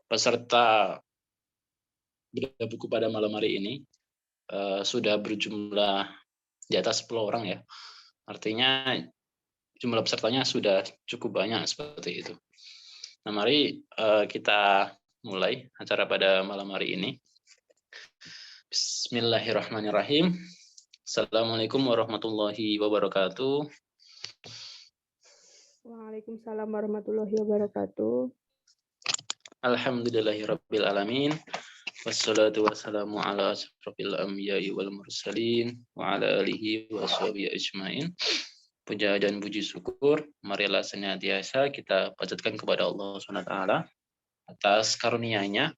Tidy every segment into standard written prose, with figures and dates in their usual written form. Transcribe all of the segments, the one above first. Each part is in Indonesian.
peserta bedah buku pada malam hari ini sudah berjumlah di atas 10 orang ya. Artinya jumlah pesertanya sudah cukup banyak seperti itu. Nah, mari kita mulai acara pada malam hari ini. Bismillahirrahmanirrahim. Assalamualaikum warahmatullahi wabarakatuh. Waalaikumsalam warahmatullahi wabarakatuh. Alhamdulillahirabbil alamin. Wassalatu wassalamu ala asyrofil anbiya'i wal mursalin wa ala alihi wa sahbihi ajmain. Puja dan puji syukur marilah senantiasa kita panjatkan kepada Allah SWT atas karunia-Nya.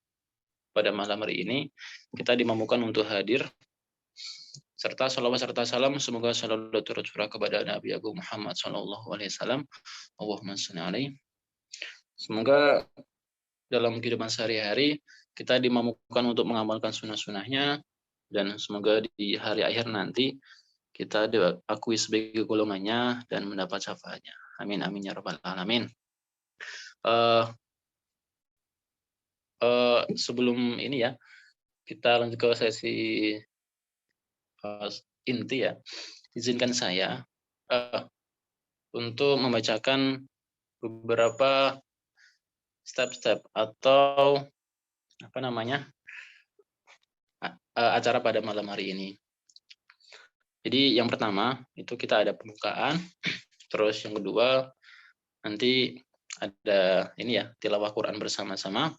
Pada malam hari ini kita dimampukan untuk hadir serta salawat serta salam semoga selalu tercurah kepada Nabi Agung Muhammad SAW. Allahumma shalli alaihi. Semoga dalam kehidupan sehari-hari kita dimampukan untuk mengamalkan sunnah-sunnahnya, dan semoga di hari akhir nanti kita diakui sebagai golongannya dan mendapat syafaatnya. Amin amin ya rabbal alamin. Sebelum ini ya, kita lanjut ke sesi inti ya. Izinkan saya untuk membacakan beberapa step-step atau acara pada malam hari ini. Jadi yang pertama itu kita ada pembukaan, terus yang kedua nanti ada ini ya, tilawah Quran bersama-sama.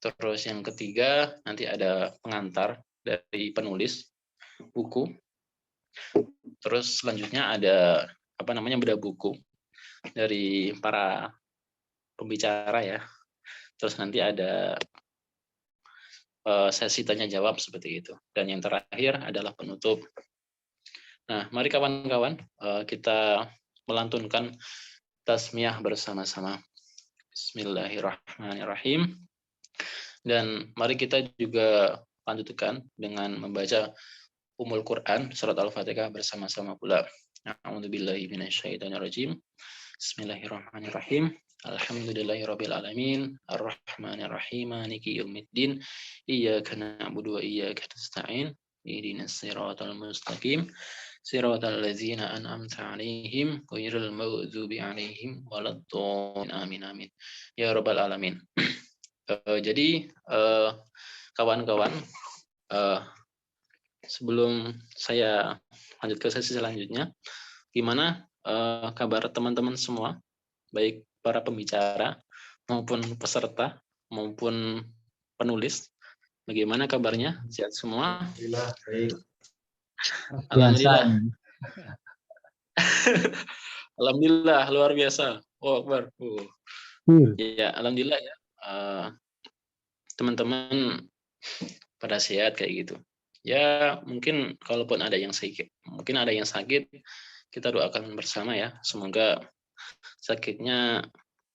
Terus yang ketiga nanti ada pengantar dari penulis buku. Terus selanjutnya ada bedah buku dari para pembicara ya. Terus nanti ada sesi tanya jawab seperti itu. Dan yang terakhir adalah penutup. Nah, mari kawan-kawan kita melantunkan tasmiyah bersama-sama. Bismillahirrahmanirrahim. Dan mari kita juga lanjutkan dengan membaca Ummul Quran surat Al-Fatihah bersama-sama pula. A'udzubillahi minasyaitonirrajim. Bismillahirrahmanirrahim. Alhamdulillahirabbil alamin, arrahmanirrahim, maliki yaumiddin, iyyaka na'budu wa iyyaka nasta'in, ihdinas siratal mustaqim, siratal ladzina an'amta 'alaihim ghairil maghdubi 'alaihim waladdallin. Amin amin ya rabbal alamin. Jadi kawan-kawan, sebelum saya lanjut ke sesi selanjutnya, gimana kabar teman-teman semua, baik para pembicara maupun peserta maupun penulis, bagaimana kabarnya? Sehat semua? Alhamdulillah, baik. Alhamdulillah. Alhamdulillah, luar biasa. Oh, Akbar. Ya, alhamdulillah ya. Teman-teman pada sehat kayak gitu. Ya, mungkin kalaupun ada yang sakit, kita doakan bersama ya. Semoga sakitnya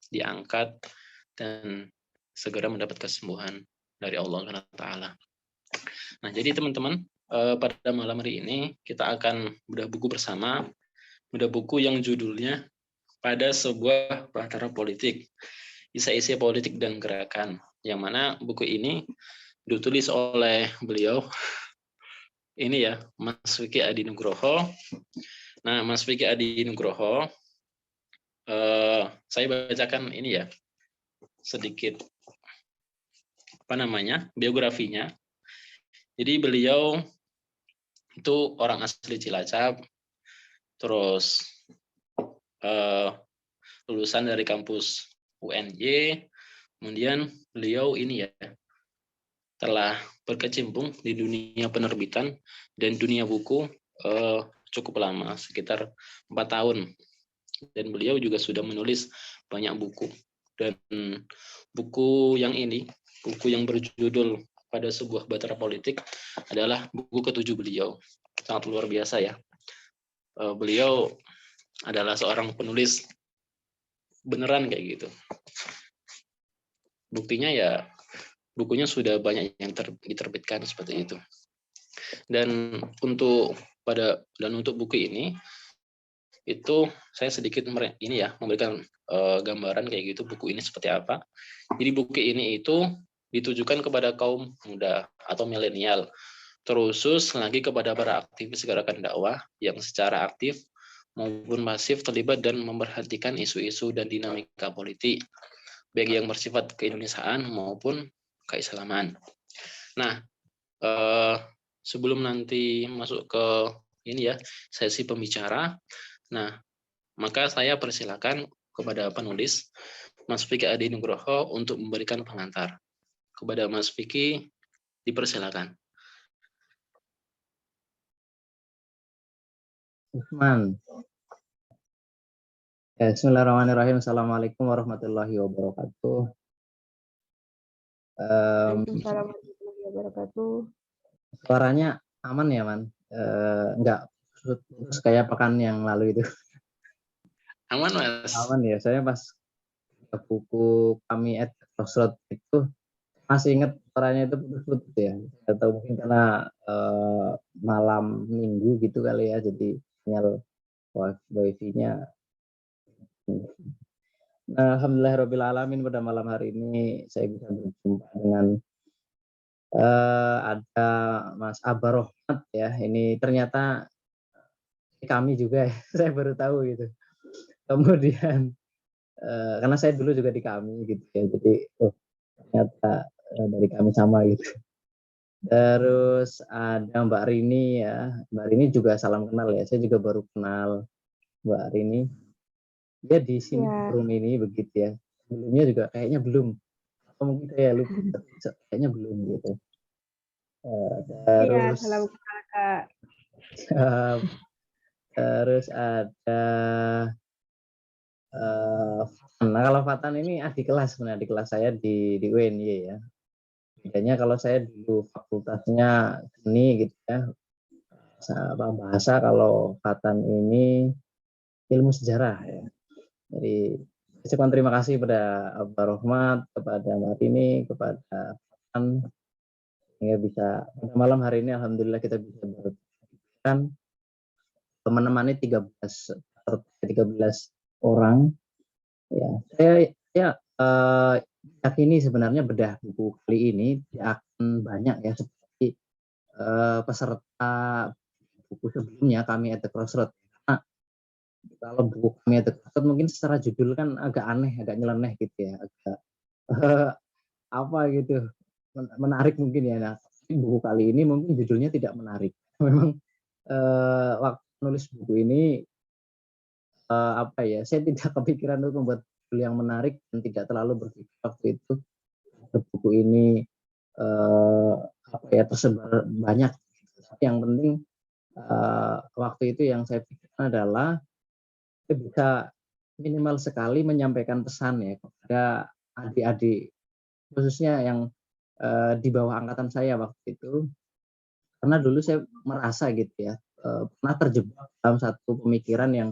diangkat dan segera mendapat kesembuhan dari Allah SWT. Nah, jadi teman-teman, pada malam hari ini kita akan bedah buku bersama, bedah buku yang judulnya Pada Sebuah Prahtara Politik, Isi-isi Politik dan Gerakan, yang mana buku ini ditulis oleh beliau, ini ya, Mas Vicky Adi Nugroho. Nah, Mas Vicky Adi Nugroho, saya bacakan ini ya, sedikit biografinya. Jadi beliau itu orang asli Cilacap, terus lulusan dari kampus UNY, kemudian beliau ini ya telah berkecimpung di dunia penerbitan dan dunia buku cukup lama, sekitar 4 tahun. Dan beliau juga sudah menulis banyak buku. Dan buku yang berjudul Pada Sebuah Bahtera Politik adalah buku ke-7 beliau. Sangat luar biasa ya. Beliau adalah seorang penulis beneran kayak gitu. Buktinya ya bukunya sudah banyak yang diterbitkan seperti itu. Dan untuk buku ini itu saya sedikit memberikan gambaran kayak gitu buku ini seperti apa. Jadi buku ini itu ditujukan kepada kaum muda atau milenial, terkhusus lagi kepada para aktivis gerakan dakwah yang secara aktif maupun masif terlibat dan memperhatikan isu-isu dan dinamika politik, baik yang bersifat keindonesiaan maupun keislaman. Nah, sebelum nanti masuk ke ini ya, sesi pembicara, nah, maka saya persilakan kepada penulis, Mas Vicky Adi Nugroho, untuk memberikan pengantar. Kepada Mas Vicky, dipersilakan. Usman. Bismillahirrahmanirrahim. Assalamualaikum warahmatullahi wabarakatuh. Waalaikumsalam warahmatullahi wabarakatuh. Suaranya aman ya, Man? Enggak putus kayak pekan yang lalu itu. Aman, Mas? Aman ya. Saya pas ke buku kami at Crossroad itu masih ingat suaranya itu putus-putus ya. Atau mungkin karena malam minggu gitu kali ya. Jadi sinyal wifi-nya. Alhamdulillahirrabbilalamin, pada malam hari ini saya bisa berjumpa dengan ada Mas Abar Rohmat ya. Ini ternyata kami juga ya. Saya baru tahu gitu. Kemudian karena saya dulu juga di kami gitu ya. Jadi ternyata dari kami sama gitu. Terus ada Mbak Rini ya. Mbak Rini juga salam kenal ya. Saya juga baru kenal Mbak Rini. Dia di sini forum ini begitu ya. Sebelumnya juga kayaknya belum. Atau mungkin saya lupa, kayaknya belum gitu. Terus salam kenal, Kak. Terus ada nah kalau Fatan ini adik kelas, sebenarnya adik kelas saya di UNY ya. Bedanya kalau saya dulu fakultasnya seni gitu ya, bahasa, kalau Fatan ini ilmu sejarah ya. Jadi saya ucapkan terima kasih pada Abah Rohmat, kepada Mbak Tini, kepada Fatan, sehingga bisa pada malam hari ini alhamdulillah kita bisa berbincang menemani 13 orang ya. Saya yakini sebenarnya bedah buku kali ini akan banyak ya, seperti peserta buku sebelumnya kami at the Crossroad. Karena kalau buku kami at the Crossroad mungkin secara judul kan agak aneh, agak nyeleneh gitu ya, agak apa gitu, menarik mungkin ya. Nah, buku kali ini mungkin judulnya tidak menarik. Memang waktu nulis buku ini apa ya, saya tidak kepikiran untuk membuat buku yang menarik dan tidak terlalu berpikir waktu itu buku ini apa ya, tersebar banyak. Yang penting waktu itu yang saya pikirkan adalah saya bisa minimal sekali menyampaikan pesan ya kepada adik-adik, khususnya yang di bawah angkatan saya waktu itu, karena dulu saya merasa gitu ya, pernah terjebak dalam satu pemikiran yang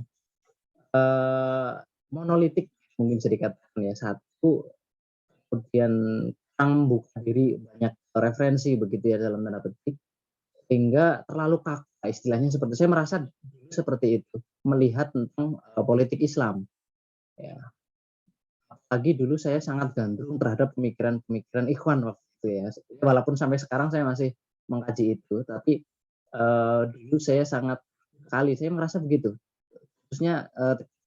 monolitik mungkin bisa dikatakan ya. Satu, kemudian kurang membuka diri, banyak referensi begitu ya dalam tanda petik, sehingga terlalu kaku istilahnya. Seperti saya merasa seperti itu melihat tentang politik Islam ya. Apalagi dulu saya sangat gandrung terhadap pemikiran-pemikiran Ikhwan waktu itu ya. Walaupun sampai sekarang saya masih mengkaji itu, tapi dulu saya sangat sekali, saya merasa begitu. Khususnya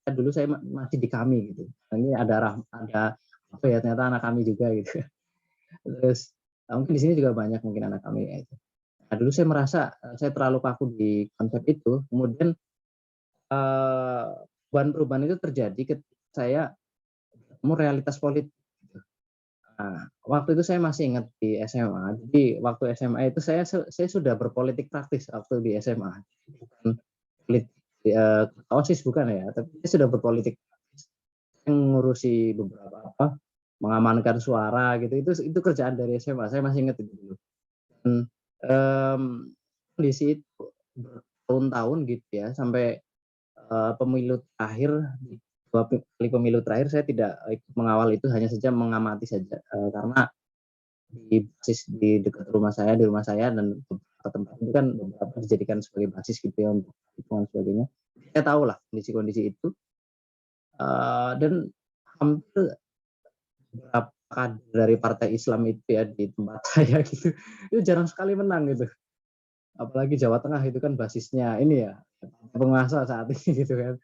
dulu saya masih di kami gitu. Ini ada apa ya, ternyata anak kami juga gitu. Terus mungkin di sini juga banyak mungkin anak kami ya itu. Nah, dulu saya merasa saya terlalu kaku di konsep itu. Kemudian perubahan itu terjadi ketika saya ketemu realitas politik. Nah, waktu itu saya masih ingat di SMA. Jadi waktu SMA itu saya sudah berpolitik praktis waktu di SMA. Bukan politik OSIS bukan ya, tapi saya sudah berpolitik, mengurusi beberapa apa, mengamankan suara gitu. Itu kerjaan dari SMA. Saya masih ingat itu dulu. Dan kondisi itu bertahun-tahun gitu ya, sampai pemilu terakhir, 2 kali pemilu terakhir saya tidak ikut mengawal itu, hanya saja mengamati saja, karena di dekat rumah saya, dan beberapa tempat itu kan beberapa dijadikan sebagai basis gitu ya untuk hitungan sebagainya. Saya tahu lah kondisi-kondisi itu, dan hampir beberapa kader dari partai Islam itu ya di tempat saya gitu, itu jarang sekali menang gitu. Apalagi Jawa Tengah itu kan basisnya ini ya penguasa saat ini gitu kan.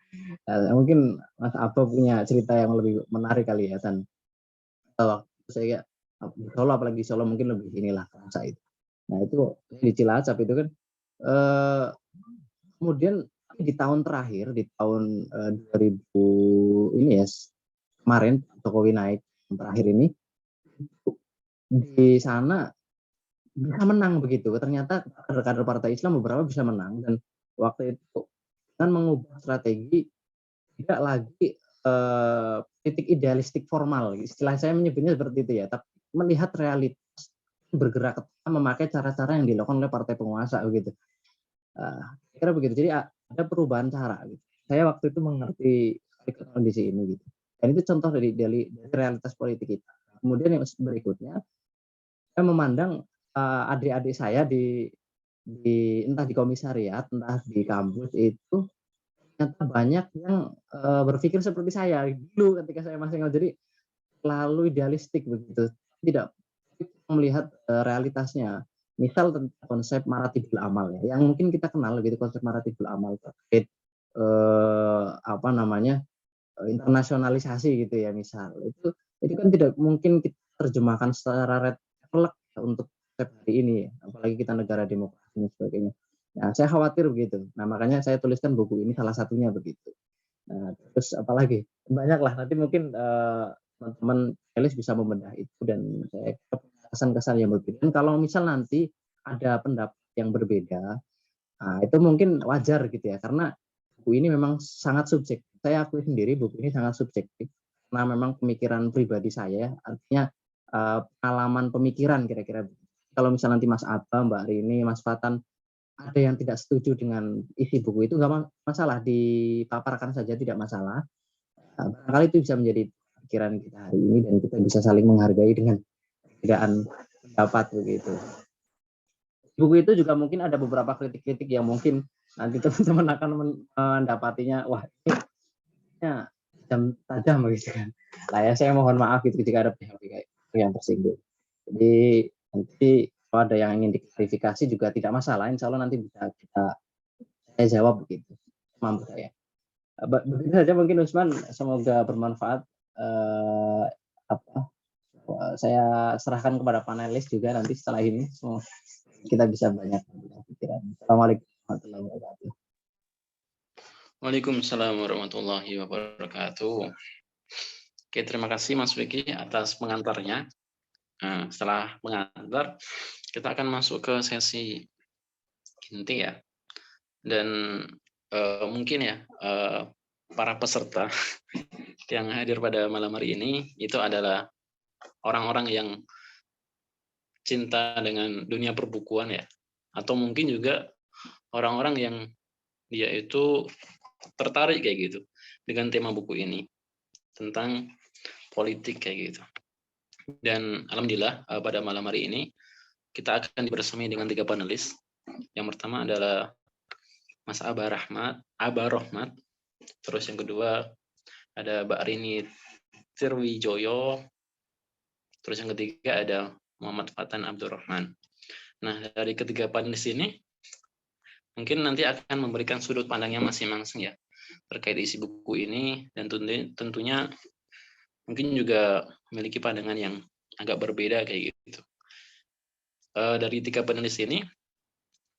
Nah, mungkin Mas Abba punya cerita yang lebih menarik kali ya, dan waktu saya di Solo, apalagi di Solo mungkin lebih inilah kerasa itu. Nah itu di Cilacap itu kan eh, kemudian di tahun terakhir di tahun 2000 ini ya, kemarin Jokowi naik yang terakhir ini, di sana bisa menang begitu. Ternyata kader-kader partai Islam beberapa bisa menang, dan waktu itu kan mengubah strategi, tidak lagi titik idealistik formal. Istilah saya menyebutnya seperti itu ya, tapi melihat realitas, bergerak memakai cara-cara yang dilakukan oleh partai penguasa begitu. Kira begitu. Jadi ada perubahan cara gitu. Saya waktu itu mengerti kondisi ini gitu. Dan itu contoh dari realitas politik kita. Kemudian yang berikutnya, saya memandang adik-adik saya di entah di komisariat, entah di kampus itu ternyata banyak yang berpikir seperti saya dulu ketika saya masih ngajar. Jadi terlalu idealistik begitu, tidak melihat realitasnya. Misal tentang konsep maratibul amal ya, yang mungkin kita kenal gitu, konsep maratibul amal terkait apa namanya internasionalisasi gitu ya, misal itu kan tidak mungkin kita terjemahkan secara refleks untuk hari ini, apalagi kita negara demokrasi dan sebagainya. Nah, saya khawatir begitu. Nah, makanya saya tuliskan buku ini salah satunya begitu. Nah, terus apalagi banyak lah, nanti mungkin teman-teman Elis bisa membedah itu, dan saya kesan-kesan yang berbeda. Dan kalau misal nanti ada pendapat yang berbeda, nah, itu mungkin wajar gitu ya, karena buku ini memang sangat subjektif. Saya akui sendiri buku ini sangat subjektif, karena memang pemikiran pribadi saya, artinya pengalaman pemikiran kira-kira. Kalau misal nanti Mas Abba, Mbak Rini, Mas Fatan ada yang tidak setuju dengan isi buku itu, nggak masalah, dipaparkan saja, tidak masalah. Nah, barangkali itu bisa menjadi pikiran kita hari ini, dan kita bisa saling menghargai dengan perbedaan pendapat begitu. Buku itu juga mungkin ada beberapa kritik-kritik yang mungkin nanti teman-teman akan mendapatinya, wah ini tajam begitu kan. Nah ya, saya mohon maaf gitu jika ada pihak-pihak yang tersinggung. Jadi nanti kalau ada yang ingin diklarifikasi juga tidak masalah, insya Allah nanti bisa saya jawab begitu, mampu saya. Begitu saja mungkin Usman, semoga bermanfaat. Saya serahkan kepada panelis juga nanti setelah ini, semoga kita bisa banyak pikiran. Assalamualaikum warahmatullahi wabarakatuh. Waalaikumsalam warahmatullahi wabarakatuh. Oke, terima kasih Mas Vicky atas pengantarnya. Nah, setelah pengantar, kita akan masuk ke sesi inti ya. Dan mungkin ya para peserta yang hadir pada malam hari ini itu adalah orang-orang yang cinta dengan dunia perbukuan ya, atau mungkin juga orang-orang yang dia itu tertarik kayak gitu dengan tema buku ini tentang politik kayak gitu. Dan alhamdulillah pada malam hari ini kita akan dibersami dengan 3 panelis. Yang pertama adalah Mas Abba Rohmat, terus yang kedua ada Mbak Rini Tirwijoyo, terus yang ketiga ada Muhammad Fatan Abdurrahman. Nah, dari ketiga panelis ini mungkin nanti akan memberikan sudut pandangnya masing-masing ya terkait isi buku ini, dan tentunya mungkin juga memiliki pandangan yang agak berbeda kayak gitu. Dari 3 panelis ini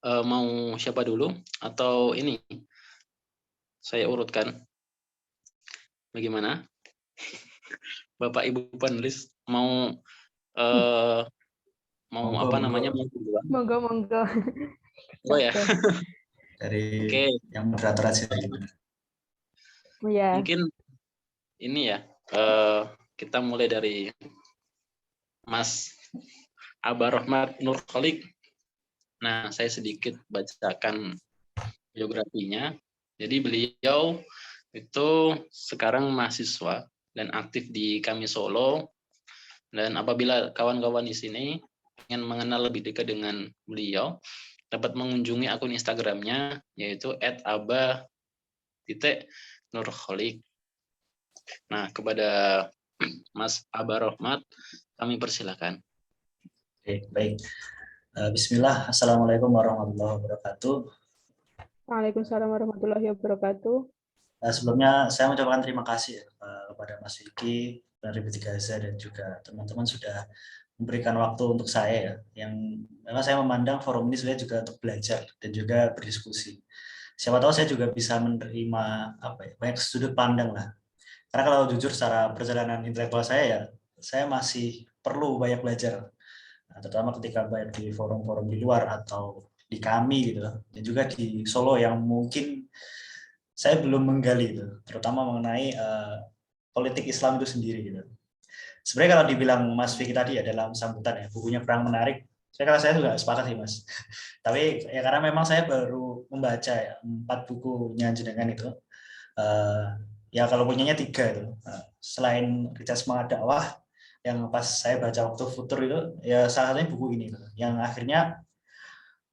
mau siapa dulu atau ini saya urutkan? Bagaimana? Bapak Ibu panelis mau apa namanya? Monggo. Oh ya. Dari Oke. yang moderator aja. Ya. Mungkin ini ya, kita mulai dari Mas Abba Rohmat Nur Kholik. Nah, saya sedikit bacakan biografinya. Jadi beliau itu sekarang mahasiswa dan aktif di Kami Solo. Dan apabila kawan-kawan di sini ingin mengenal lebih dekat dengan beliau, dapat mengunjungi akun Instagramnya, yaitu @abba_nurkholik. Nah, kepada Mas Abar Rahmat, kami persilakan. Oke, baik. Bismillah. Assalamualaikum warahmatullahi wabarakatuh. Waalaikumsalam warahmatullahi wabarakatuh. Sebelumnya saya mengucapkan terima kasih ya, kepada Mas Vicky, Peneliti Gaza, dan juga teman-teman sudah memberikan waktu untuk saya ya, yang memang saya memandang forum ini sebenarnya juga untuk belajar dan juga berdiskusi. Siapa tahu saya juga bisa menerima banyak sudut pandang lah. Karena kalau jujur secara perjalanan intelektual saya ya, saya masih perlu banyak belajar. Nah, terutama ketika banyak di forum-forum di luar atau di kami gitu, dan juga di Solo yang mungkin saya belum menggali itu, terutama mengenai politik Islam itu sendiri gitu. Sebenarnya kalau dibilang Mas Vicky tadi ya dalam sambutan ya, bukunya kurang menarik, saya juga sepakat sih Mas. Tapi ya karena memang saya baru membaca ya 4 bukunya jenengan itu. Ya kalau punyanya 3 itu. Selain Kerja Semangat Dakwah, yang pas saya baca waktu Futur itu, ya salah satunya buku ini. Yang akhirnya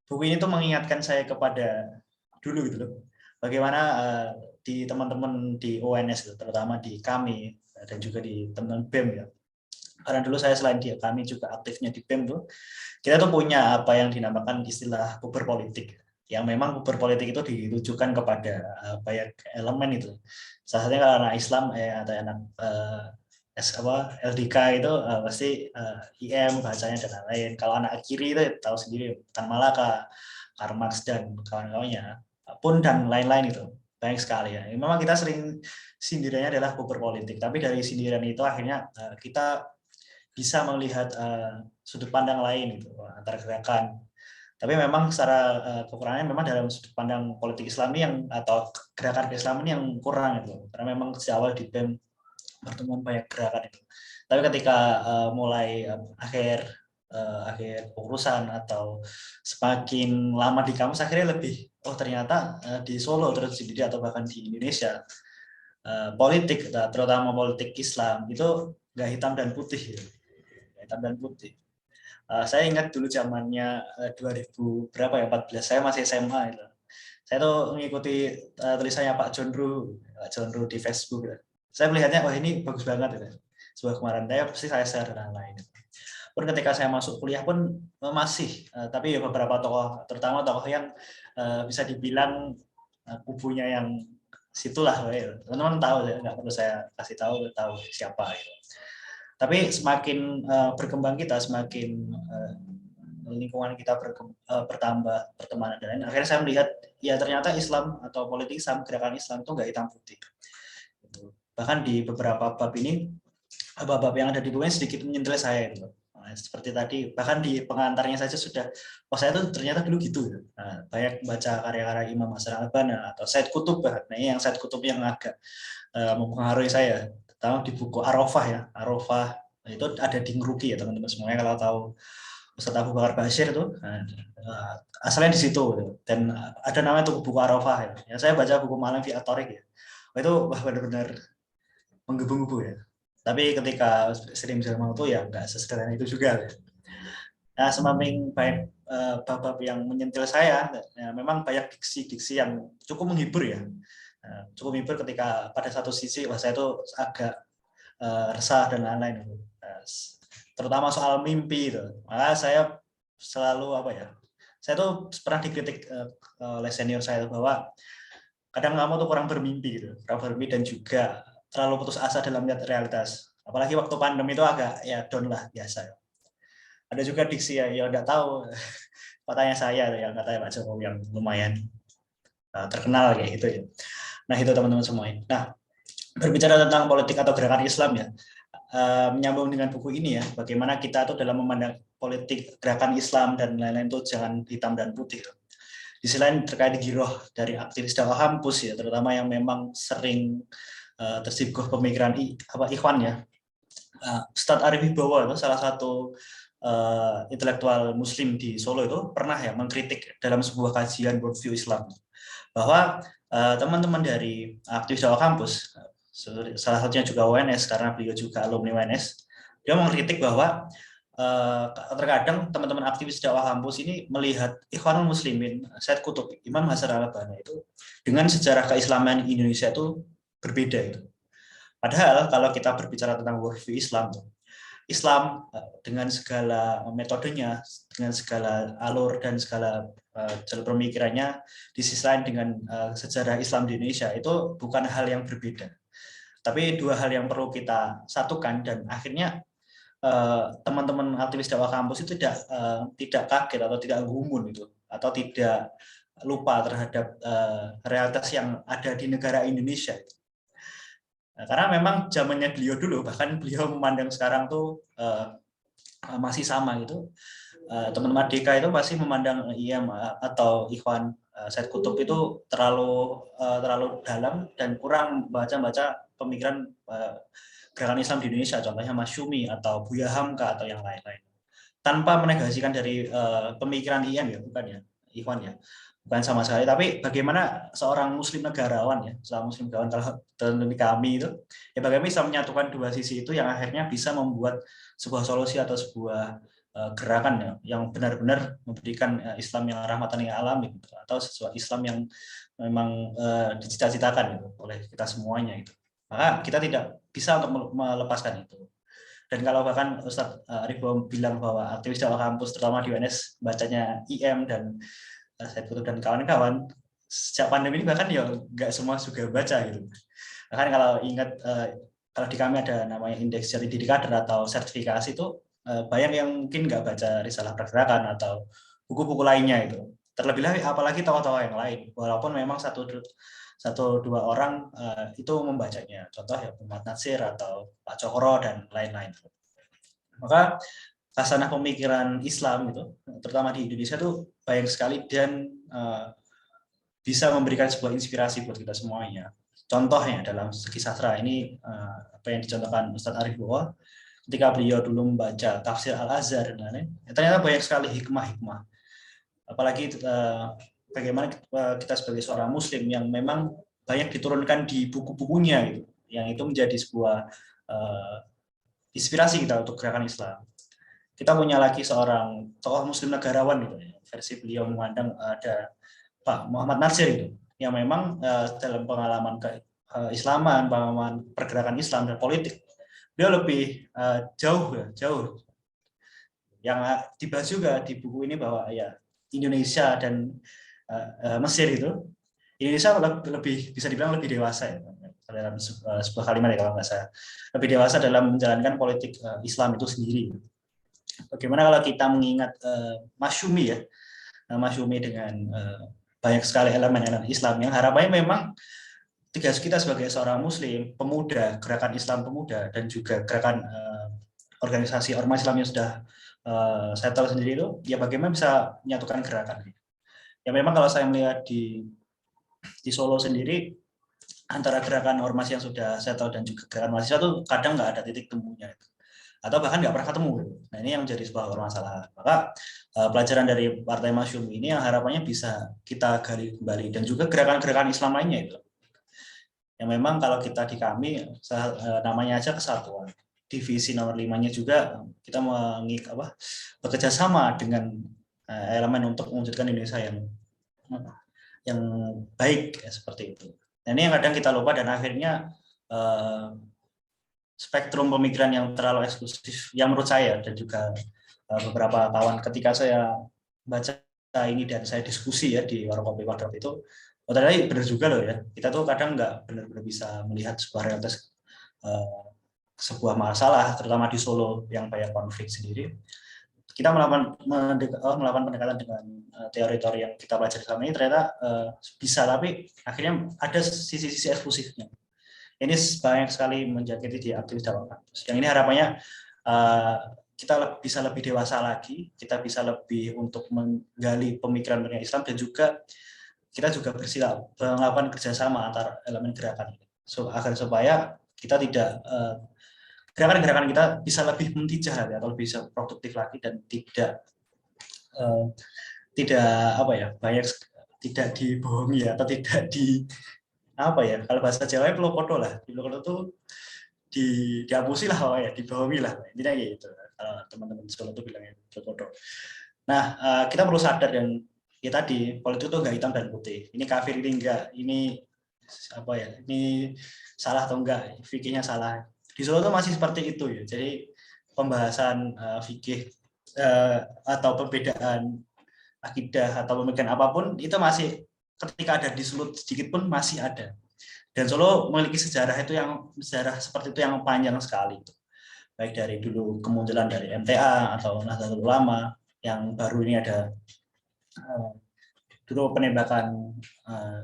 buku ini tuh mengingatkan saya kepada dulu gitu loh. Bagaimana di teman-teman di ONS, terutama di kami, dan juga di teman-teman BEM ya. Karena dulu saya selain kami juga aktifnya di BEM tuh, kita tuh punya apa yang dinamakan istilah puber politik. Yang memang puber politik itu ditujukan kepada banyak elemen itu. Salah satunya kalau anak Islam atau anak LDK itu pasti IM bacanya dan lain-lain. Kalau anak kiri itu tahu sendiri Tan Malaka, Karl Marx dan kawan-kawannya pun dan lain-lain itu banyak sekali ya. Memang kita sering sindirannya adalah puber politik, tapi dari sindiran itu akhirnya kita bisa melihat sudut pandang lain itu antara gerakan. Tapi memang secara kekurangannya memang dalam sudut pandang politik Islami yang atau gerakan Islam ini yang kurang itu. Karena memang sejak awal di BEM pertemuan banyak gerakan itu. Tapi ketika mulai akhir urusan atau semakin lama di kampus akhirnya lebih ternyata di Solo terus sendiri atau bahkan di Indonesia politik terutama politik Islam itu nggak hitam dan putih ya. Hitam dan putih. Saya ingat dulu zamannya 2000 berapa ya 14 saya masih SMA itu. Saya tuh mengikuti tulisannya Pak Jonru di Facebook. Ya. Saya melihatnya wah ini bagus banget ya. Sebuah kemarin saya share dan lain-lain. Pun ketika saya masuk kuliah pun masih, tapi beberapa tokoh, terutama tokoh yang bisa dibilang kubunya yang situlah, teman-teman tahu ya, nggak perlu saya kasih tahu siapa. Gitu. Tapi semakin berkembang kita, semakin lingkungan kita bertambah, pertemanan dan lain. Akhirnya saya melihat, ya ternyata Islam atau politik Islam, gerakan Islam itu nggak hitam putih. Gitu. Bahkan di beberapa bab ini, bab yang ada di bukunya sedikit menyentil saya gitu. Nah, seperti tadi, bahkan di pengantarnya saja sudah, saya tuh ternyata dulu gitu. Nah, banyak baca karya-karya Imam Hasan al-Banna atau Said Qutb, nah ini yang Said Qutb yang agak mempengaruhi saya, terutama di buku Arafah ya. Arafah itu ada di Ngeruki ya teman-teman semuanya kalau tahu Ustadz Abu Bakar Bashir itu, asalnya di situ dan ada namanya tuh buku Arafah ya. Saya baca buku Malam fi At-Thariq ya. Itu benar-benar menggebu-gebu ya. Tapi ketika sering bisa mau tuh ya nggak sesederhana itu juga. Nah, semakin banyak bab-bab yang menyentil saya, ya, memang banyak diksi-diksi yang cukup menghibur ya. Cukup menghibur ketika pada satu sisi wah saya tuh agak resah dan lain-lain. Terutama soal mimpi itu. Maka saya selalu saya tuh pernah dikritik oleh senior saya bahwa kadang kamu tuh kurang bermimpi gitu, dan juga terlalu putus asa dalam melihat realitas. Apalagi waktu pandemi itu agak ya down lah biasa. Ada juga diksi ya udah tahu katanya saya yang katanya Pak Jokowi yang lumayan terkenal kayak gitu ya. Nah itu teman-teman semua. Nah berbicara tentang politik atau gerakan Islam ya, menyambung dengan buku ini ya, bagaimana kita tuh dalam memandang politik gerakan Islam dan lain-lain itu jangan hitam dan putih. Di sisi lain terkait giroh dari aktivis dakwah kampus ya, terutama yang memang sering tersibuk pemikiran Ikhwan ya. Ustadz Arif Wibowo itu salah satu intelektual Muslim di Solo itu pernah ya mengkritik dalam sebuah kajian worldview Islam bahwa teman-teman dari aktivis dakwah kampus, salah satunya juga UNS karena beliau juga alumni UNS, dia mengkritik bahwa terkadang teman-teman aktivis dakwah kampus ini melihat Ikhwanul Muslimin, Said Qutb, Imam Hasan al-Banna itu dengan sejarah keislaman Indonesia itu berbeda itu. Padahal kalau kita berbicara tentang worldview Islam, Islam dengan segala metodenya, dengan segala alur dan segala jalur pemikirannya, di sisi lain dengan sejarah Islam di Indonesia, itu bukan hal yang berbeda. Tapi dua hal yang perlu kita satukan, dan akhirnya teman-teman aktivis dakwah kampus itu tidak kaget atau tidak gumun itu, atau tidak lupa terhadap realitas yang ada di negara Indonesia. Nah, karena memang zamannya beliau dulu, bahkan beliau memandang sekarang tuh masih sama gitu. Teman-teman DK itu pasti memandang IM atau Ikhwan Said Kutub itu terlalu dalam dan kurang baca pemikiran gerakan Islam di Indonesia, contohnya Masyumi atau Buya Hamka atau yang lain-lain. Tanpa menegasikan dari pemikiran IM ya, bukan ya, Ikhwan ya. Bukan sama sekali, tapi bagaimana seorang muslim negarawan ya, seorang muslim negarawan kalau tentu kami itu, ya bagaimana bisa menyatukan dua sisi itu yang akhirnya bisa membuat sebuah solusi atau sebuah gerakan ya, yang benar-benar memberikan Islam yang rahmatan lil alamin gitu, atau sesuatu Islam yang memang dicita-citakan gitu, oleh kita semuanya itu. Maka kita tidak bisa untuk melepaskan itu. Dan kalau bahkan Ustadz Arif bilang bahwa aktivis dakwah kampus terutama di UNS bacanya IM dan Said Kutub dan kawan-kawan, sejak pandemi ini bahkan ya nggak semua juga baca gitu. Bahkan kalau ingat kalau di kami ada namanya indeks jadi diri kader atau sertifikasi itu, banyak yang mungkin nggak baca risalah pergerakan atau buku-buku lainnya itu. Terlebih lagi apalagi tokoh-tokoh yang lain, walaupun memang satu dua orang itu membacanya. Contoh ya Muhammad Natsir atau Pak Cokro dan lain-lain. Maka khasanah pemikiran Islam itu, terutama di Indonesia tuh banyak sekali dan bisa memberikan sebuah inspirasi buat kita semuanya. Contohnya dalam segi sastra ini apa yang dicontohkan Ustadz Arif bahwa ketika beliau dulu membaca tafsir Al-Azhar dan lain-lain, ternyata banyak sekali hikmah-hikmah. Apalagi bagaimana kita sebagai seorang Muslim yang memang banyak diturunkan di buku-bukunya gitu, yang itu menjadi sebuah inspirasi kita untuk gerakan Islam. Kita punya lagi seorang tokoh muslim negarawan gitu ya. Versi beliau memandang ada Pak Muhammad Natsir itu yang memang dalam pengalaman keislaman, pengalaman pergerakan Islam dan politik, dia lebih jauh yang dibahas juga di buku ini bahwa ya Indonesia dan Mesir itu, Indonesia lebih bisa dibilang lebih dewasa ya, dalam sebuah kalimat ya kalau nggak salah, lebih dewasa dalam menjalankan politik Islam itu sendiri. Bagaimana kalau kita mengingat Masyumi ya, Masyumi dengan banyak sekali elemen-elemen Islam yang harapannya memang tugas kita sebagai seorang Muslim, pemuda, gerakan Islam pemuda, dan juga gerakan organisasi ormas Islam yang sudah settle sendiri itu, ya bagaimana bisa menyatukan gerakan. Ya memang kalau saya melihat di Solo sendiri, antara gerakan ormas yang sudah settle dan juga gerakan mahasiswa itu kadang nggak ada titik temunya. Atau bahkan nggak pernah ketemu. Nah ini yang menjadi sebuah permasalahan. Maka pelajaran dari Partai Masyumi ini yang harapannya bisa kita gali kembali, dan juga gerakan-gerakan Islam lainnya itu. Yang memang kalau kita di kami namanya aja kesatuan. Divisi nomor 5-nya juga kita bekerja sama dengan elemen untuk mewujudkan Indonesia yang baik ya, seperti itu. Nah ini yang kadang kita lupa, dan akhirnya spektrum pemikiran yang terlalu eksklusif yang menurut saya dan juga beberapa kawan ketika saya baca ini dan saya diskusi ya di warung kopi Wadrop itu, ternyata benar juga loh ya, kita tuh kadang nggak benar-benar bisa melihat sebuah realitas sebuah masalah, terutama di Solo yang banyak konflik sendiri. Kita melakukan pendekatan dengan teori-teori yang kita pelajari selama ini, ternyata bisa, tapi akhirnya ada sisi-sisi eksklusifnya. Ini banyak sekali menjangkiti di aktivis dakwah kampus. Yang ini harapannya kita bisa lebih dewasa lagi, kita bisa lebih untuk menggali pemikiran dunia Islam, dan juga kita juga melakukan kerjasama antar elemen gerakan ini, agar supaya kita tidak gerakan-gerakan kita bisa lebih mentijah lagi atau lebih bisa produktif lagi, dan tidak dibohongi atau tidak kalau bahasa Jawa pelopodo lah, pelopodo itu dihapusi lah ya, dibohongi lah, intinya gitu kalau teman-teman di Solo itu bilangnya pelopodo. Nah kita perlu sadar, dan ya tadi politik itu nggak hitam dan putih, ini kafir ini enggak, ini apa ya, ini salah atau enggak, fikihnya salah. Di Solo tuh masih seperti itu ya. Jadi pembahasan fikih atau perbedaan akidah atau pemikiran apapun itu masih ketika ada di Solo sedikit pun masih ada. Dan Solo memiliki sejarah seperti itu yang panjang sekali. Baik dari dulu kemunculan dari MTA atau Nahdlatul Ulama, yang baru ini ada dulu penembakan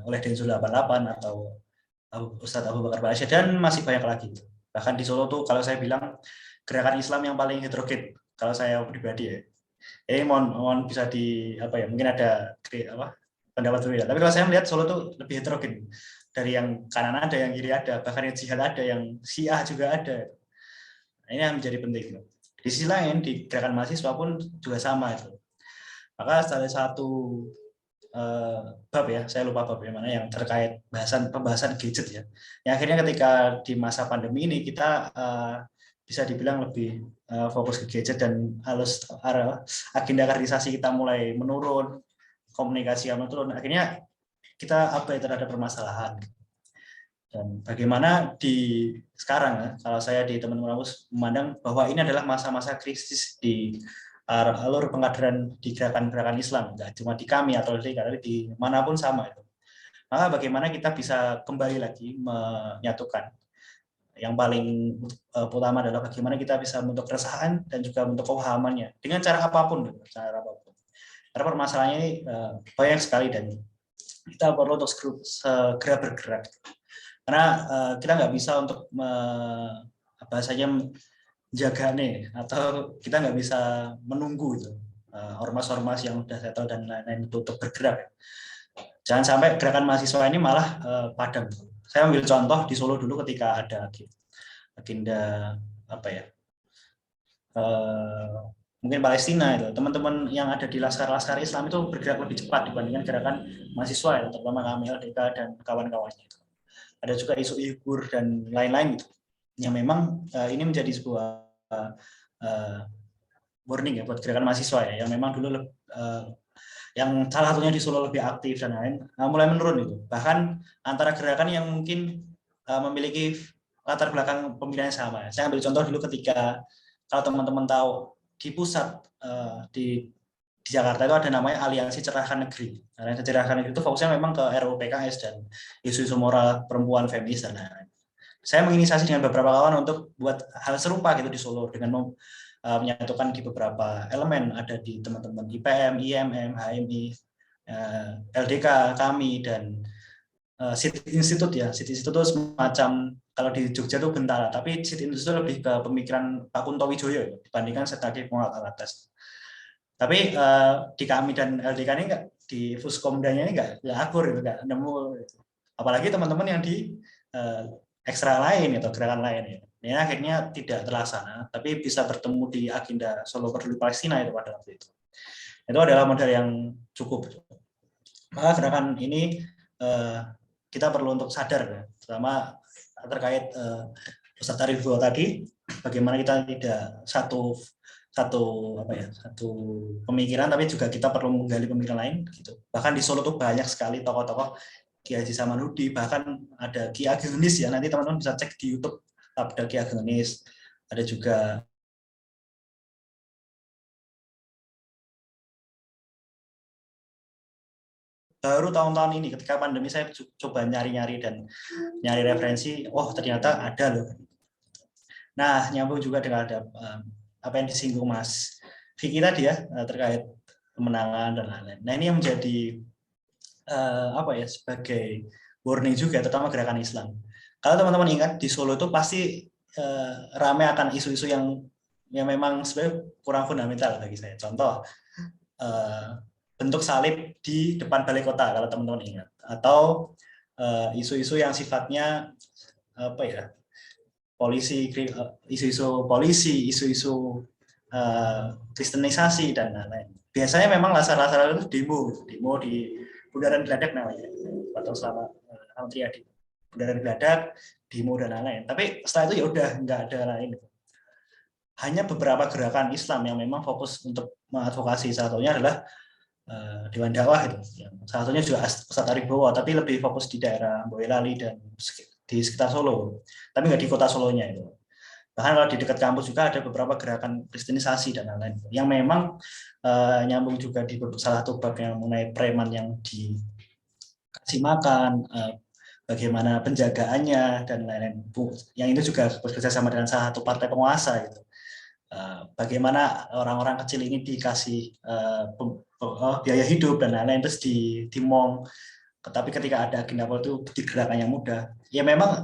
oleh Densus 88 atau Ustadz Abu Bakar Ba'asyir, dan masih banyak lagi. Bahkan di Solo tuh kalau saya bilang gerakan Islam yang paling heterogen kalau saya pribadi ya. Jadi mohon bisa mungkin ada pendapat berbeda. Tapi kalau saya melihat Solo tuh lebih heterogen. Dari yang kanan ada, yang kiri ada, bahkan yang jihad ada, yang Syiah juga ada. Nah, ini yang menjadi penting. Di sisi lain di gerakan mahasiswa pun juga sama itu. Maka salah satu bab ya, saya lupa bab yang mana yang terkait pembahasan gadget ya. Yang akhirnya ketika di masa pandemi ini kita bisa dibilang lebih fokus ke gadget dan agenda kaderisasi kita mulai menurun, komunikasi yang menurun. Akhirnya kita abai terhadap permasalahan. Dan bagaimana di sekarang ya, kalau saya di teman-teman kampus memandang bahwa ini adalah masa-masa krisis di alur pengkaderan di gerakan-gerakan Islam, nggak cuma di kami atau di manapun sama itu. Maka bagaimana kita bisa kembali lagi menyatukan. Yang paling utama adalah bagaimana kita bisa membentuk keresahan dan juga membentuk kepahamannya dengan cara apapun. Karena permasalahannya ini banyak sekali dan kita perlu untuk segera bergerak. Karena kita nggak bisa untuk menjaga nih, atau kita nggak bisa menunggu itu ormas-ormas yang sudah settle dan lain-lain itu untuk bergerak. Jangan sampai gerakan mahasiswa ini malah padam. Saya ambil contoh di Solo dulu ketika ada agenda mungkin Palestina itu, teman-teman yang ada di laskar-laskar Islam itu bergerak lebih cepat dibandingkan gerakan mahasiswa ya, terutama kami LDK dan kawan-kawannya itu. Ada juga isu Uyghur dan lain-lain gitu, yang memang ini menjadi sebuah warning ya buat gerakan mahasiswa ya, yang memang dulu yang salah satunya di Solo lebih aktif dan lain mulai menurun itu. Bahkan antara gerakan yang mungkin memiliki latar belakang pemikiran yang sama. Saya ambil contoh dulu ketika kalau teman-teman tahu di pusat di Jakarta itu ada namanya Aliansi Cerahkan Negeri. Aliansi Cerahkan Negeri itu fokusnya memang ke RUU PKS dan isu-isu moral perempuan, feminis dan lain-lain. Saya menginisiasi dengan beberapa kawan untuk buat hal serupa gitu di Solo dengan menyatukan di beberapa elemen, ada di teman-teman IPM, IMM, HMI, LDK, kami dan SIT Institute ya. SIT Institute itu semacam kalau di Jogja itu Bentara, tapi SIT Institute lebih ke pemikiran Pak Kunto Wijoyo dibandingkan Setagih Muhammad Alatas. Tapi di kami dan LDK ini enggak, di Fuskomdanya ini enggak akur gitu, enggak nemu. Apalagi teman-teman yang di ekstra lain atau gerakan lain ya. Ini akhirnya tidak terlaksana, tapi bisa bertemu di agenda Solo Peduli Palestina itu pada waktu itu. Itu adalah modal yang cukup. Maka gerakan ini kita perlu untuk sadar ya, terutama terkait Ustadz Arif tadi, bagaimana kita tidak satu pemikiran, tapi juga kita perlu menggali pemikiran lain gitu. Bahkan di Solo tuh banyak sekali tokoh-tokoh, Ki Haji Samanhudi, bahkan ada Ki Ageng Genis ya, nanti teman-teman bisa cek di YouTube, ada Ki Ageng Genis, ada juga baru tahun-tahun ini ketika pandemi saya coba nyari-nyari dan nyari referensi, ternyata ada loh. Nah, nyambung juga dengan ada apa yang disinggung Mas Vicky tadi ya, terkait kemenangan dan lain-lain. Nah, ini yang menjadi sebagai warning juga, terutama gerakan Islam. Kalau teman-teman ingat di Solo itu pasti ramai akan isu-isu yang memang sebenarnya kurang fundamental bagi saya. Contoh bentuk salib di depan balai kota kalau teman-teman ingat, atau isu-isu yang sifatnya isu-isu polisi, isu-isu kristenisasi dan lain-lain. Biasanya memang lasar-lasar itu demo di Bundaran Geladak namanya, atau selama Triadi, Bundaran Geladak, demo dan lain-lain. Tapi setelah itu ya udah nggak ada lain. Hanya beberapa gerakan Islam yang memang fokus untuk mengadvokasi, satunya adalah Dewan Dakwah itu. Salah satunya juga Ustadz Aribowo, tapi lebih fokus di daerah Boyolali dan di sekitar Solo, tapi nggak di kota Solonya itu. Bahkan kalau di dekat kampus juga ada beberapa gerakan kristenisasi dan lain-lain yang memang nyambung juga di salah satu bab yang mengenai preman yang dikasih makan, bagaimana penjagaannya dan lain-lain. Yang itu juga bekerja sama dengan salah satu partai penguasa gitu. Bagaimana orang-orang kecil ini dikasih biaya hidup dan lain-lain terus dimong. Tapi ketika ada agenda itu digerakkan yang mudah. Ya memang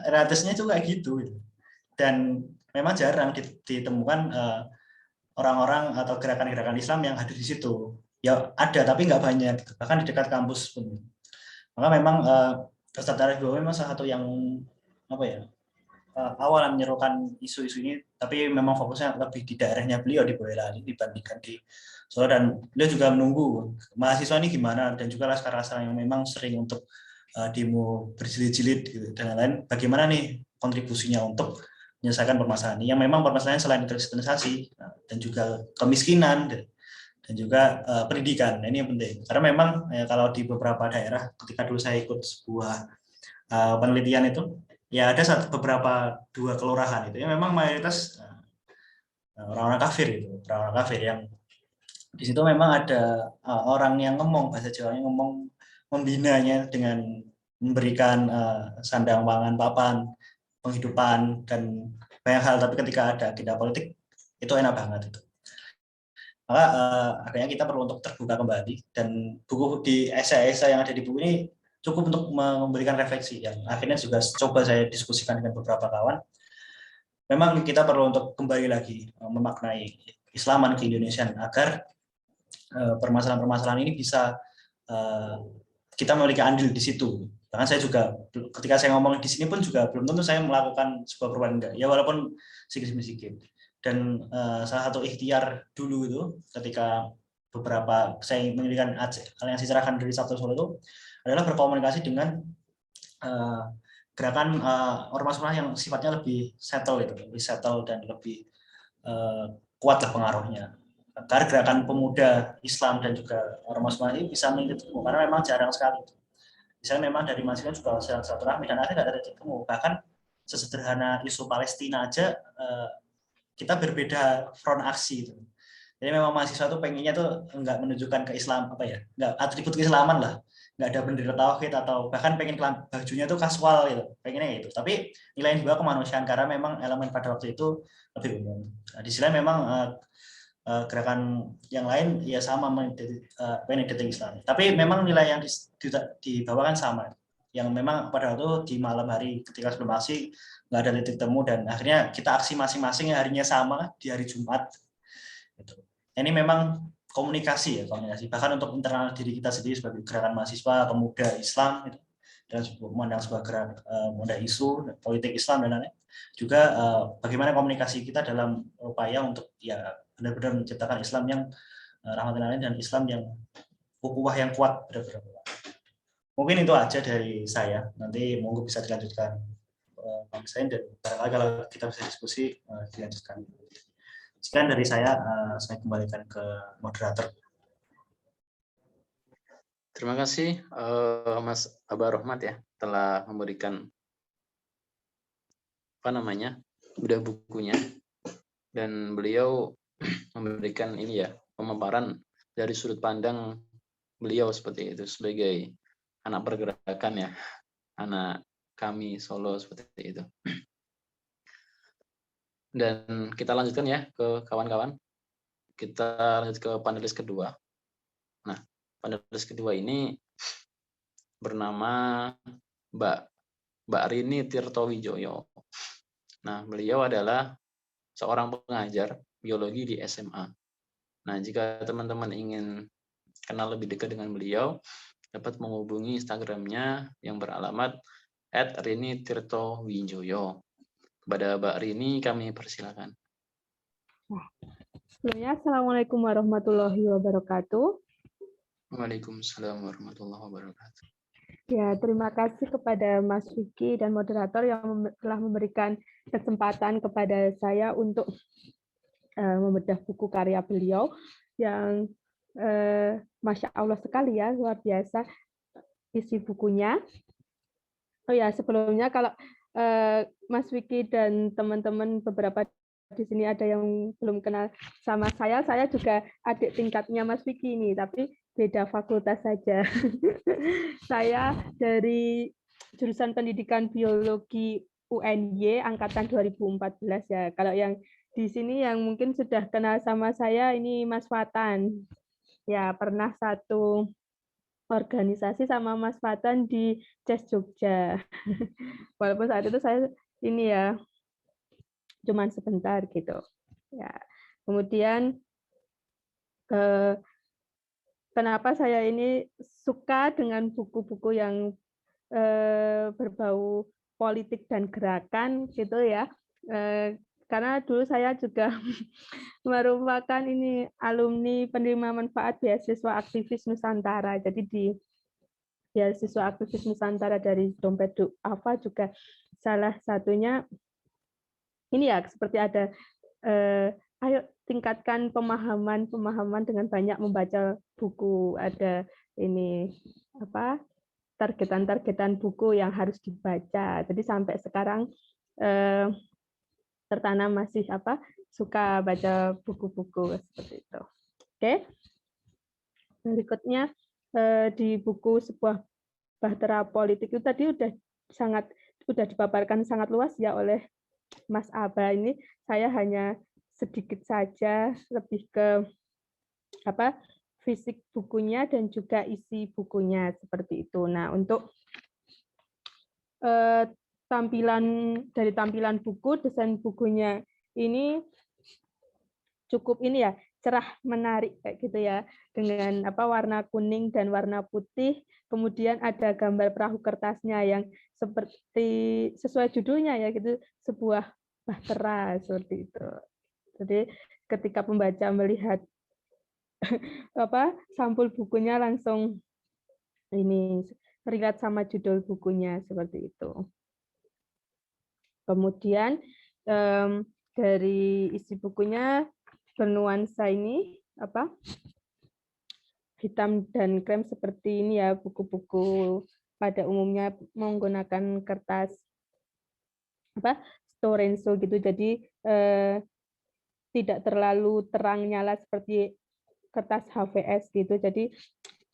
realitasnya juga kayak gitu. Dan memang jarang ditemukan orang-orang atau gerakan-gerakan Islam yang hadir di situ. Ya ada tapi nggak banyak. Bahkan di dekat kampus pun. Maka memang Ustadz Aribowo memang salah satu yang apa ya? Awal menyerukan isu-isu ini, tapi memang fokusnya lebih di daerahnya beliau di Boyolali dibandingkan di Solo, dan beliau juga menunggu mahasiswa ini gimana dan juga laskar-laskar yang memang sering untuk demo berjilid-jilid gitu, dan lain-lain, bagaimana nih kontribusinya untuk menyelesaikan permasalahan ini yang memang permasalahan selain kristenisasi dan juga kemiskinan dan juga pendidikan. Nah, ini yang penting karena memang kalau di beberapa daerah ketika dulu saya ikut sebuah penelitian itu, ya ada beberapa 2 kelurahan itu yang memang mayoritas orang-orang kafir itu, orang-orang kafir yang di situ memang ada orang yang ngomong bahasa Jawanya, ngomong membinanya dengan memberikan sandang pangan, papan, penghidupan dan banyak hal, tapi ketika ada agenda politik itu enak banget itu. Maka akhirnya kita perlu untuk terbuka kembali, dan buku di esai-esai yang ada di buku ini cukup untuk memberikan refleksi yang akhirnya juga coba saya diskusikan dengan beberapa kawan. Memang kita perlu untuk kembali lagi memaknai Islaman ke Indonesia agar permasalahan-permasalahan ini bisa kita memiliki andil di situ. Bahkan saya juga ketika saya ngomong di sini pun juga belum tentu saya melakukan sebuah perubahan, enggak. Ya walaupun sedikit-sedikit. Dan salah satu ikhtiar dulu itu ketika beberapa saya mendirikan Aliansi Cerahkan dari Sabtu Solo itu adalah berkomunikasi dengan gerakan ormas-ormas yang sifatnya lebih settle itu, lebih settle dan lebih kuat lah pengaruhnya. Agar gerakan pemuda Islam dan juga ormas-ormas ini bisa ketemu, karena memang jarang sekali. Misalnya memang dari mahasiswa juga sedang silaturahmi dan akhirnya nggak ada ketemu. Bahkan sesederhana isu Palestina aja kita berbeda front aksi itu. Jadi memang mahasiswa tuh pengennya tuh nggak menunjukkan ke Islam apa ya, nggak atribut keislaman lah, nggak ada bendera tauhid atau bahkan pengen bajunya tuh kasual gitu, pengennya gitu. Tapi nilai juga kemanusiaan karena memang elemen pada waktu itu lebih umum. Nah, di sini memang gerakan yang lain ya sama menidati Islam. Tapi memang nilai yang dibawakan sama. Yang memang pada waktu di malam hari ketika sebelum aksi nggak ada titik temu dan akhirnya kita aksi masing-masing harinya sama di hari Jumat. Gitu. Ini memang komunikasi ya, komunikasi. Bahkan untuk internal diri kita sendiri sebagai gerakan mahasiswa pemuda Islam gitu, dan memandang sebuah gerakan muda isu politik Islam dan lain-lain. Juga bagaimana komunikasi kita dalam upaya untuk ya benar-benar menciptakan Islam yang rahmatin alamin dan Islam yang ukhuwah yang kuat benar-benar. Mungkin itu aja dari saya. Nanti monggo bisa dilanjutkan Bang Sain, dan barangkali kalau kita bisa diskusi dilanjutkan. Sekian dari saya kembalikan ke moderator. Terima kasih Mas Aba Rohmat ya telah memberikan bedah bukunya, dan beliau memberikan ini ya pemaparan dari sudut pandang beliau seperti itu sebagai anak pergerakan ya, anak kami Solo seperti itu. Dan kita lanjutkan ya ke kawan-kawan. Kita lanjut ke panelis kedua. Nah, panelis kedua ini bernama Mbak Rini Tirtowijoyo. Nah, beliau adalah seorang pengajar biologi di SMA. Nah, jika teman-teman ingin kenal lebih dekat dengan beliau, dapat menghubungi Instagramnya yang beralamat @rini_tirtowijoyo. Kepada Mbak Rini kami persilakan. Sebelumnya, Assalamualaikum warahmatullahi wabarakatuh. Waalaikumsalam warahmatullahi wabarakatuh. Ya, terima kasih kepada Mas Vicky dan moderator yang telah memberikan kesempatan kepada saya untuk membedah buku karya beliau yang Masya Allah sekali ya, luar biasa isi bukunya. Oh ya, sebelumnya kalau Mas Wiki dan teman-teman beberapa di sini ada yang belum kenal sama saya juga adik tingkatnya Mas Wiki ini, tapi beda fakultas saja. Saya dari jurusan Pendidikan Biologi UNY angkatan 2014 ya. Kalau yang di sini yang mungkin sudah kenal sama saya ini Mas Fatan. Ya, pernah satu organisasi sama Mas Fatan di CES Jogja. Walaupun saat itu saya ini ya cuman sebentar gitu. Ya. Kemudian kenapa saya ini suka dengan buku-buku yang berbau politik dan gerakan gitu ya. Karena dulu saya juga merupakan ini alumni penerima manfaat beasiswa aktivis Nusantara. Jadi di beasiswa aktivis Nusantara dari Dompet Duafa juga salah satunya ini ya seperti ada ayo tingkatkan pemahaman dengan banyak membaca buku, ada ini apa targetan buku yang harus dibaca. Jadi sampai sekarang tertanam masih suka baca buku-buku seperti itu. Oke. Berikutnya di buku sebuah bahtera politik itu tadi udah dipaparkan sangat luas ya oleh Mas Aba ini. Saya hanya sedikit saja lebih ke fisik bukunya dan juga isi bukunya seperti itu. Nah, untuk tampilan buku, desain bukunya ini cukup ini ya, cerah menarik kayak gitu ya, dengan warna kuning dan warna putih. Kemudian ada gambar perahu kertasnya yang seperti sesuai judulnya ya gitu, sebuah bahtera seperti itu. Jadi ketika pembaca melihat sampul bukunya langsung ini relate sama judul bukunya seperti itu. Kemudian dari isi bukunya bernuansa ini hitam dan krem seperti ini ya, buku-buku pada umumnya menggunakan kertas Storenso gitu, jadi tidak terlalu terang nyala seperti kertas HVS gitu, jadi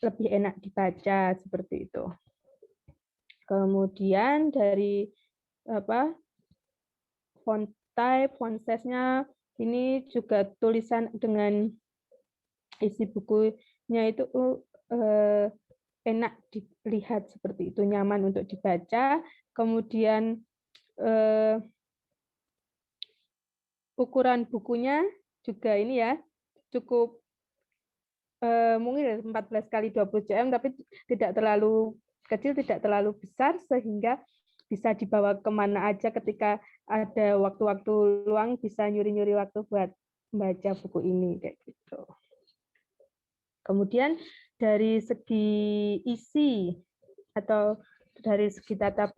lebih enak dibaca seperti itu. Kemudian dari font type, font size-nya ini juga tulisan dengan isi bukunya itu enak dilihat seperti itu, nyaman untuk dibaca. Kemudian ukuran bukunya juga ini ya cukup mungkin 14 kali 20 cm, tapi tidak terlalu kecil, tidak terlalu besar, sehingga bisa dibawa kemana aja ketika ada waktu-waktu luang, bisa nyuri-nyuri waktu buat membaca buku ini kayak gitu. Kemudian dari segi isi atau dari segi tata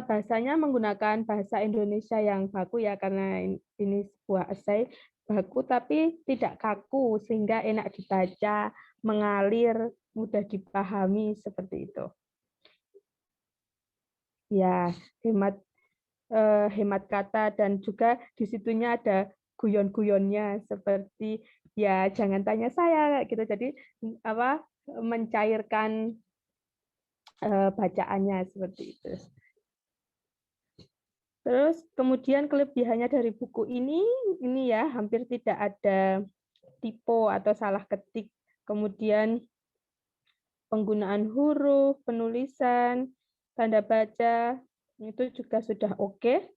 bahasanya menggunakan bahasa Indonesia yang baku ya, karena ini sebuah esai baku tapi tidak kaku sehingga enak dibaca, mengalir, mudah dipahami seperti itu. Ya, hemat kata dan juga di situnya ada guyon-guyonnya seperti ya jangan tanya saya gitu. Jadi mencairkan bacaannya seperti itu. Terus kemudian kelebihannya dari buku ini ya hampir tidak ada typo atau salah ketik. Kemudian penggunaan huruf, penulisan, tanda baca itu juga sudah oke.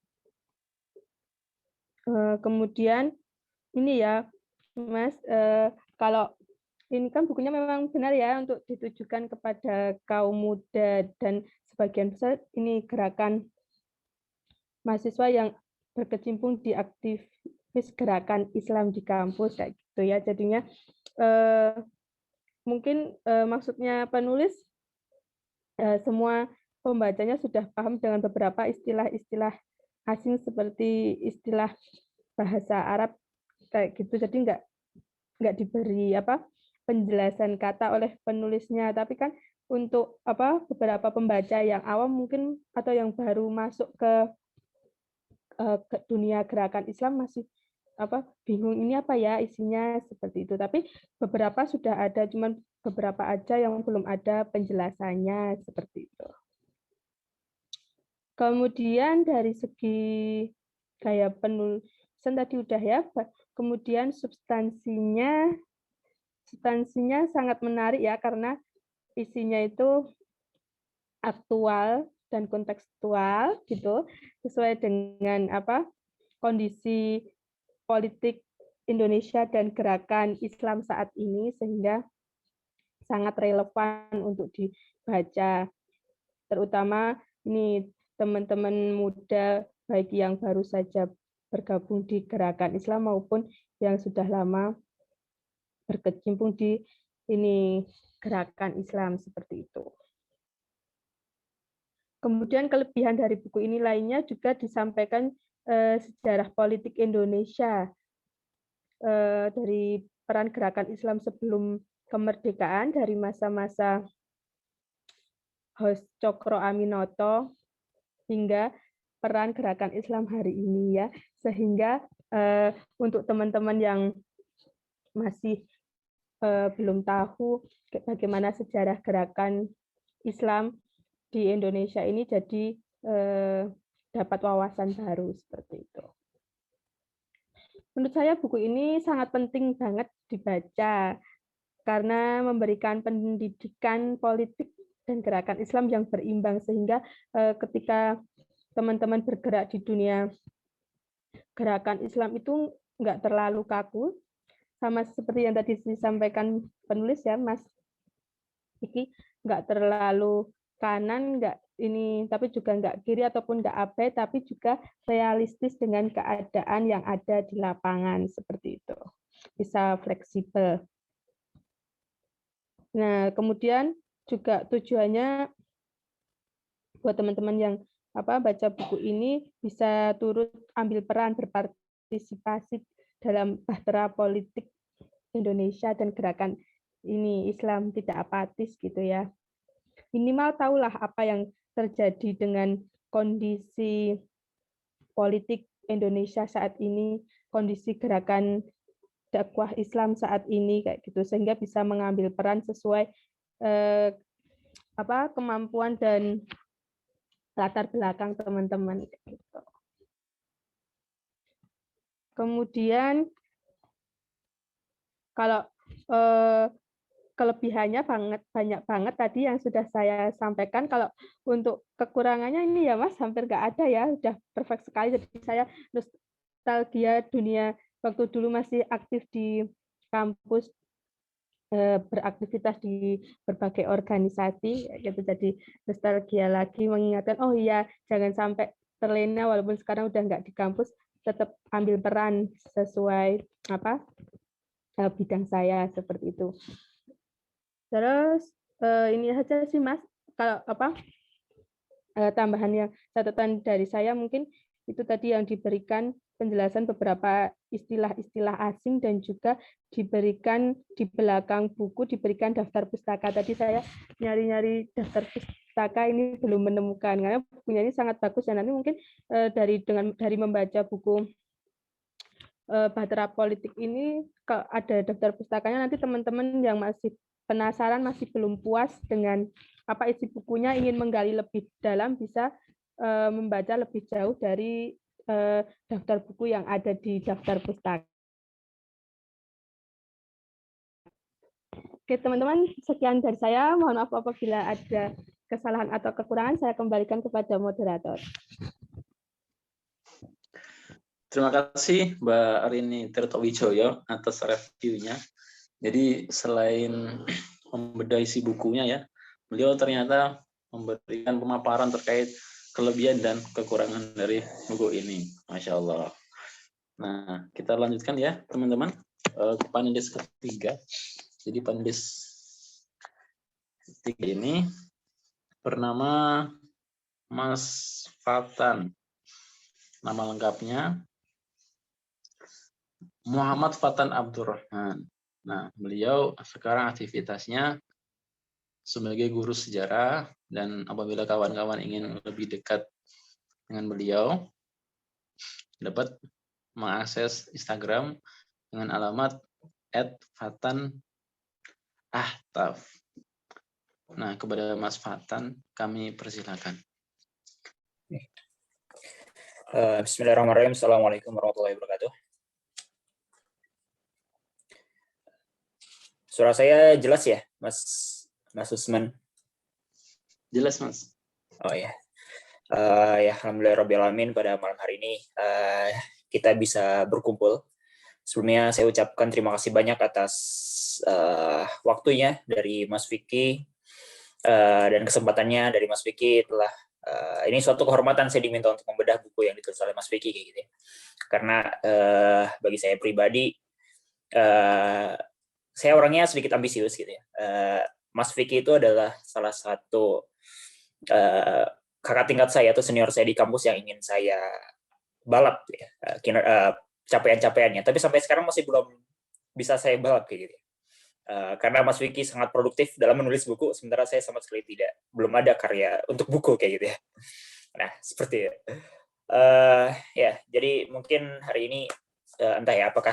Kemudian ini ya, Mas, kalau ini kan bukunya memang benar ya untuk ditujukan kepada kaum muda dan sebagian besar ini gerakan mahasiswa yang berkecimpung di aktivis gerakan Islam di kampus kayak gitu ya. Jadinya mungkin maksudnya penulis semua pembacanya sudah paham dengan beberapa istilah-istilah asing seperti istilah bahasa Arab kayak gitu. Jadi nggak diberi penjelasan kata oleh penulisnya, tapi kan untuk beberapa pembaca yang awam mungkin atau yang baru masuk ke dunia gerakan Islam masih bingung ini apa ya isinya seperti itu. Tapi beberapa sudah ada, cuman beberapa aja yang belum ada penjelasannya seperti itu. Kemudian dari segi gaya penulisan tadi udah ya. Kemudian substansinya sangat menarik ya, karena isinya itu aktual dan kontekstual gitu, sesuai dengan kondisi politik Indonesia dan gerakan Islam saat ini, sehingga sangat relevan untuk dibaca, terutama ini teman-teman muda baik yang baru saja bergabung di gerakan Islam maupun yang sudah lama berkecimpung di ini gerakan Islam seperti itu. Kemudian kelebihan dari buku ini lainnya juga disampaikan sejarah politik Indonesia dari peran gerakan Islam sebelum kemerdekaan, dari masa-masa Hos Cokro Aminoto hingga peran gerakan Islam hari ini ya, sehingga untuk teman-teman yang masih belum tahu bagaimana sejarah gerakan Islam di Indonesia ini, jadi dapat wawasan baru seperti itu. Menurut saya buku ini sangat penting banget dibaca karena memberikan pendidikan politik dan gerakan Islam yang berimbang, sehingga ketika teman-teman bergerak di dunia gerakan Islam itu nggak terlalu kaku, sama seperti yang tadi disampaikan penulis ya Mas Iki, nggak terlalu kanan, nggak ini, tapi juga nggak kiri ataupun nggak abai, tapi juga realistis dengan keadaan yang ada di lapangan seperti itu, bisa fleksibel. Nah, kemudian juga tujuannya buat teman-teman yang baca buku ini bisa turut ambil peran berpartisipasi dalam bahtera politik Indonesia dan gerakan ini Islam tidak apatis gitu ya. Minimal tahulah apa yang terjadi dengan kondisi politik Indonesia saat ini, kondisi gerakan dakwah Islam saat ini kayak gitu, sehingga bisa mengambil peran sesuai kemampuan dan latar belakang teman-teman gitu. Kemudian kalau kelebihannya banyak banget tadi yang sudah saya sampaikan. Kalau untuk kekurangannya ini ya Mas hampir nggak ada ya, udah perfect sekali. Jadi saya nostalgia dunia waktu dulu masih aktif di kampus, beraktivitas di berbagai organisasi gitu, jadi nostalgia lagi, mengingatkan oh iya jangan sampai terlena walaupun sekarang udah nggak di kampus, tetap ambil peran sesuai bidang saya seperti itu. Terus ini saja sih Mas, kalau tambahannya catatan dari saya mungkin itu tadi yang diberikan penjelasan beberapa istilah-istilah asing, dan juga diberikan di belakang buku diberikan daftar pustaka. Tadi saya nyari-nyari daftar pustaka ini belum menemukan, karena bukunya ini sangat bagus ya. Nanti mungkin dari membaca buku Bahtera Politik ini ada daftar pustakanya, nanti teman-teman yang masih penasaran, masih belum puas dengan apa isi bukunya, ingin menggali lebih dalam, bisa membaca lebih jauh dari daftar buku yang ada di daftar pustaka. Oke teman-teman, sekian dari saya. Mohon maaf apabila ada kesalahan atau kekurangan, saya kembalikan kepada moderator. Terima kasih Mbak Arini Tirtowijoyo atas reviewnya. Jadi selain membedah isi bukunya ya, beliau ternyata memberikan pemaparan terkait kelebihan dan kekurangan dari buku ini. Masya Allah. Nah, kita lanjutkan ya teman-teman ke panelis ketiga. Jadi panelis ketiga ini bernama Mas Fatan. Nama lengkapnya Muhammad Fatan Abdurrahman. Nah, beliau sekarang aktivitasnya sebagai guru sejarah, dan apabila kawan-kawan ingin lebih dekat dengan beliau, dapat mengakses Instagram dengan alamat @fatan_ahtaf. Nah, kepada Mas Fatan, kami persilakan. Bismillahirrahmanirrahim. Assalamualaikum warahmatullahi wabarakatuh. Suara saya jelas ya, Mas Usman? Jelas, Mas. Oh ya. Ya, alhamdulillahirrahmanirrahim, pada malam hari ini kita bisa berkumpul. Sebelumnya saya ucapkan terima kasih banyak atas waktunya dari Mas Vicky dan kesempatannya dari Mas Vicky telah ini suatu kehormatan saya diminta untuk membedah buku yang ditulis oleh Mas Vicky kayak gitu ya. Karena bagi saya pribadi saya orangnya sedikit ambisius gitu ya. Mas Vicky itu adalah salah satu kakak tingkat saya atau senior saya di kampus yang ingin saya balap ya, capaian-capaiannya. Tapi sampai sekarang masih belum bisa saya balap kayak gitu. Karena Mas Vicky sangat produktif dalam menulis buku, sementara saya sama sekali belum ada karya untuk buku kayak gitu ya. Nah, seperti itu. Ya, jadi mungkin hari ini entah ya apakah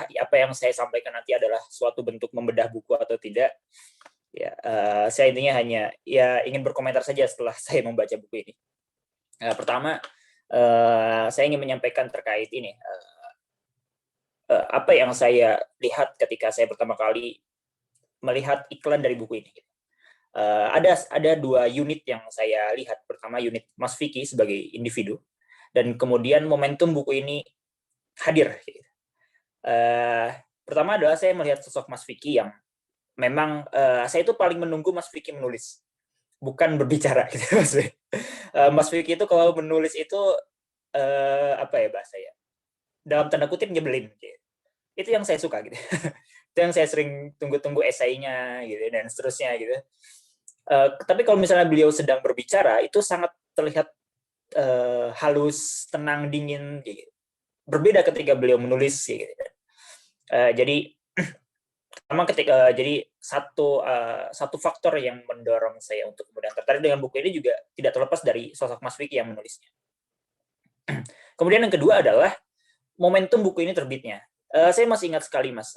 apa yang saya sampaikan nanti adalah suatu bentuk membedah buku atau tidak. Ya, saya intinya hanya ya ingin berkomentar saja setelah saya membaca buku ini. Pertama, saya ingin menyampaikan terkait ini apa yang saya lihat ketika saya pertama kali melihat iklan dari buku ini. Ada 2 unit yang saya lihat. Pertama, unit Mas Vicky sebagai individu, dan kemudian momentum buku ini hadir. Pertama adalah saya melihat sosok Mas Vicky yang memang saya itu paling menunggu Mas Vicky menulis, bukan berbicara. Gitu, Mas Vicky itu kalau menulis itu apa ya bahasanya? Dalam tanda kutip nyebelin. Gitu. Itu yang saya suka gitu. Itu yang saya sering tunggu-tunggu esainya gitu dan seterusnya gitu. Tapi kalau misalnya beliau sedang berbicara itu sangat terlihat halus, tenang, dingin gitu. Berbeda ketika beliau menulis gitu. Jadi pertama jadi satu faktor yang mendorong saya untuk kemudian tertarik dengan buku ini juga tidak terlepas dari sosok Mas Vicky yang menulisnya. Kemudian yang kedua adalah momentum buku ini terbitnya. Saya masih ingat sekali, Mas.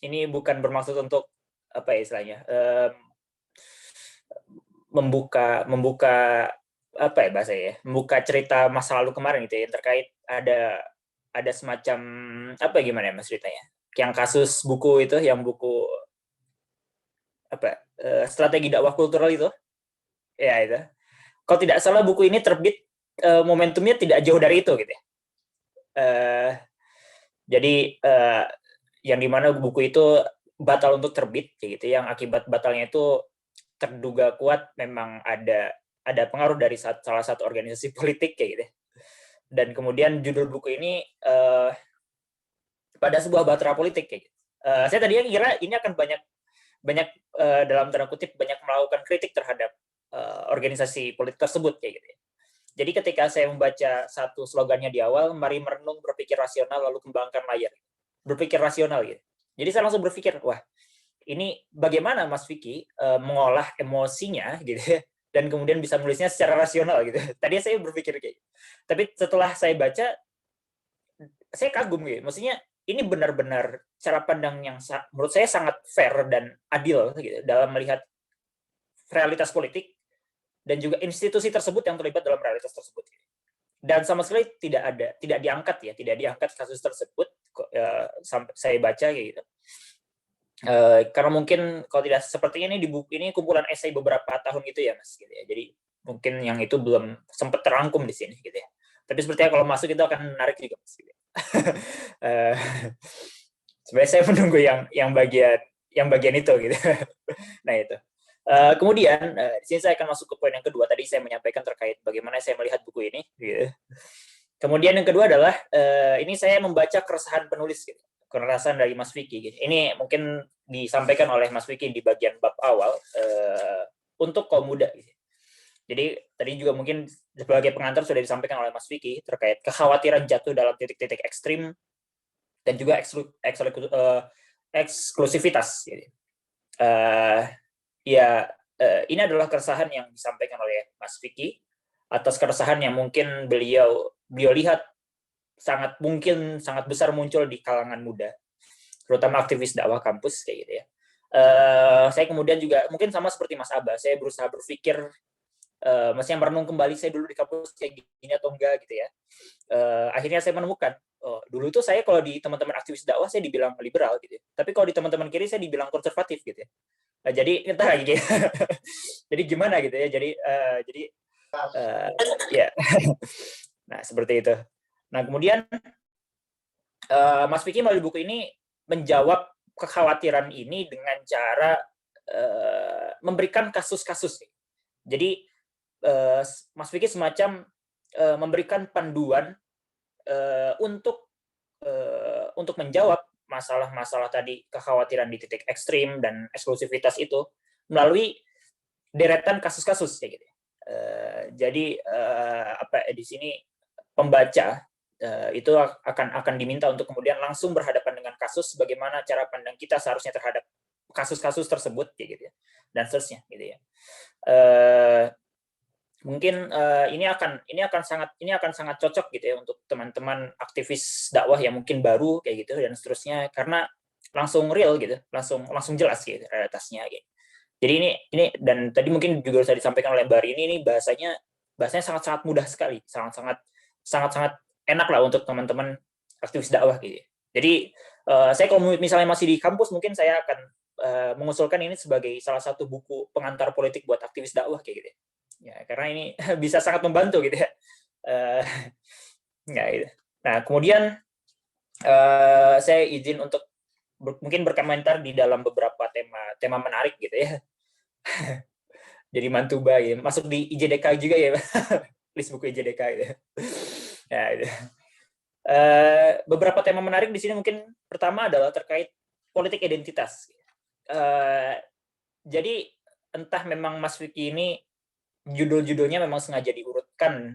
Ini bukan bermaksud untuk apa ya istilahnya membuka apa ya bahasa ya, membuka cerita masa lalu kemarin gitu ya, terkait ada semacam apa gimana ya Mas ceritanya? Yang kasus buku itu, yang buku apa strategi dakwah kultural itu, ya itu. Kalau tidak salah buku ini terbit momentumnya tidak jauh dari itu gitu ya. Jadi yang dimana buku itu batal untuk terbit, gitu. Yang akibat batalnya itu terduga kuat memang ada pengaruh dari salah satu organisasi politik kayak gitu. Dan kemudian judul buku ini pada sebuah batra politik kayak gitu. Saya tadinya kira ini akan banyak dalam tanda kutip banyak melakukan kritik terhadap organisasi politik tersebut kayak gitu. Jadi ketika saya membaca satu slogannya di awal, mari merenung, berpikir rasional, lalu kembangkan layar. Berpikir rasional gitu. Jadi saya langsung berpikir, wah, ini bagaimana Mas Vicky mengolah emosinya gitu ya, dan kemudian bisa menulisnya secara rasional gitu. Tadi saya berpikir kayak gitu. Tapi setelah saya baca, saya kagum gitu. Maksudnya ini benar-benar cara pandang yang menurut saya sangat fair dan adil gitu dalam melihat realitas politik dan juga institusi tersebut yang terlibat dalam realitas tersebut. Dan sama sekali tidak diangkat kasus tersebut. Sampai saya baca kayak gitu. Karena mungkin kalau tidak sepertinya ini di buku ini kumpulan esai beberapa tahun gitu ya Mas gitu ya. Jadi mungkin yang itu belum sempat terangkum di sini gitu ya. Tapi sepertinya kalau masuk itu akan menarik juga Mas gitu. Sebenarnya saya menunggu yang bagian itu gitu. Nah itu. Kemudian di sini saya akan masuk ke poin yang kedua. Tadi saya menyampaikan terkait bagaimana saya melihat buku ini gitu. Kemudian yang kedua adalah ini saya membaca keresahan penulis gitu. Keresahan dari Mas Vicky gitu. Ini mungkin disampaikan oleh Mas Vicky di bagian bab awal untuk kaum muda gitu. Jadi tadi juga mungkin sebagai pengantar sudah disampaikan oleh Mas Vicky terkait kekhawatiran jatuh dalam titik-titik ekstrim dan juga eksklusivitas. Gitu. Ini adalah keresahan yang disampaikan oleh Mas Vicky atas keresahan yang mungkin beliau lihat sangat besar muncul di kalangan muda, terutama aktivis dakwah kampus kayak gitu ya. Saya kemudian juga mungkin sama seperti Mas Aba, saya berusaha berpikir, maksudnya merenung kembali saya dulu di kampus kayak gini atau enggak gitu ya. Akhirnya saya menemukan, dulu tuh saya kalau di teman-teman aktivis dakwah saya dibilang liberal gitu ya. Tapi kalau di teman-teman kiri saya dibilang konservatif gitu ya. Jadi entah gitu ya. Jadi gimana gitu ya. Jadi ya. Nah, seperti itu. Nah, kemudian Mas Vicky melalui buku ini menjawab kekhawatiran ini dengan cara memberikan kasus-kasus. Jadi Mas Vicky semacam memberikan panduan untuk menjawab masalah-masalah tadi, kekhawatiran di titik ekstrim dan eksklusivitas itu melalui deretan kasus-kasus kayak gitu. Jadi di sini pembaca itu akan diminta untuk kemudian langsung berhadapan dengan kasus, bagaimana cara pandang kita seharusnya terhadap kasus-kasus tersebut kayak gitu ya, dan seterusnya gitu ya. Mungkin ini akan sangat cocok gitu ya untuk teman-teman aktivis dakwah yang mungkin baru kayak gitu dan seterusnya, karena langsung real gitu, langsung jelas gitu realitasnya gitu. Jadi ini dan tadi mungkin juga sudah disampaikan oleh Mbak Rini, ini bahasanya sangat mudah sekali, sangat enak lah untuk teman-teman aktivis dakwah gitu. Jadi saya kalau misalnya masih di kampus, mungkin saya akan mengusulkan ini sebagai salah satu buku pengantar politik buat aktivis dakwah kayak gitu. Ya, karena ini bisa sangat membantu gitu ya. Gitu. Nah, kemudian saya izin untuk mungkin berkomentar di dalam beberapa tema menarik gitu ya. Jadi Mantuba ya, masuk di IJDK juga ya, list buku IJDK gitu. Ya, gitu. Beberapa tema menarik di sini mungkin pertama adalah terkait politik identitas. Jadi entah memang Mas Vicky ini judul-judulnya memang sengaja diurutkan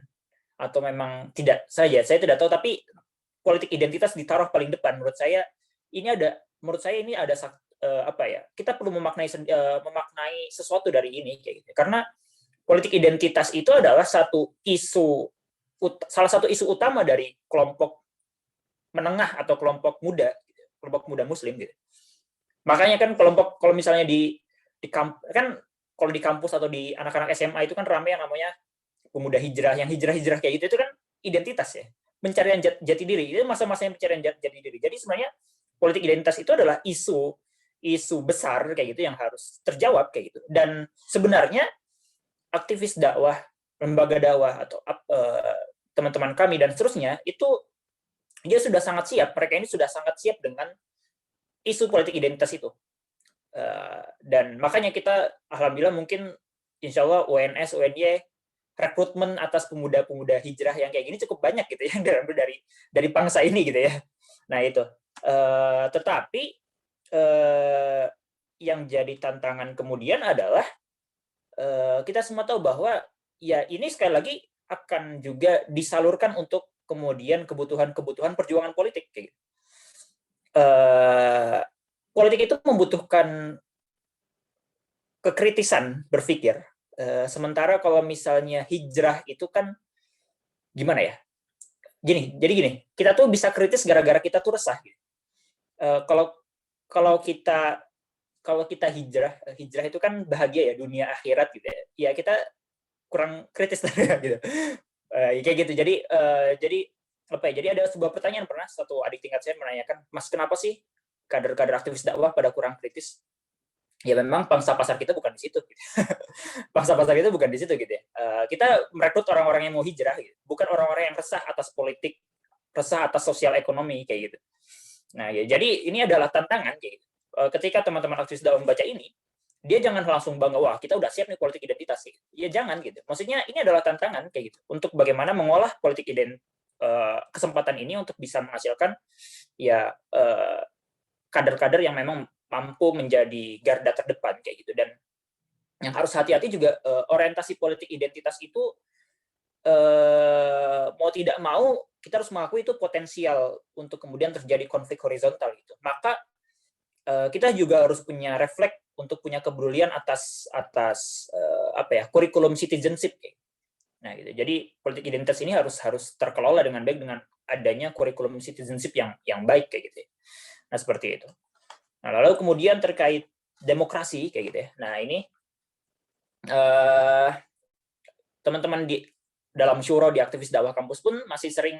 atau memang tidak saja, saya tidak tahu, tapi politik identitas ditaruh paling depan. Menurut saya ini ada kita perlu memaknai sesuatu dari ini kayak gitu. Karena politik identitas itu adalah salah satu isu utama dari kelompok menengah atau kelompok muda Muslim gitu. Makanya kan kalau misalnya di kalau di kampus atau di anak-anak SMA itu kan ramai yang namanya pemuda hijrah, yang hijrah kayak gitu, itu kan identitas ya, pencarian jati diri, itu masa-masanya pencarian jati diri. Jadi sebenarnya politik identitas itu adalah isu besar kayak gitu yang harus terjawab kayak gitu. Dan sebenarnya aktivis dakwah, lembaga dakwah atau teman-teman kami dan seterusnya itu dia sudah sangat siap, mereka ini sudah sangat siap dengan isu politik identitas itu. Dan makanya kita alhamdulillah mungkin insya Allah UNS, UNY rekrutmen atas pemuda-pemuda hijrah yang kayak gini cukup banyak gitu ya, yang diambil dari bangsa ini gitu ya. Nah itu. Tetapi yang jadi tantangan kemudian adalah kita semua tahu bahwa ya ini sekali lagi akan juga disalurkan untuk kemudian kebutuhan perjuangan politik kayak gitu. Politik itu membutuhkan kekritisan berpikir. Sementara kalau misalnya hijrah itu kan gimana ya? Jadi gini, kita tuh bisa kritis gara-gara kita tuh resah. Gitu. Kalau kita hijrah itu kan bahagia ya, dunia akhirat gitu ya. Ya kita kurang kritis gitu. Kayak gitu. Jadi ada sebuah pertanyaan, pernah satu adik tingkat saya menanyakan, Mas, kenapa sih kader-kader aktivis dakwah pada kurang kritis? Ya memang pangsa pasar kita bukan di situ. Gitu. Pangsa pasar kita bukan di situ gitu ya. Kita merekrut orang-orang yang mau hijrah, gitu. Bukan orang-orang yang resah atas politik, resah atas sosial ekonomi kayak gitu. Nah, ya, jadi ini adalah tantangan kayak gitu. Ketika teman-teman aktivis dakwah membaca ini, dia jangan langsung bangga, wah kita udah siap nih politik identitas. Gitu. Ya jangan gitu. Maksudnya ini adalah tantangan kayak gitu untuk bagaimana mengolah politik kesempatan ini untuk bisa menghasilkan ya kader-kader yang memang mampu menjadi garda terdepan kayak gitu. Dan yang harus hati-hati juga orientasi politik identitas itu mau tidak mau kita harus mengakui itu potensial untuk kemudian terjadi konflik horizontal gitu. Maka kita juga harus punya refleks untuk punya kepedulian atas kurikulum citizenship. Nah, gitu. Jadi politik identitas ini harus terkelola dengan baik dengan adanya kurikulum citizenship yang baik kayak gitu. Nah, seperti itu. Nah, lalu kemudian terkait demokrasi kayak gitu ya. Nah, ini teman-teman di dalam syuro di aktivis dakwah kampus pun masih sering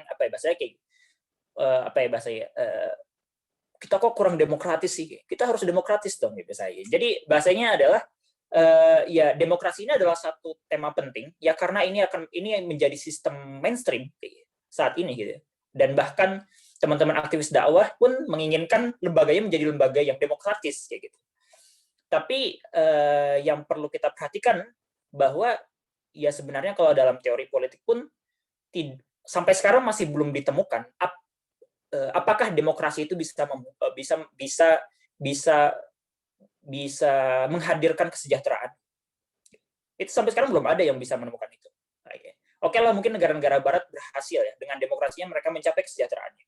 kita kok kurang demokratis sih, kita harus demokratis dong gitu saya. Jadi bahasanya adalah ya demokrasi ini adalah satu tema penting ya karena ini menjadi sistem mainstream saat ini gitu. Dan bahkan teman-teman aktivis dakwah pun menginginkan lembaganya menjadi lembaga yang demokratis kayak gitu. Tapi yang perlu kita perhatikan bahwa ya sebenarnya kalau dalam teori politik pun sampai sekarang masih belum ditemukan apakah demokrasi itu bisa menghadirkan kesejahteraan. Itu sampai sekarang belum ada yang bisa menemukan itu. Oke lah, mungkin negara-negara barat berhasil ya dengan demokrasinya mereka mencapai kesejahteraannya.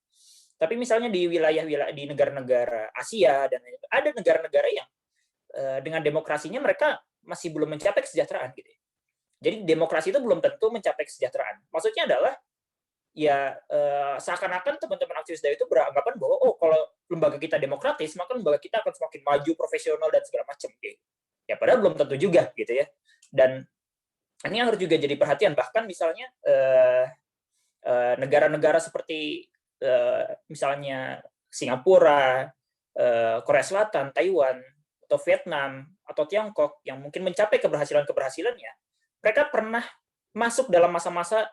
Tapi misalnya di wilayah-wilayah di negara-negara Asia dan ada negara-negara yang dengan demokrasinya mereka masih belum mencapai kesejahteraan gitu. Jadi demokrasi itu belum tentu mencapai kesejahteraan. Maksudnya adalah ya seakan-akan teman-teman aktivis dakwah itu beranggapan bahwa kalau lembaga kita demokratis maka lembaga kita akan semakin maju, profesional dan segala macam gitu. Ya padahal belum tentu juga gitu ya. Dan ini harus juga jadi perhatian, bahkan misalnya negara-negara seperti misalnya Singapura, Korea Selatan, Taiwan, atau Vietnam, atau Tiongkok yang mungkin mencapai keberhasilannya, mereka pernah masuk dalam masa-masa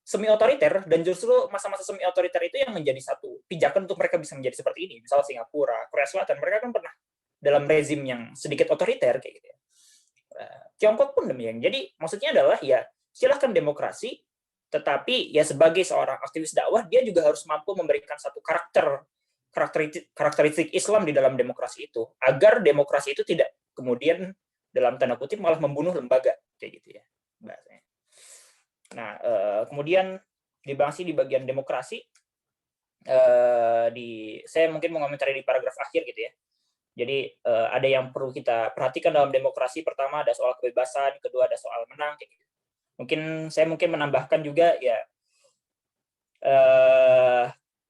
semi-otoriter, dan justru masa-masa semi-otoriter itu yang menjadi satu pijakan untuk mereka bisa menjadi seperti ini. Misal Singapura, Korea Selatan, mereka kan pernah dalam rezim yang sedikit otoriter kayak gitu ya. Tiongkok pun demikian. Jadi maksudnya adalah ya silahkan demokrasi, tetapi ya sebagai seorang aktivis dakwah dia juga harus mampu memberikan satu karakteristik Islam di dalam demokrasi itu, agar demokrasi itu tidak kemudian dalam tanda kutip malah membunuh lembaga kayak gitu ya bahasanya. Nah, kemudian dibahas di bagian demokrasi, saya mungkin mau komentari di paragraf akhir gitu ya. Jadi ada yang perlu kita perhatikan dalam demokrasi. Pertama ada soal kebebasan, kedua ada soal menang. Kayak gitu. Saya menambahkan juga ya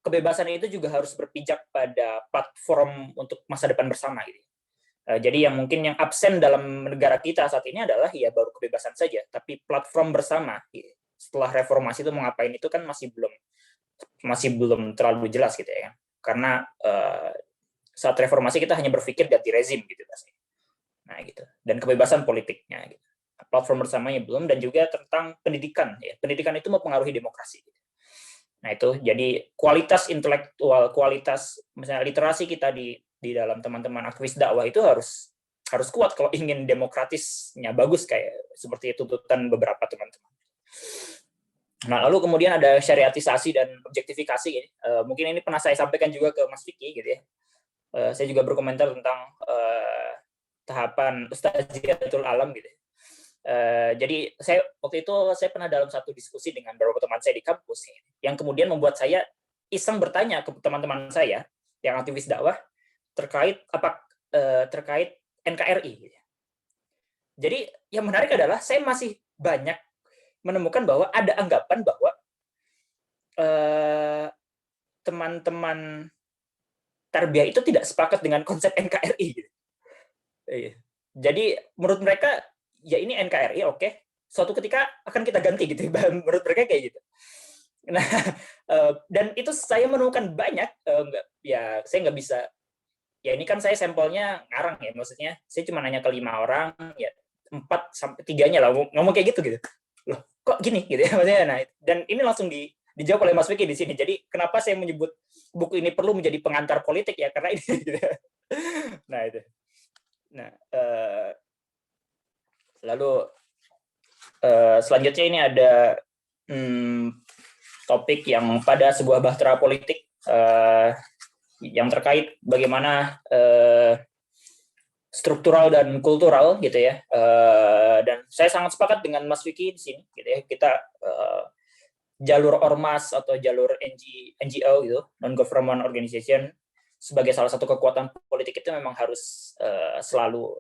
kebebasan itu juga harus berpijak pada platform untuk masa depan bersama. Gitu. Jadi yang mungkin yang absen dalam negara kita saat ini adalah ya baru kebebasan saja, tapi platform bersama gitu. Setelah reformasi itu mau ngapain itu kan masih belum terlalu jelas gitu ya kan. Karena saat reformasi kita hanya berpikir ganti rezim gitu pastinya. Nah gitu. Dan kebebasan politiknya gitu. Platform bersamanya belum, dan juga tentang pendidikan ya. Pendidikan itu mempengaruhi demokrasi. Nah itu jadi kualitas intelektual, kualitas misalnya literasi kita di dalam teman-teman aktivis dakwah itu harus kuat kalau ingin demokratisnya bagus kayak seperti tuntutan beberapa teman-teman. Nah, lalu kemudian ada syariatisasi dan objektifikasi ini. Mungkin ini pernah saya sampaikan juga ke Mas Vicky gitu ya. Saya juga berkomentar tentang tahapan Ustaziyatul Alam gitu. Jadi waktu itu saya pernah dalam satu diskusi dengan beberapa teman saya di kampus yang kemudian membuat saya iseng bertanya ke teman-teman saya yang aktivis dakwah terkait NKRI. Jadi yang menarik adalah saya masih banyak menemukan bahwa ada anggapan bahwa teman-teman tarbiyah itu tidak sepakat dengan konsep NKRI. Jadi menurut mereka ya ini NKRI oke, suatu ketika akan kita ganti gitu. Menurut mereka kayak gitu. Nah, dan itu saya menemukan banyak. Ya saya nggak bisa. Ya ini kan saya sampelnya ngarang ya, maksudnya saya cuma nanya ke 5 orang, ya 4 sampai 3-nya lah ngomong kayak gitu. Loh, kok gini gitu ya maksudnya. Nah, dan ini langsung dijawab oleh Mas Vicky di sini. Jadi kenapa saya menyebut buku ini perlu menjadi pengantar politik ya karena ini. Gitu. Nah itu. Nah, lalu selanjutnya ini ada topik yang pada sebuah bahtera politik yang terkait bagaimana struktural dan kultural gitu ya. Dan saya sangat sepakat dengan Mas Vicky di sini gitu ya. Kita jalur ormas atau jalur NGO gitu, non-government organization, sebagai salah satu kekuatan politik itu memang harus selalu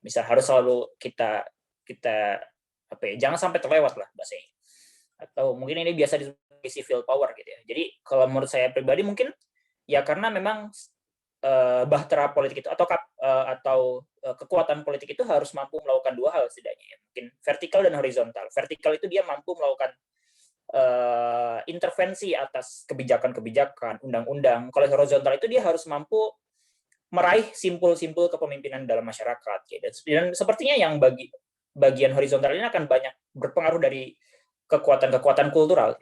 misal harus selalu kita jangan sampai terlewat lah bahasanya. Atau mungkin ini biasa disebut civil power gitu ya. Jadi kalau menurut saya pribadi mungkin ya karena memang bahtera politik itu atau kekuatan politik itu harus mampu melakukan dua hal setidaknya ya. Mungkin vertikal dan horizontal. Vertikal itu dia mampu melakukan intervensi atas kebijakan-kebijakan, undang-undang. Kalau horizontal itu dia harus mampu meraih simpul-simpul kepemimpinan dalam masyarakat. Dan sepertinya yang bagian horizontal ini akan banyak berpengaruh dari kekuatan-kekuatan kultural.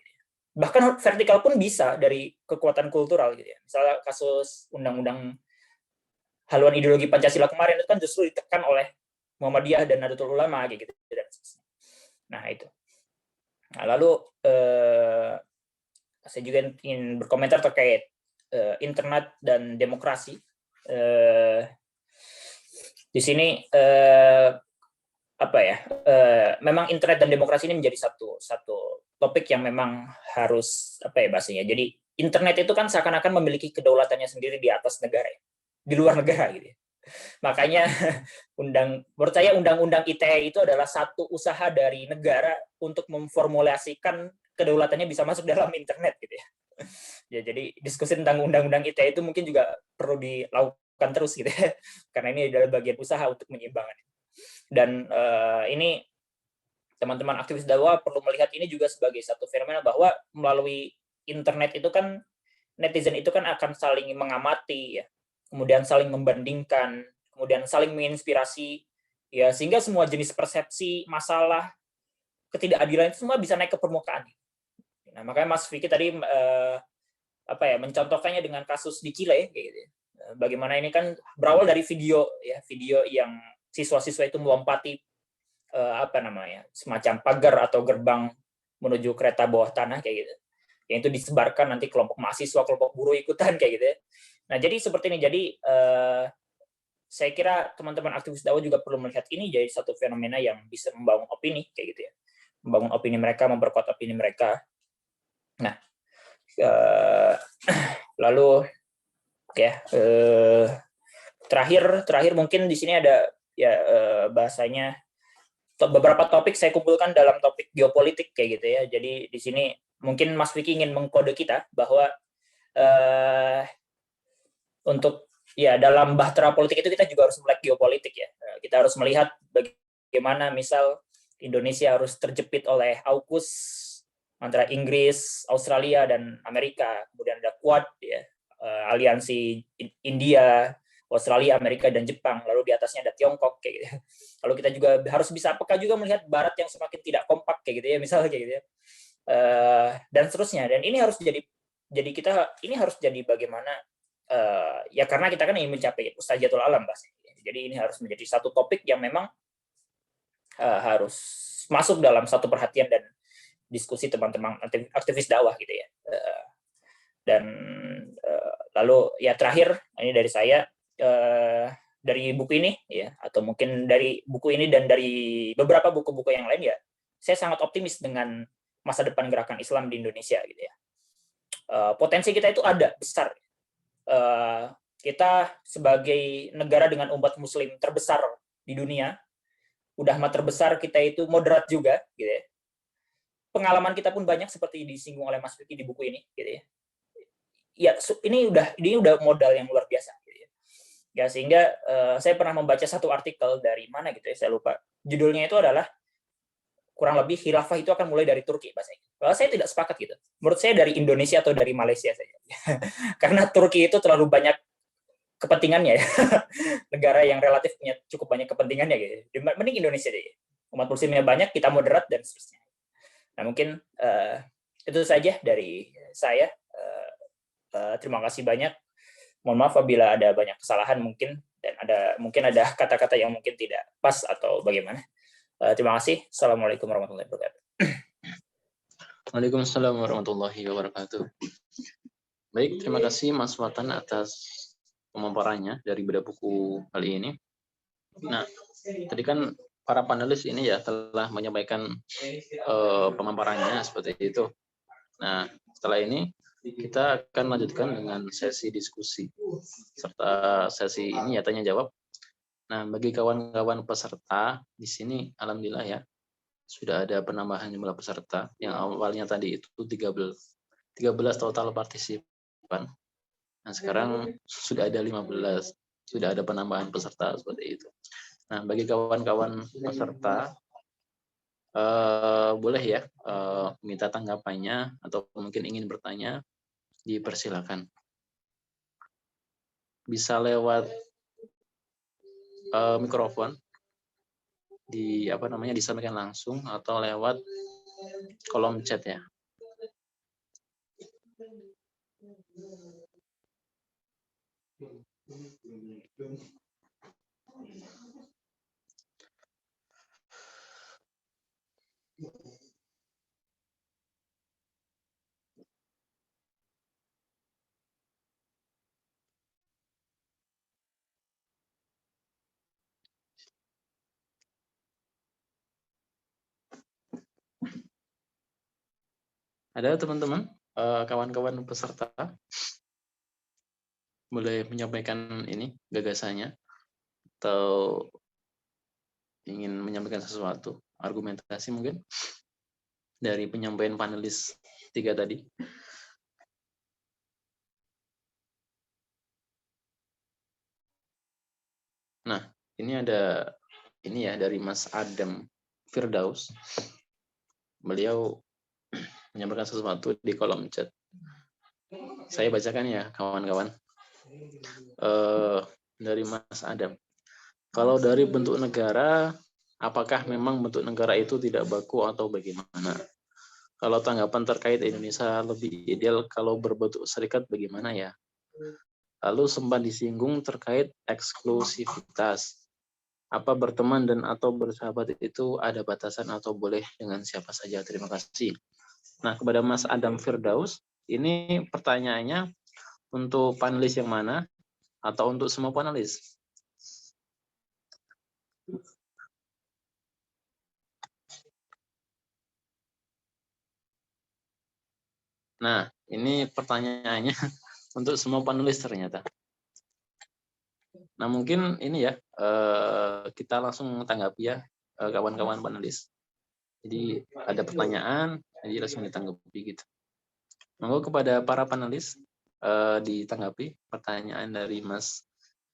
Bahkan vertikal pun bisa dari kekuatan kultural gitu ya. Misalnya kasus undang-undang haluan ideologi Pancasila kemarin itu kan justru ditekan oleh Muhammadiyah dan Nahdlatul Ulama gitu. Nah, itu. Nah, lalu saya juga ingin berkomentar terkait internet dan demokrasi. Di sini memang internet dan demokrasi ini menjadi satu topik yang memang harus bahasanya. Jadi internet itu kan seakan-akan memiliki kedaulatannya sendiri di atas negara, di luar negara gitu ya. Makanya menurut saya undang-undang ITE itu adalah satu usaha dari negara untuk memformulasikan kedaulatannya bisa masuk dalam internet gitu ya. Ya, jadi diskusi tentang undang-undang ITE itu mungkin juga perlu dilakukan terus gitu ya. Karena ini adalah bagian usaha untuk menyeimbangkan. Dan ini teman-teman aktivis dakwah perlu melihat ini juga sebagai satu fenomena bahwa melalui internet itu kan netizen itu kan akan saling mengamati ya, kemudian saling membandingkan, kemudian saling menginspirasi ya, sehingga semua jenis persepsi, masalah, ketidakadilan itu semua bisa naik ke permukaan. Nah, makanya Mas Vicky tadi mencontohkannya dengan kasus di Chile gitu. Bagaimana ini kan berawal dari video yang siswa-siswa itu melompati semacam pagar atau gerbang menuju kereta bawah tanah kayak gitu. Yang itu disebarkan nanti kelompok mahasiswa, kelompok buruh ikutan kayak gitu ya. Nah, jadi seperti ini. Jadi saya kira teman-teman aktivis dakwah juga perlu melihat ini jadi satu fenomena yang bisa membangun opini kayak gitu ya. Membangun opini mereka, memperkuat opini mereka. Nah, lalu terakhir mungkin di sini ada bahasanya beberapa topik saya kumpulkan dalam topik geopolitik kayak gitu ya. Jadi di sini mungkin Mas Vicky ingin mengkode kita bahwa untuk dalam bahtera politik itu kita juga harus melek geopolitik ya. Kita harus melihat bagaimana misal Indonesia harus terjepit oleh AUKUS antara Inggris, Australia dan Amerika. Kemudian ada Quad ya, aliansi India, Australia, Amerika, dan Jepang. Lalu di atasnya ada Tiongkok kayak gitu. Lalu kita juga harus bisa peka juga melihat Barat yang semakin tidak kompak kayak gitu ya, misalnya kayak gitu ya. Dan seterusnya. Dan ini harus jadi kita ini harus jadi bagaimana karena kita kan ingin mencapai mustajatul alam bahasanya. Jadi ini harus menjadi satu topik yang memang harus masuk dalam satu perhatian dan diskusi teman-teman aktivis dakwah gitu ya. Dan lalu terakhir ini dari saya, dari buku ini ya, atau mungkin dari buku ini dan dari beberapa buku-buku yang lain ya, saya sangat optimis dengan masa depan gerakan Islam di Indonesia gitu ya. Potensi kita itu ada besar. Kita sebagai negara dengan umat Muslim terbesar di dunia, udah mah terbesar, kita itu moderat juga gitu ya. Pengalaman kita pun banyak seperti disinggung oleh Mas Vicky di buku ini gitu ya. Ya, ini udah modal yang luar biasa gitu ya. Ya, sehingga saya pernah membaca satu artikel dari mana gitu ya, saya lupa. Judulnya itu adalah kurang lebih khilafah itu akan mulai dari Turki bahasanya. Kalau saya tidak sepakat gitu. Menurut saya dari Indonesia atau dari Malaysia saja. Karena Turki itu terlalu banyak kepentingannya ya. Negara yang relatif punya cukup banyak kepentingannya gitu. Mending Indonesia deh. Umat muslimnya banyak, kita moderat dan seterusnya. Nah, mungkin itu saja dari saya. Terima kasih banyak. Mohon maaf apabila ada banyak kesalahan mungkin, dan mungkin ada kata-kata yang mungkin tidak pas atau bagaimana. Terima kasih. Assalamualaikum warahmatullahi wabarakatuh. Waalaikumsalam warahmatullahi wabarakatuh. Baik, terima kasih Mas Watan atas pemaparannya dari bedah buku kali ini. Nah, tadi kan para panelis ini ya telah menyampaikan pemaparannya seperti itu. Nah, setelah ini kita akan lanjutkan dengan sesi diskusi serta sesi ini ya tanya jawab. Nah, bagi kawan-kawan peserta di sini alhamdulillah ya sudah ada penambahan jumlah peserta yang awalnya tadi itu 13 total partisipan. Nah, sekarang sudah ada 15, sudah ada penambahan peserta seperti itu. Nah, bagi kawan-kawan peserta boleh ya minta tanggapannya atau mungkin ingin bertanya, dipersilakan. Bisa lewat mikrofon disampaikan langsung atau lewat kolom chat ya. Ada teman-teman, kawan-kawan peserta boleh menyampaikan ini gagasannya atau ingin menyampaikan sesuatu, argumentasi mungkin dari penyampaian panelis 3 tadi. Nah, ini ada ini ya dari Mas Adam Firdaus. Beliau menyampaikan sesuatu di kolom chat. Saya bacakan ya kawan-kawan. Dari Mas Adam. Kalau dari bentuk negara, apakah memang bentuk negara itu tidak baku atau bagaimana? Kalau tanggapan terkait Indonesia lebih ideal kalau berbentuk serikat bagaimana ya? Lalu sempat disinggung terkait eksklusivitas. Apa berteman dan atau bersahabat itu ada batasan atau boleh dengan siapa saja? Terima kasih. Nah, kepada Mas Adam Firdaus, ini pertanyaannya untuk panelis yang mana atau untuk semua panelis? Nah, ini pertanyaannya untuk semua panelis ternyata. Nah, mungkin ini ya, kita langsung tanggapi ya, kawan-kawan panelis. Jadi ada pertanyaan, jadi langsung ditanggapi gitu. Monggo kepada para panelis ditanggapi pertanyaan dari Mas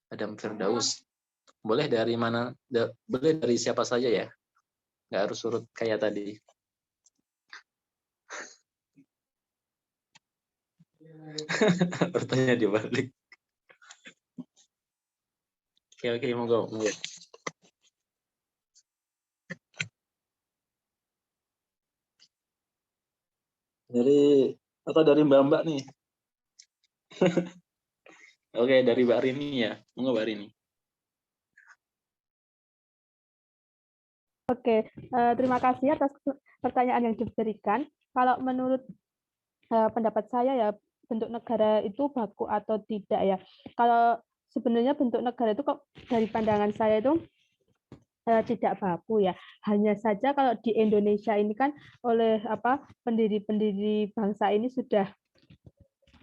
Adam Firdaus. Boleh dari mana? Boleh dari siapa saja ya, nggak harus urut kayak tadi. Bertanya di balik. Oke, monggo. Dari Mbak nih. Oke, dari Mbak Rini ya. Monggo Mbak Rini. Oke, terima kasih atas pertanyaan yang diberikan. Kalau menurut pendapat saya ya, bentuk negara itu baku atau tidak ya. Kalau sebenarnya bentuk negara itu kok dari pandangan saya itu tidak baku ya. Hanya saja kalau di Indonesia ini kan oleh pendiri-pendiri bangsa ini sudah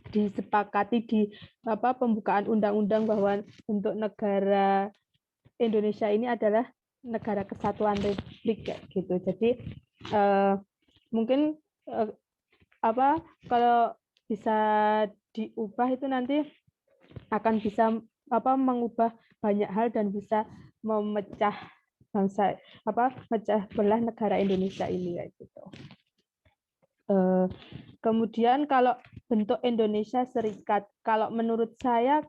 disepakati di pembukaan undang-undang bahwa bentuk negara Indonesia ini adalah negara kesatuan republik gitu. Jadi mungkin kalau bisa diubah itu nanti akan bisa mengubah banyak hal dan bisa memecah mecah belah negara Indonesia ini kayak gitu. Kemudian kalau bentuk Indonesia Serikat, kalau menurut saya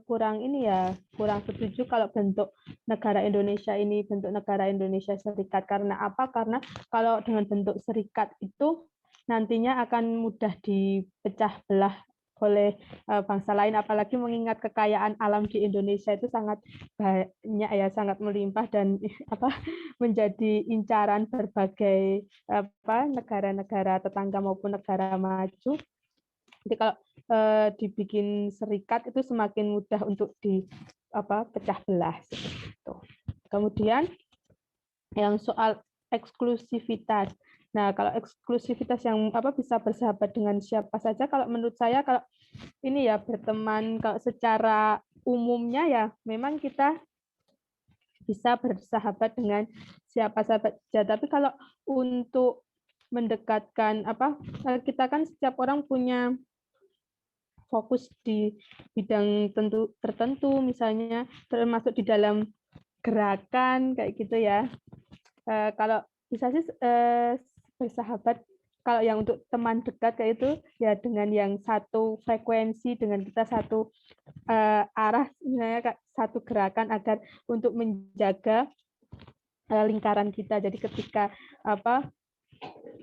kurang setuju kalau bentuk negara Indonesia ini bentuk negara Indonesia Serikat. Karena apa? Karena kalau dengan bentuk serikat itu nantinya akan mudah dipecah belah oleh bangsa lain, apalagi mengingat kekayaan alam di Indonesia itu sangat banyak ya, sangat melimpah dan menjadi incaran berbagai negara-negara tetangga maupun negara maju. Jadi kalau dibikin serikat itu semakin mudah untuk pecah belah seperti itu. Kemudian yang soal eksklusivitas. Nah, kalau eksklusivitas yang bisa bersahabat dengan siapa saja, kalau menurut saya kalau ini ya berteman kalau secara umumnya ya memang kita bisa bersahabat dengan siapa saja. Tapi kalau untuk mendekatkan kita kan setiap orang punya fokus di bidang tertentu, misalnya termasuk di dalam gerakan kayak gitu ya. Kalau bisa sih bersahabat kalau yang untuk teman dekat kayak itu ya dengan yang satu frekuensi, dengan kita satu arah, misalnya satu gerakan agar untuk menjaga lingkaran kita. Jadi ketika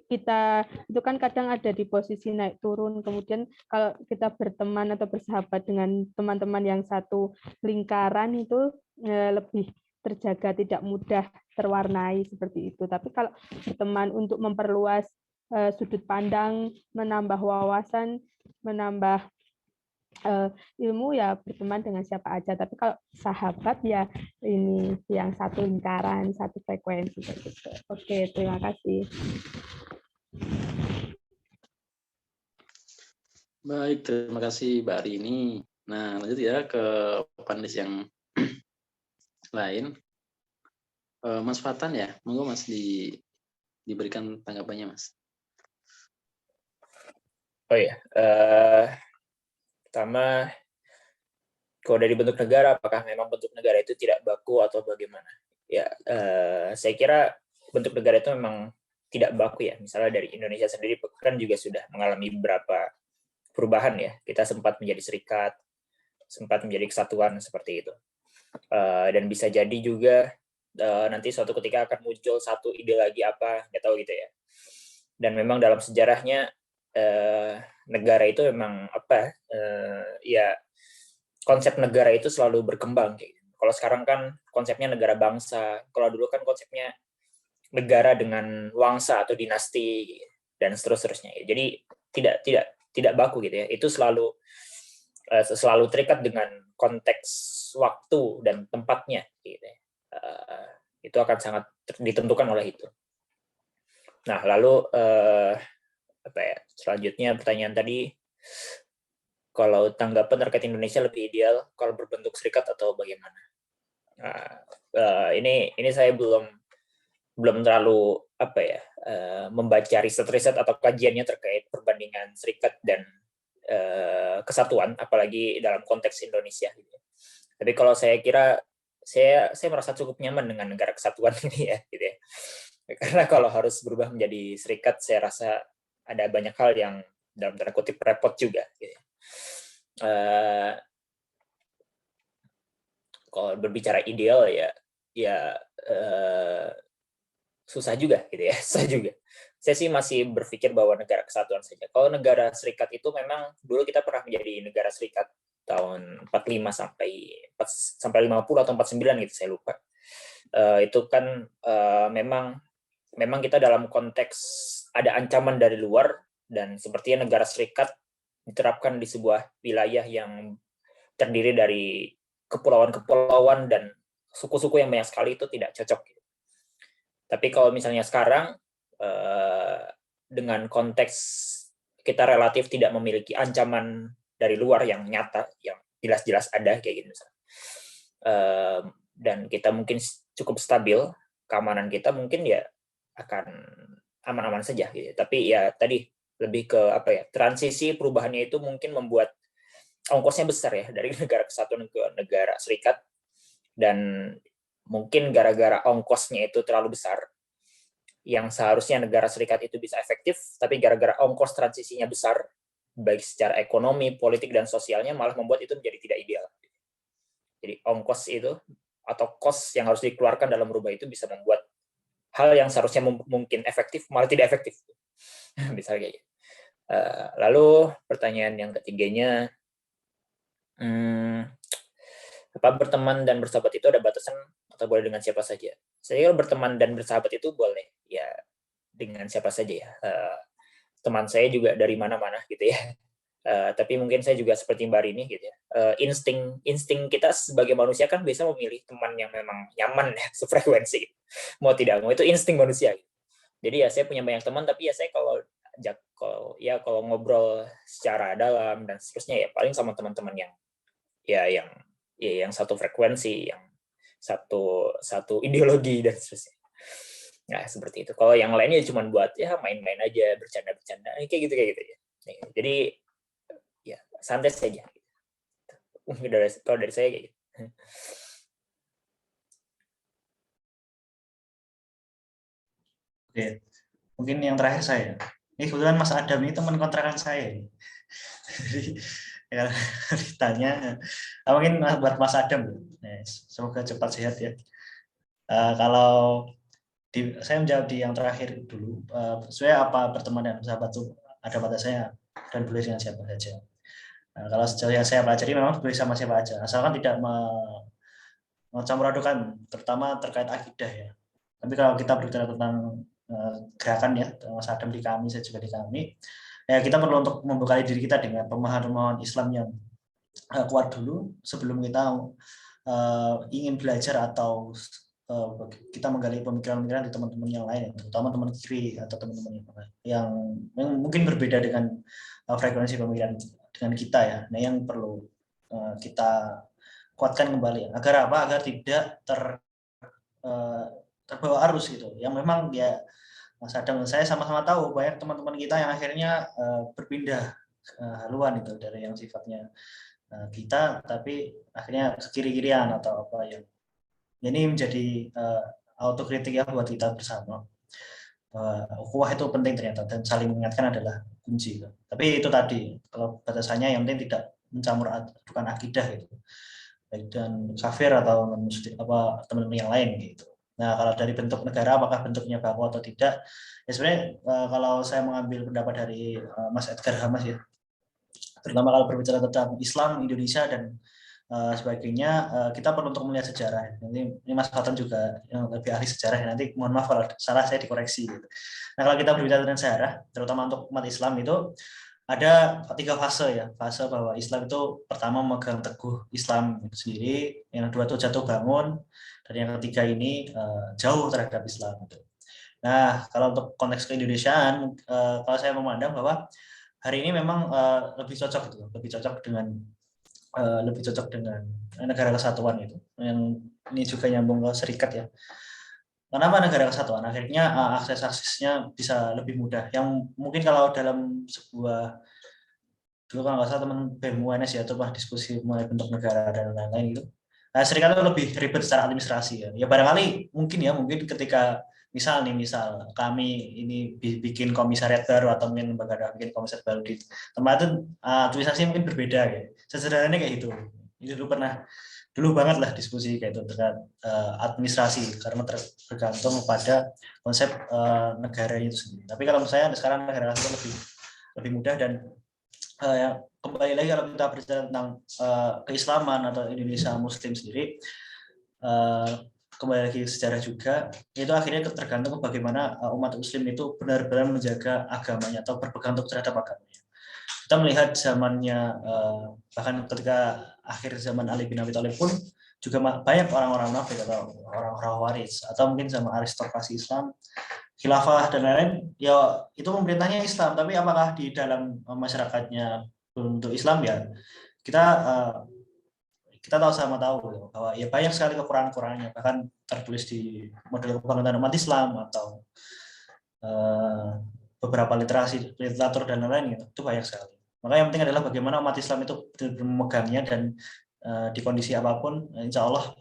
kita itu kan kadang ada di posisi naik turun, kemudian kalau kita berteman atau bersahabat dengan teman-teman yang satu lingkaran itu lebih terjaga, tidak mudah terwarnai seperti itu. Tapi kalau berteman untuk memperluas sudut pandang, menambah wawasan, menambah ilmu ya berteman dengan siapa aja. Tapi kalau sahabat ya ini yang satu lingkaran, satu frekuensi gitu. Oke, terima kasih. Baik, terima kasih Mbak Rini. Nah, lanjut ya ke panelis yang lain. Mas Fatan ya, monggo Mas diberikan tanggapannya Mas. Oh ya, pertama, kalau dari bentuk negara, apakah memang bentuk negara itu tidak baku atau bagaimana? Ya, saya kira bentuk negara itu memang tidak baku ya. Misalnya dari Indonesia sendiri kan juga sudah mengalami beberapa perubahan ya. Kita sempat menjadi serikat, sempat menjadi kesatuan seperti itu. Dan bisa jadi juga nanti suatu ketika akan muncul satu ide lagi apa, nggak tahu gitu ya. Dan memang dalam sejarahnya negara itu memang ya konsep negara itu selalu berkembang. Kalau sekarang kan konsepnya negara bangsa, kalau dulu kan konsepnya negara dengan wangsa atau dinasti dan seterusnya. Jadi tidak baku gitu ya. Itu selalu terikat dengan konteks waktu dan tempatnya gitu ya. Itu akan sangat ditentukan oleh itu. Nah, lalu selanjutnya pertanyaan tadi, kalau tanggapan terkait Indonesia lebih ideal kalau berbentuk serikat atau bagaimana? Nah, ini saya belum terlalu membaca riset atau kajiannya terkait perbandingan serikat dan kesatuan, apalagi dalam konteks Indonesia. Tapi kalau saya kira saya merasa cukup nyaman dengan negara kesatuan ini ya, gitu ya. Karena kalau harus berubah menjadi serikat, saya rasa ada banyak hal yang dalam tanda kutip repot juga. Gitu ya. Kalau berbicara ideal ya susah juga gitu ya, susah juga. Saya sih masih berpikir bahwa negara kesatuan saja. Kalau negara serikat itu memang dulu kita pernah menjadi negara serikat tahun 45 sampai 50 atau 49 gitu, saya lupa. Itu kan memang kita dalam konteks ada ancaman dari luar, dan sepertinya negara serikat diterapkan di sebuah wilayah yang terdiri dari kepulauan-kepulauan dan suku-suku yang banyak sekali, itu tidak cocok. Tapi kalau misalnya sekarang dengan konteks kita relatif tidak memiliki ancaman dari luar yang nyata, yang jelas-jelas ada kayak gitu, dan kita mungkin cukup stabil, keamanan kita mungkin ya akan aman-aman saja gitu. Tapi ya tadi lebih ke transisi perubahannya itu mungkin membuat ongkosnya besar ya, dari negara kesatuan ke negara serikat, dan mungkin gara-gara ongkosnya itu terlalu besar, yang seharusnya negara serikat itu bisa efektif, tapi gara-gara ongkos transisinya besar, baik secara ekonomi, politik, dan sosialnya, malah membuat itu menjadi tidak ideal. Jadi ongkos itu, atau cost yang harus dikeluarkan dalam merubah itu bisa membuat hal yang seharusnya mungkin efektif, malah tidak efektif. Misalnya kayak gitu. Lalu pertanyaan yang ketiganya, apa berteman dan bersahabat itu ada batasan atau boleh dengan siapa saja? Saya kira berteman dan bersahabat itu boleh ya dengan siapa saja ya. Teman saya juga dari mana-mana gitu ya. Tapi mungkin saya juga seperti Mbak Rini gitu ya. Insting kita sebagai manusia kan biasa memilih teman yang memang nyaman ya, sefrekuensi. Gitu. Mau tidak mau itu insting manusia. Gitu. Jadi ya saya punya banyak teman, tapi ya saya kalau ngobrol secara dalam dan seterusnya ya paling sama teman-teman yang satu frekuensi, yang satu ideologi dan seterusnya. Nah, seperti itu. Kalau yang lainnya cuma buat ya main-main aja, bercanda-bercanda, kayak gitu ya. Jadi ya santai saja. Kalau dari saya kayak gitu. Oke, mungkin yang terakhir saya. Ini kebetulan Mas Adam ini teman kontrakan saya. Jadi ya, ditanya, mungkin buat Mas Adam. Semoga cepat sehat ya. Kalau saya menjawab di yang terakhir dulu, sebenarnya apa berteman dan sahabat itu ada pada saya dan boleh dengan siapa saja. Kalau sejauh yang saya pelajari memang boleh sama siapa aja, asalkan tidak mencampur adukan, terutama terkait akidah ya. Tapi kalau kita berbicara tentang gerakan ya, Mas Adam di kami, saya juga di kami, ya kita perlu untuk membekali diri kita dengan pemahaman Islam yang kuat dulu sebelum kita ingin belajar atau kita menggali pemikiran-pemikiran di teman-teman yang lain, terutama teman kiri atau teman-teman yang mungkin berbeda dengan frekuensi pemikiran dengan kita ya. Nah, yang perlu kita kuatkan kembali agar apa? Agar tidak terbawa arus gitu. Yang memang dia Mas Adam dan saya sama-sama tahu banyak teman-teman kita yang akhirnya berpindah haluan itu dari yang sifatnya kita, tapi akhirnya ke kiri-kirian atau apa yang ini menjadi autokritik ya buat kita bersama. Ukhuwah itu penting ternyata dan saling mengingatkan adalah kunci. Tapi itu tadi kalau batasannya yang penting tidak mencampur adukan akidah gitu, baik dan kafir atau non muslim apa teman-teman yang lain gitu. Nah kalau dari bentuk negara apakah bentuknya baku atau tidak? Ya sebenarnya kalau saya mengambil pendapat dari Mas Edgar Hamas ya, terutama kalau berbicara tentang Islam Indonesia dan sebagainya, kita perlu untuk melihat sejarah. Nanti ini Mas Fatan juga yang lebih ahli sejarah. Nanti mohon maaf kalau salah saya dikoreksi. Gitu. Nah kalau kita berbicara tentang sejarah, terutama untuk umat Islam itu ada 3 fase ya. Fase bahwa Islam itu pertama memegang teguh Islam itu sendiri, yang kedua itu jatuh bangun, dan yang ketiga ini jauh terhadap Islam. Gitu. Nah kalau untuk konteks keindonesiaan, kalau saya memandang bahwa hari ini memang lebih cocok gitu, lebih cocok dengan negara kesatuan itu. Yang ini juga nyambung ke serikat ya. Kenapa negara kesatuan? Akhirnya akses-aksesnya bisa lebih mudah. Yang mungkin kalau dalam sebuah dulu kalau nggak salah teman BEM UNS ya, itu diskusi mengenai bentuk negara dan lain-lain itu. Nah, serikat itu lebih ribet secara administrasi ya. Ya barangkali mungkin ketika misal kami ini bikin komisariat baru atau mungkin lembaga bikin komisariat baru di tempat itu administrasi mungkin berbeda ya. Sesederhananya kayak gitu. Ini dulu banget lah diskusi kayak itu terkait administrasi karena bergantung pada konsep negaranya itu sendiri. Tapi kalau saya sekarang negara itu lebih mudah dan kembali lagi kalau kita berbicara tentang keislaman atau Indonesia Muslim sendiri, kembali lagi sejarah juga, itu akhirnya tergantung bagaimana umat Muslim itu benar-benar menjaga agamanya atau berpegang teguh terhadap agamanya. Kita melihat zamannya, bahkan ketika akhir zaman Ali bin Abi Thalib pun juga banyak orang-orang munafik atau orang-orang waris atau mungkin sama aristokrasi Islam, khilafah dan lain-lain, ya itu pemerintahnya Islam, tapi apakah di dalam masyarakatnya untuk Islam ya kita tahu bahwa ya banyak sekali kekurangan-kekurangannya, bahkan tertulis di model kebangkitan umat Islam atau beberapa literatur dan lain-lain itu banyak sekali. Maka yang penting adalah bagaimana umat Islam itu memegangnya dan di kondisi apapun, insya Allah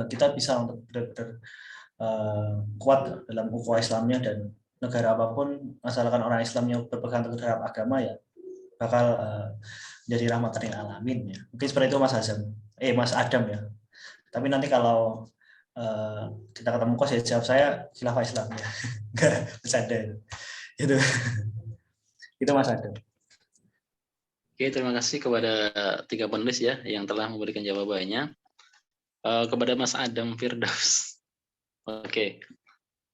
kita bisa untuk benar-benar kuat dalam ukhuwah Islamnya dan negara apapun asalkan orang Islamnya berpegang teguh terhadap agama ya bakal jadi rahmatan lil alamin ya. Mungkin seperti itu Mas Adam ya. Tapi nanti kalau kita ketemu kos ya jawab saya khilafah Islam ya. Enggak bercanda itu. Itu Mas Adam. Oke, terima kasih kepada 3 panelis ya yang telah memberikan jawabannya. Kepada Mas Adam Firdaus. Oke,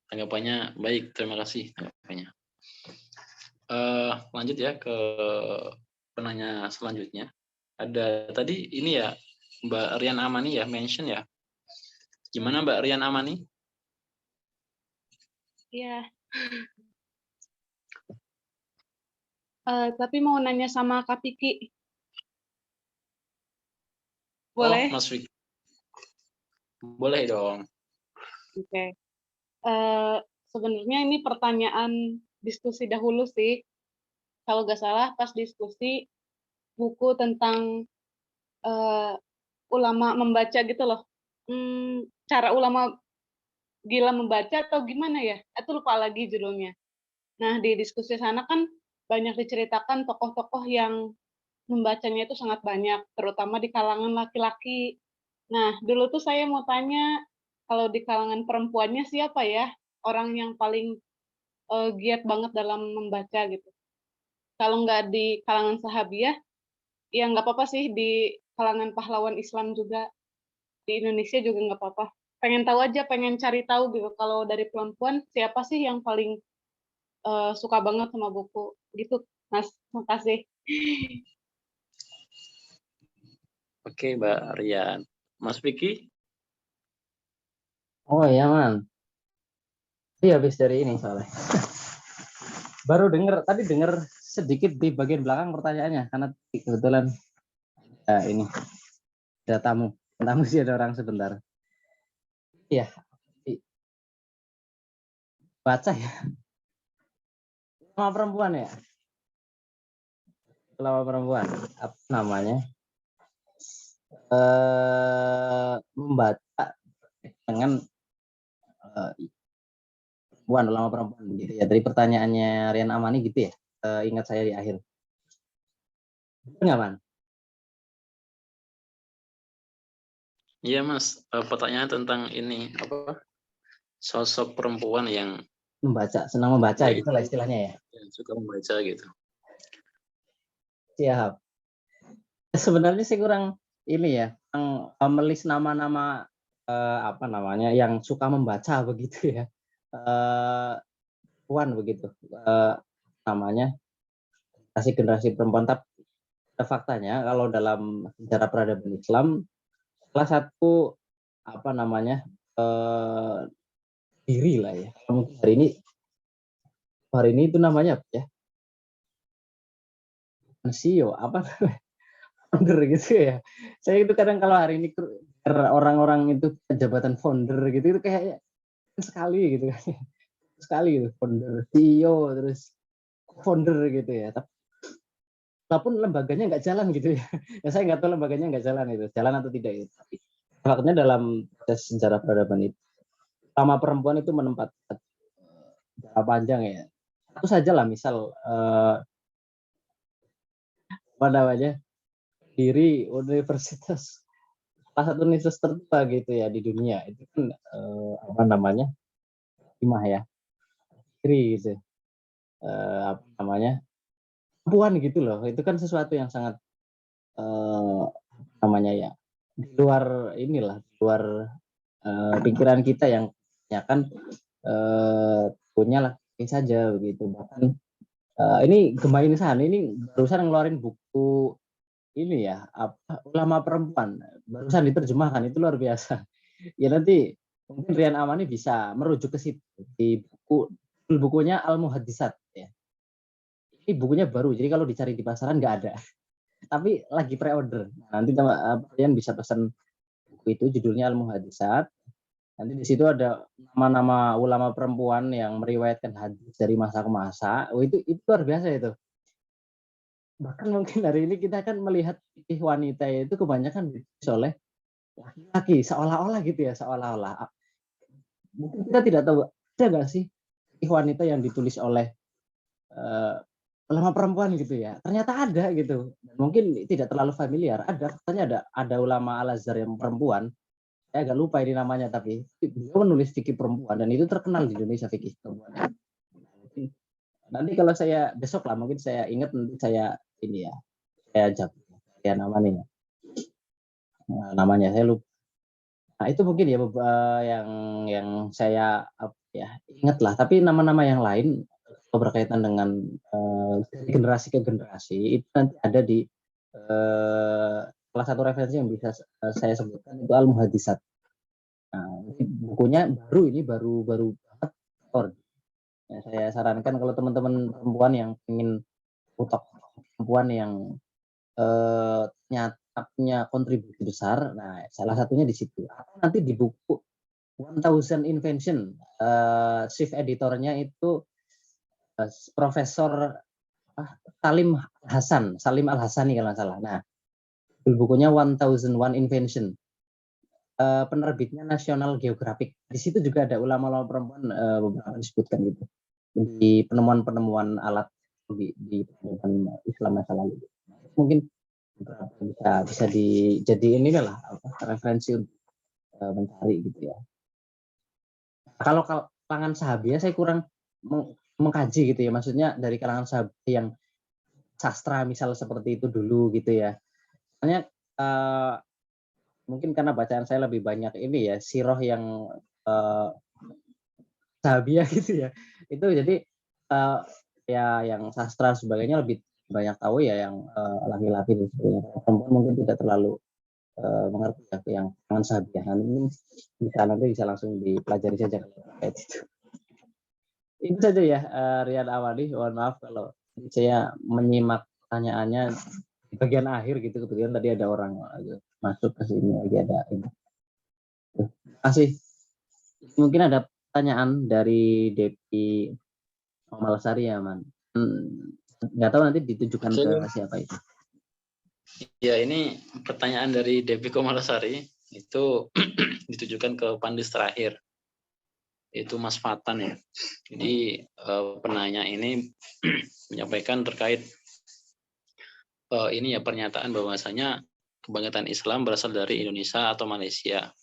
tanggapannya baik, terima kasih tanggapannya. Lanjut ya ke penanya selanjutnya. Ada tadi ini ya, Mbak Rian Amani ya, mention ya. Gimana Mbak Rian Amani? Iya. Tapi mau nanya sama Kak Piki. Boleh? Oh, Mas Wiki. Boleh dong. Oke. Sebenarnya ini pertanyaan diskusi dahulu sih. Kalau nggak salah pas diskusi buku tentang ulama membaca gitu loh. Cara ulama gila membaca atau gimana ya? Itu lupa lagi judulnya. Nah, di diskusi sana kan banyak diceritakan tokoh-tokoh yang membacanya itu sangat banyak, terutama di kalangan laki-laki. Nah, dulu tuh saya mau tanya, kalau di kalangan perempuannya siapa ya orang yang paling giat banget dalam membaca gitu? Kalau nggak di kalangan sahabiah, ya nggak apa-apa sih di kalangan pahlawan Islam juga, di Indonesia juga nggak apa-apa. Pengen tahu aja, pengen cari tahu gitu. Kalau dari perempuan, siapa sih yang paling suka banget sama buku? Gitu, Mas. Makasih. Oke, Mbak Rian. Mas Vicky? Oh iya man, iya habis dari ini soalnya. Baru tadi denger sedikit di bagian belakang pertanyaannya, karena kebetulan ini ada tamu sih, ada orang sebentar. Iya, baca ya. Sama perempuan ya. Selama perempuan, apa namanya? Membaca dengan perempuan, ulama perempuan gitu ya. Dari pertanyaannya Rian Amani gitu ya. Ingat saya di akhir. Enggak, Man? Iya, Mas. Pertanyaan tentang ini apa? Sosok perempuan yang Senang membaca ya, gitu lah istilahnya ya. yang suka membaca gitu. Siap. Sebenarnya sih kurang ini ya, melis nama-nama apa namanya yang suka membaca begitu ya. Puan begitu namanya generasi perempuan. Tapi faktanya kalau dalam sejarah peradaban Islam, salah satu apa namanya diri lah ya. Mungkin hari ini itu namanya apa ya? CEO apa founder gitu ya. Saya itu kadang kalau hari ini orang-orang itu jabatan founder gitu itu kayak sekali gitu kan. Sekali gitu, founder, CEO terus founder gitu ya. Tapi walaupun lembaganya nggak jalan gitu ya. Ya saya nggak tahu lembaganya nggak jalan itu, jalan atau tidak itu. Tapi faktanya dalam proses sejarah peradaban itu, sama perempuan itu menempatkan jangka panjang ya. Satu saja lah misal apa namanya diri universitas salah satu universitas tertua gitu ya di dunia itu kan apa namanya Imah ya diri gitu apa namanya perempuan gitu loh, itu kan sesuatu yang sangat namanya ya di luar inilah, di luar pikiran kita yang ya kan punya lah saja begitu. Bahkan ini Gemma Insan ini barusan ngeluarin buku ini ya apa ulama perempuan barusan diterjemahkan, itu luar biasa. Ya nanti mungkin Rian Amani bisa merujuk ke situ di bukunya Al Muhaddisat ya. Ini bukunya baru, jadi kalau dicari di pasaran nggak ada. Tapi lagi pre-order. Nanti kalian bisa pesan buku itu, judulnya Al Muhaddisat. Nanti di situ ada nama-nama ulama perempuan yang meriwayatkan hadis dari masa ke masa. Oh, itu luar biasa itu. Bahkan mungkin hari ini kita akan melihat wanita itu kebanyakan ditulis oleh laki-laki, seolah-olah gitu ya, seolah-olah. Mungkin kita tidak tahu, ada nggak sih wanita yang ditulis oleh ulama perempuan gitu ya, ternyata ada gitu. Mungkin tidak terlalu familiar, katanya ada ulama Al-Azhar yang perempuan, saya agak lupa ini namanya, tapi beliau menulis fikih perempuan dan itu terkenal di Indonesia fikih perempuan. Nanti kalau saya besok lah mungkin saya ingat, nanti saya ini ya, saya jawab ya namanya. Namanya saya lupa. Nah itu mungkin ya yang saya ya ingat lah, tapi nama-nama yang lain atau berkaitan dengan dari generasi ke generasi, itu nanti ada di salah satu referensi yang bisa saya sebutkan itu Al-Muhadisat. Nah, bukunya baru banget. Ya, saya sarankan kalau teman-teman perempuan yang ingin perempuan yang ternyata punya kontribusi besar, nah salah satunya di situ. Atau nanti di buku 1000 Invention, chief editornya itu Profesor Salim Al-Hasani kalau nggak salah. Nah, bukunya 1001 Invention. Penerbitnya National Geographic. Di situ juga ada ulama-ulama perempuan beberapa disebutkan gitu di penemuan-penemuan alat di penemuan Islam masa lalu. Mungkin bisa dijadiin inilah referensi untuk mencari gitu ya. Kalau kalangan sahabiah saya kurang mengkaji gitu ya, maksudnya dari kalangan sahabat yang sastra misal seperti itu dulu gitu ya. Soalnya mungkin karena bacaan saya lebih banyak ini ya, sirah yang sahabiah gitu ya. Itu jadi ya yang sastra sebagainya lebih banyak tahu ya yang laki-laki dan sebagainya. Perempuan mungkin tidak terlalu mengerti ya yang kalangan sahabiah. Nanti bisa langsung dipelajari saja kayak itu. Itu saja ya Rian Awali. Mohon maaf kalau saya menyimak pertanyaannya di bagian akhir gitu, kebetulan tadi ada orang masuk ke sini lagi ada ini. Terima kasih. Mungkin ada pertanyaan dari Depi Malasari ya, Man. Nggak tahu nanti ditujukan ke siapa itu. Ya, ini pertanyaan dari Depi Komalasari itu ditujukan ke panelis terakhir, itu Mas Fatan ya. Jadi penanya ini menyampaikan terkait ini ya pernyataan bahwasanya kebangkitan Islam berasal dari Indonesia atau Malaysia,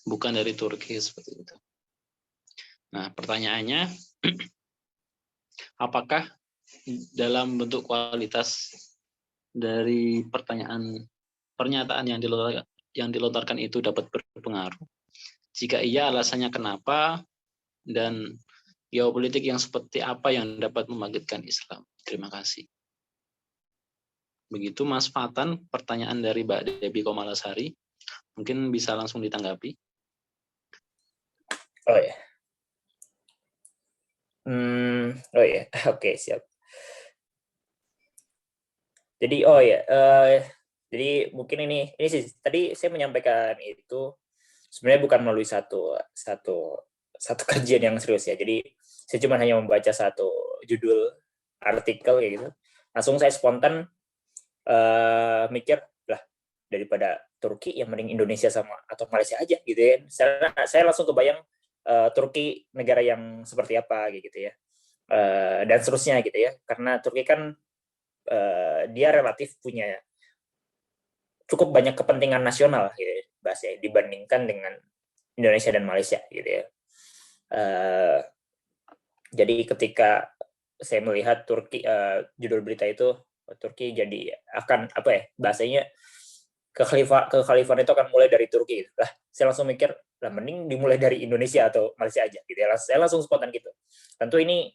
bukan dari Turki seperti itu. Nah, pertanyaannya, apakah dalam bentuk kualitas dari pernyataan yang dilontarkan itu dapat berpengaruh? Jika iya, alasannya kenapa? Dan geopolitik yang seperti apa yang dapat membangkitkan Islam? Terima kasih. Begitu Mas Fatan, pertanyaan dari Mbak Debi Komalasari. Mungkin bisa langsung ditanggapi. Oh ya. Oh ya, oke, siap. Jadi jadi mungkin ini sih tadi saya menyampaikan itu sebenarnya bukan melalui satu kajian yang serius ya. Jadi saya cuma hanya membaca satu judul artikel kayak gitu. Langsung saya spontan mikir lah, daripada Turki yang mending Indonesia sama atau Malaysia aja gitu ya. Saya langsung kebayang Turki negara yang seperti apa gitu ya. Dan seterusnya gitu ya. Karena Turki kan dia relatif punya cukup banyak kepentingan nasional gitu ya, bahasanya dibandingkan dengan Indonesia dan Malaysia gitu ya. Jadi ketika saya melihat Turki, judul berita itu Turki jadi akan apa ya bahasanya kekhalifahan itu akan mulai dari Turki gitu. Lah saya langsung mikir lah mending dimulai dari Indonesia atau Malaysia aja gitu ya. Saya langsung spontan gitu. Tentu ini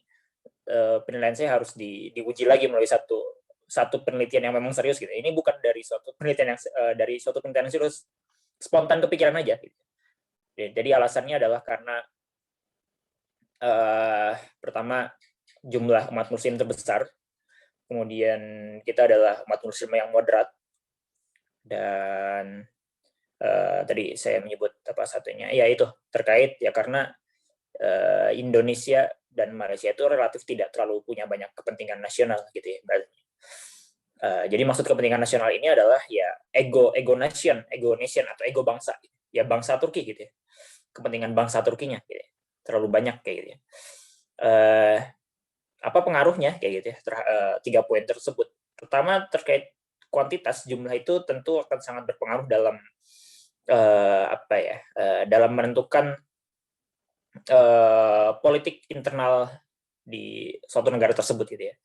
penilaian saya harus diuji lagi melalui satu penelitian yang memang serius gitu. Ini bukan dari suatu penelitian yang serius, spontan kepikiran aja. Gitu. Jadi alasannya adalah karena pertama jumlah umat muslim terbesar, kemudian kita adalah umat muslim yang moderat, dan tadi saya menyebut apa satunya, ya itu terkait ya karena Indonesia dan Malaysia itu relatif tidak terlalu punya banyak kepentingan nasional gitu ya. Jadi maksud kepentingan nasional ini adalah ya ego nation atau ego bangsa, ya bangsa Turki gitu ya, kepentingan bangsa Turkinya gitu ya. Terlalu banyak kayak gitu ya. Apa pengaruhnya kayak gitu ya? 3 poin tersebut. Pertama terkait kuantitas, jumlah itu tentu akan sangat berpengaruh dalam dalam menentukan politik internal di suatu negara tersebut gitu ya.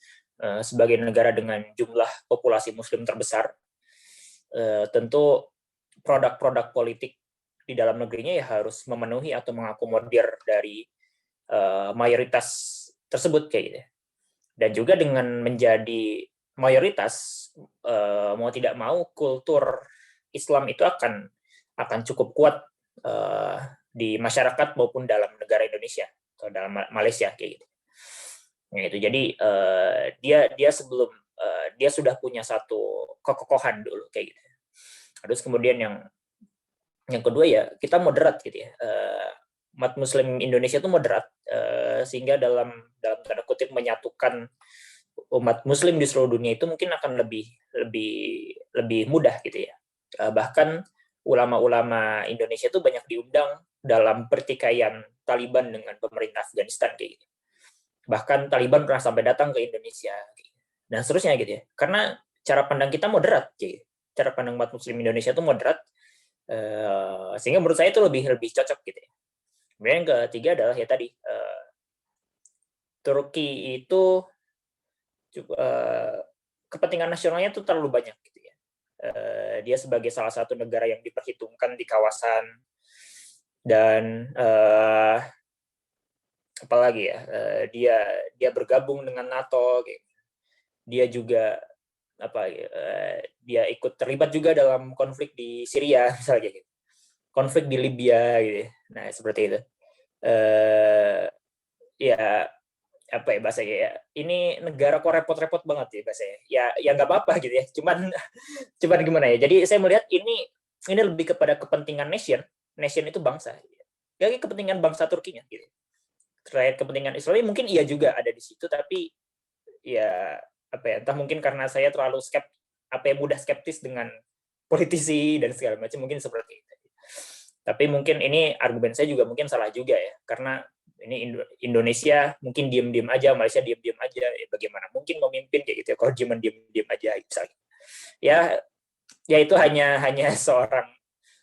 Sebagai negara dengan jumlah populasi muslim terbesar, tentu produk-produk politik di dalam negerinya ya harus memenuhi atau mengakomodir dari mayoritas tersebut kayak gitu. Dan juga dengan menjadi mayoritas, mau tidak mau kultur Islam itu akan cukup kuat di masyarakat maupun dalam negara Indonesia atau dalam Malaysia kayak gitu. Nah, itu jadi dia sebelum dia sudah punya satu kekokohan dulu kayak gitu. Terus kemudian yang kedua ya kita moderat gitu ya. Umat Muslim Indonesia itu moderat sehingga dalam tanda kutip menyatukan umat Muslim di seluruh dunia itu mungkin akan lebih mudah gitu ya. Bahkan ulama-ulama Indonesia itu banyak diundang dalam pertikaian Taliban dengan pemerintah Afghanistan kayak gitu. Bahkan Taliban pernah sampai datang ke Indonesia dan seterusnya gitu ya. Karena cara pandang kita moderat gitu. Cara pandang umat Muslim Indonesia itu moderat sehingga menurut saya itu lebih cocok gitu ya. Kemudian yang ketiga adalah ya tadi Turki itu kepentingan nasionalnya itu terlalu banyak gitu ya. Dia sebagai salah satu negara yang diperhitungkan di kawasan dan apalagi ya dia bergabung dengan NATO gitu. Dia juga dia ikut terlibat juga dalam konflik di Syria misalnya gitu. Konflik di Libya gitu. Nah, seperti itu. Ya apa ya bahasanya ya, ini negara kok repot-repot banget ya bahasanya ya nggak apa-apa gitu ya, cuman gimana ya, jadi saya melihat ini lebih kepada kepentingan nation itu bangsa ya, kepentingan bangsa Turkinya gitu. Terkait kepentingan Israel mungkin iya juga ada di situ, tapi ya apa ya, entah mungkin karena saya terlalu mudah skeptis dengan politisi dan segala macam, mungkin seperti itu. Tapi mungkin ini argumen saya juga mungkin salah juga ya, karena ini Indonesia mungkin diem-diem aja, Malaysia diem-diem aja, ya bagaimana mungkin memimpin kayak gitu ya, kalau diem-diem aja misalnya. Ya itu hanya seorang,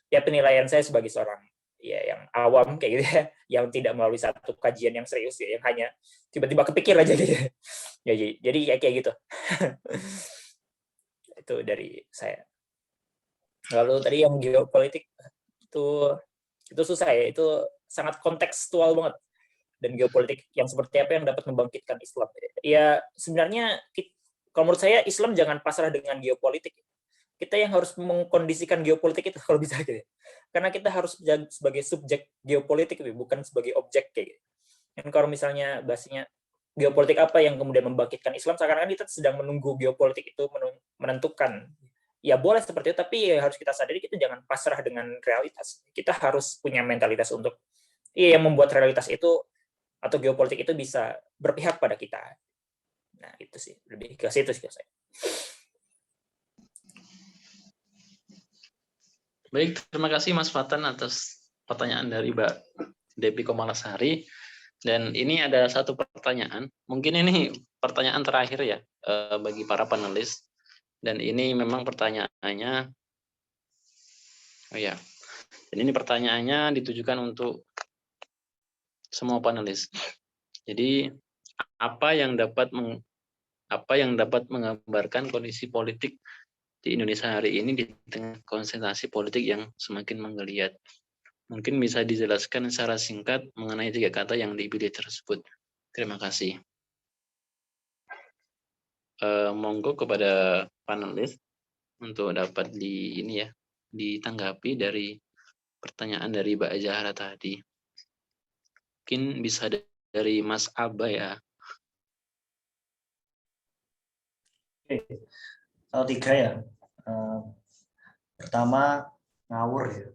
ya penilaian saya sebagai seorang ya yang awam kayak gitu ya, yang tidak melalui satu kajian yang serius ya, yang hanya tiba-tiba kepikir aja gitu. Ya jadi kayak gitu. Itu dari saya. Lalu tadi yang geopolitik itu susah ya, itu sangat kontekstual banget. Dan geopolitik yang seperti apa yang dapat membangkitkan Islam? Ya sebenarnya kalau menurut saya Islam jangan pasrah dengan geopolitik. Kita yang harus mengkondisikan geopolitik itu kalau bisa gitu. Karena kita harus sebagai subjek geopolitik bukan sebagai objek kayak gitu. Dan kalau misalnya bahasanya geopolitik apa yang kemudian membangkitkan Islam, sekarang kita sedang menunggu geopolitik itu menentukan. Ya boleh seperti itu, tapi ya harus kita sadari kita jangan pasrah dengan realitas. Kita harus punya mentalitas untuk yang membuat realitas itu atau geopolitik itu bisa berpihak pada kita. Nah, itu sih, lebih ke situ sih saya. Baik, terima kasih Mas Fatan atas pertanyaan dari Mbak Depi Komalasari. Dan ini ada satu pertanyaan, mungkin ini pertanyaan terakhir ya bagi para panelis. Dan ini memang pertanyaannya, dan ini pertanyaannya ditujukan untuk semua panelis. Jadi apa yang dapat menggambarkan kondisi politik di Indonesia hari ini di tengah konsentrasi politik yang semakin menggeliat? Mungkin bisa dijelaskan secara singkat mengenai 3 kata yang dipilih tersebut. Terima kasih. Monggo kepada panelis untuk dapat ditanggapi dari pertanyaan dari Mbak Zahra tadi. Mungkin bisa dari Mas Aba ya. Oke. Kalau 3 ya. Pertama ngawur ya.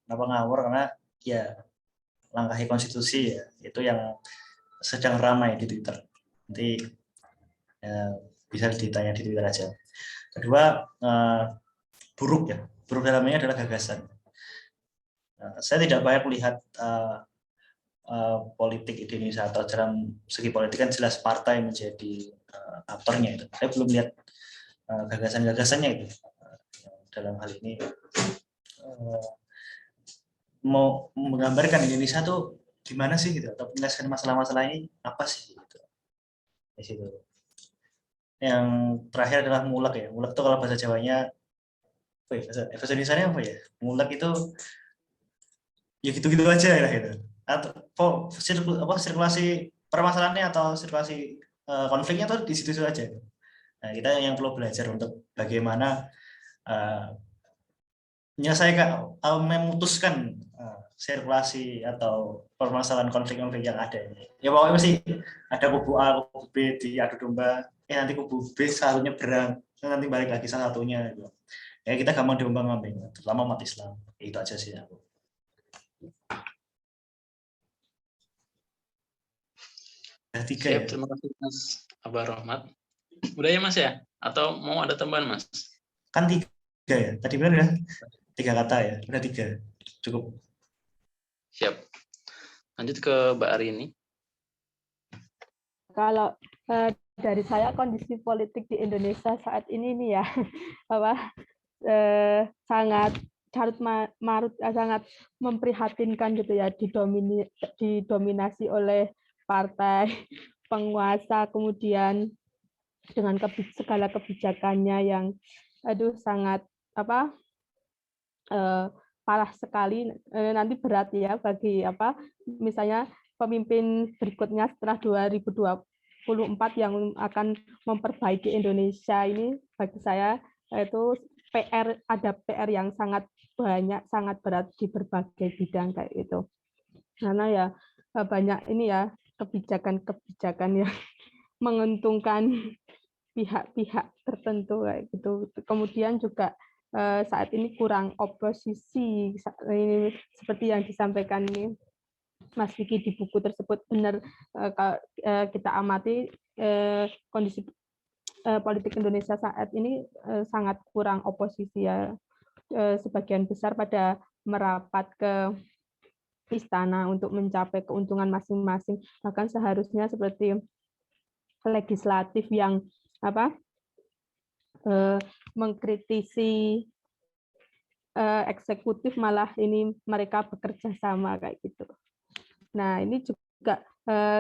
Kenapa ngawur? Karena ya langkahi konstitusi ya, itu yang sedang ramai di Twitter. Nanti ya, bisa ditanya di Twitter aja. Kedua buruk ya. Buruk dalamnya adalah gagasan. Saya tidak banyak melihat politik di Indonesia atau dalam segi politik kan jelas partai menjadi aktornya itu. Saya belum lihat gagasan-gagasannya itu. Dalam hal ini mau menggambarkan Indonesia tuh gimana sih gitu, atau menyelesaikan masalah-masalah ini apa sih gitu. Di situ. Yang terakhir adalah mulek ya. Mulek itu kalau bahasa Jawanya bahasa Indonesianya apa ya? Mulek itu ya gitu-gitu aja ya gitu. Atau sirkulasi permasalahannya atau situasi konfliknya tuh di situ aja. Nah, kita yang perlu belajar untuk bagaimana menyelesaikan, memutuskan sirkulasi atau permasalahan konflik-konflik yang ada ini. Ya pokoknya mesti ada kubu A, kubu B diadu domba, nanti kubu B selalu nyebrang, nanti balik lagi salah satunya. Gitu. Ya kita gampang diombang-ambing, terutama umat Islam. Itu aja sih aku. Ada 3 Siap, ya? terima kasih Mas Abah Rahmat. Udah ya Mas ya? Atau mau ada tambahan Mas? Kan 3 ya? Tadi benar ya? 3 kata ya? Udah 3. Cukup. Siap. Lanjut ke Mbak Arini. Kalau dari saya kondisi politik di Indonesia saat ini nih ya sangat carut marut, sangat memprihatinkan gitu ya, didominasi oleh partai penguasa, kemudian dengan segala kebijakannya yang sangat parah sekali, nanti berat ya bagi misalnya pemimpin berikutnya setelah 2024 yang akan memperbaiki Indonesia ini. Bagi saya itu ada PR yang sangat banyak, sangat berat di berbagai bidang kayak itu. Karena ya banyak ini ya kebijakan-kebijakan yang menguntungkan pihak-pihak tertentu kayak gitu. Kemudian juga saat ini kurang oposisi, ini seperti yang disampaikan ini Mas Vicky di buku tersebut, benar kita amati kondisi politik Indonesia saat ini sangat kurang oposisi ya. Sebagian besar pada merapat ke istana untuk mencapai keuntungan masing-masing. Bahkan seharusnya seperti legislatif yang mengkritisi eksekutif, malah ini mereka bekerja sama kayak gitu. Nah, ini juga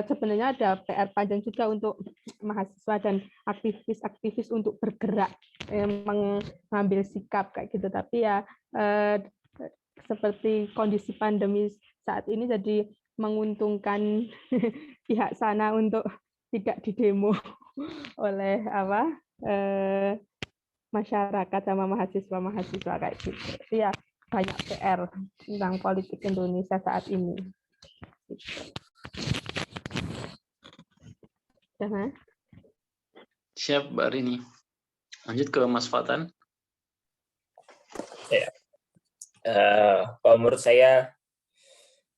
sebenarnya ada PR panjang juga untuk mahasiswa dan aktivis-aktivis untuk bergerak, mengambil sikap kayak gitu. Tapi ya seperti kondisi pandemi saat ini jadi menguntungkan pihak sana untuk tidak didemo oleh masyarakat sama mahasiswa kayak gitu. Jadi ya banyak PR tentang politik Indonesia saat ini. Siap Mbak Arini. Lanjut ke Mas Fatan. Ya. Kalau menurut saya,